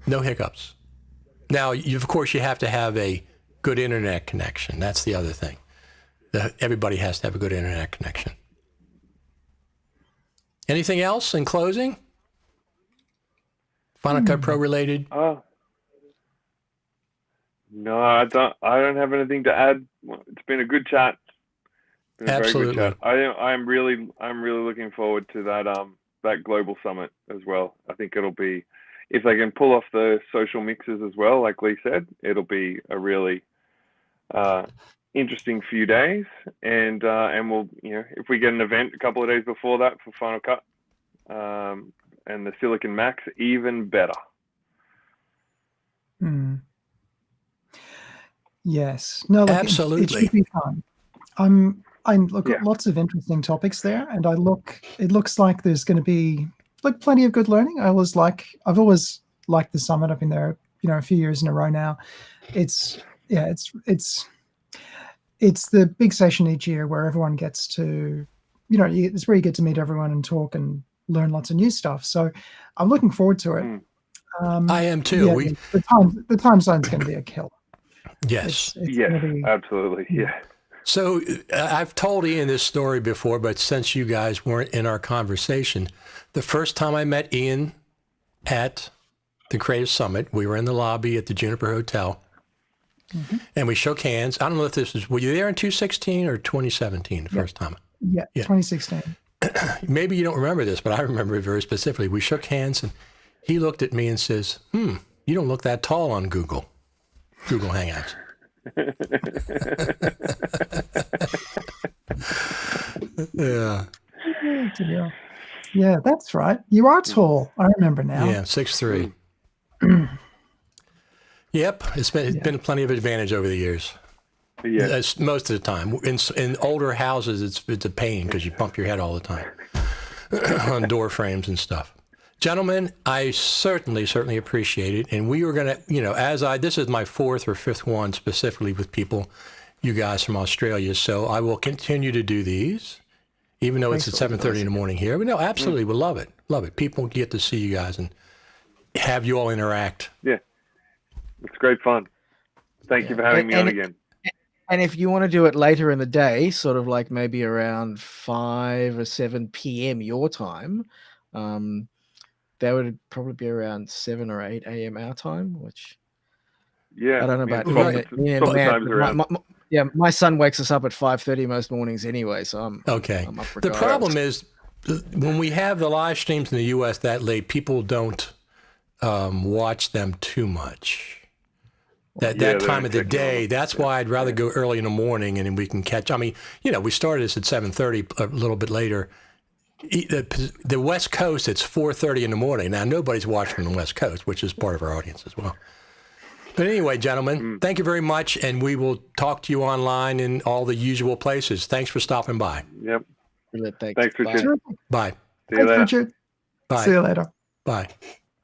Speaker 1: No hiccups. Now, of course, you have to have a good internet connection. That's the other thing. Everybody has to have a good internet connection. Anything else in closing? Final Cut Pro related?
Speaker 4: No, I don't have anything to add. It's been a good chat. Been a
Speaker 1: Absolutely.
Speaker 4: very good chat. I'm really looking forward to that global summit as well. I think it'll be, if they can pull off the social mixes as well, like Lee said, it'll be a really interesting few days. And we'll, if we get an event a couple of days before that for Final Cut, and the Silicon Max, even better.
Speaker 2: Yes. No,
Speaker 1: absolutely.
Speaker 2: It should be fun. I look at lots of interesting topics there, and it looks like there's going to be plenty of good learning. I've always liked the summit. I've been there, a few years in a row now. It's the big session each year where everyone gets to, it's where you get to meet everyone and talk and learn lots of new stuff. So I'm looking forward to it.
Speaker 1: I am too.
Speaker 2: Yeah, the time zone's going to be a killer.
Speaker 1: Yes.
Speaker 4: Yes, absolutely. Yeah.
Speaker 1: So I've told Ian this story before, but since you guys weren't in our conversation, the first time I met Ian at the Creative Summit, we were in the lobby at the Juniper Hotel, and we shook hands. I don't know if were you there in 2016 or 2017, the first time?
Speaker 2: Yeah, 2016.
Speaker 1: Maybe you don't remember this, but I remember it very specifically. We shook hands, and he looked at me and says, you don't look that tall on Google Hangouts.
Speaker 2: Yeah, that's right. You are tall. I remember now.
Speaker 1: Yeah, 6'3". Yep, it's been plenty of advantage over the years.
Speaker 4: Yeah,
Speaker 1: most of the time. In older houses, it's a pain because you bump your head all the time on door frames and stuff. Gentlemen, I certainly appreciate it. And we were going to, this is my 4th or 5th one specifically with people, you guys from Australia. So I will continue to do these, even though it's at 7:30 in the morning here. But no, absolutely, we'll love it. Love it. People get to see you guys and have you all interact.
Speaker 4: Yeah, it's great fun. Thank you for having me on again.
Speaker 3: And if you want to do it later in the day, sort of like maybe around 5 or 7 p.m. your time, that would probably be around 7 or 8 a.m. our time, which I don't know about. My son wakes us up at 5:30 most mornings anyway, so I'm
Speaker 1: okay.
Speaker 3: I'm up for
Speaker 1: the problem is when we have the live streams in the U.S. that late, people don't watch them too much. That time of the day, that's why I'd rather go early in the morning and then we can catch. I mean, we started this at 7:30, a little bit later. The West Coast, it's 4:30 in the morning. Now, nobody's watching from the West Coast, which is part of our audience as well. But anyway, gentlemen, thank you very much, and we will talk to you online in all the usual places. Thanks for stopping by.
Speaker 4: Yep.
Speaker 3: Thanks,
Speaker 4: Richard.
Speaker 1: Bye.
Speaker 4: See you later.
Speaker 2: Richard.
Speaker 1: Bye.
Speaker 2: See you later.
Speaker 1: Bye.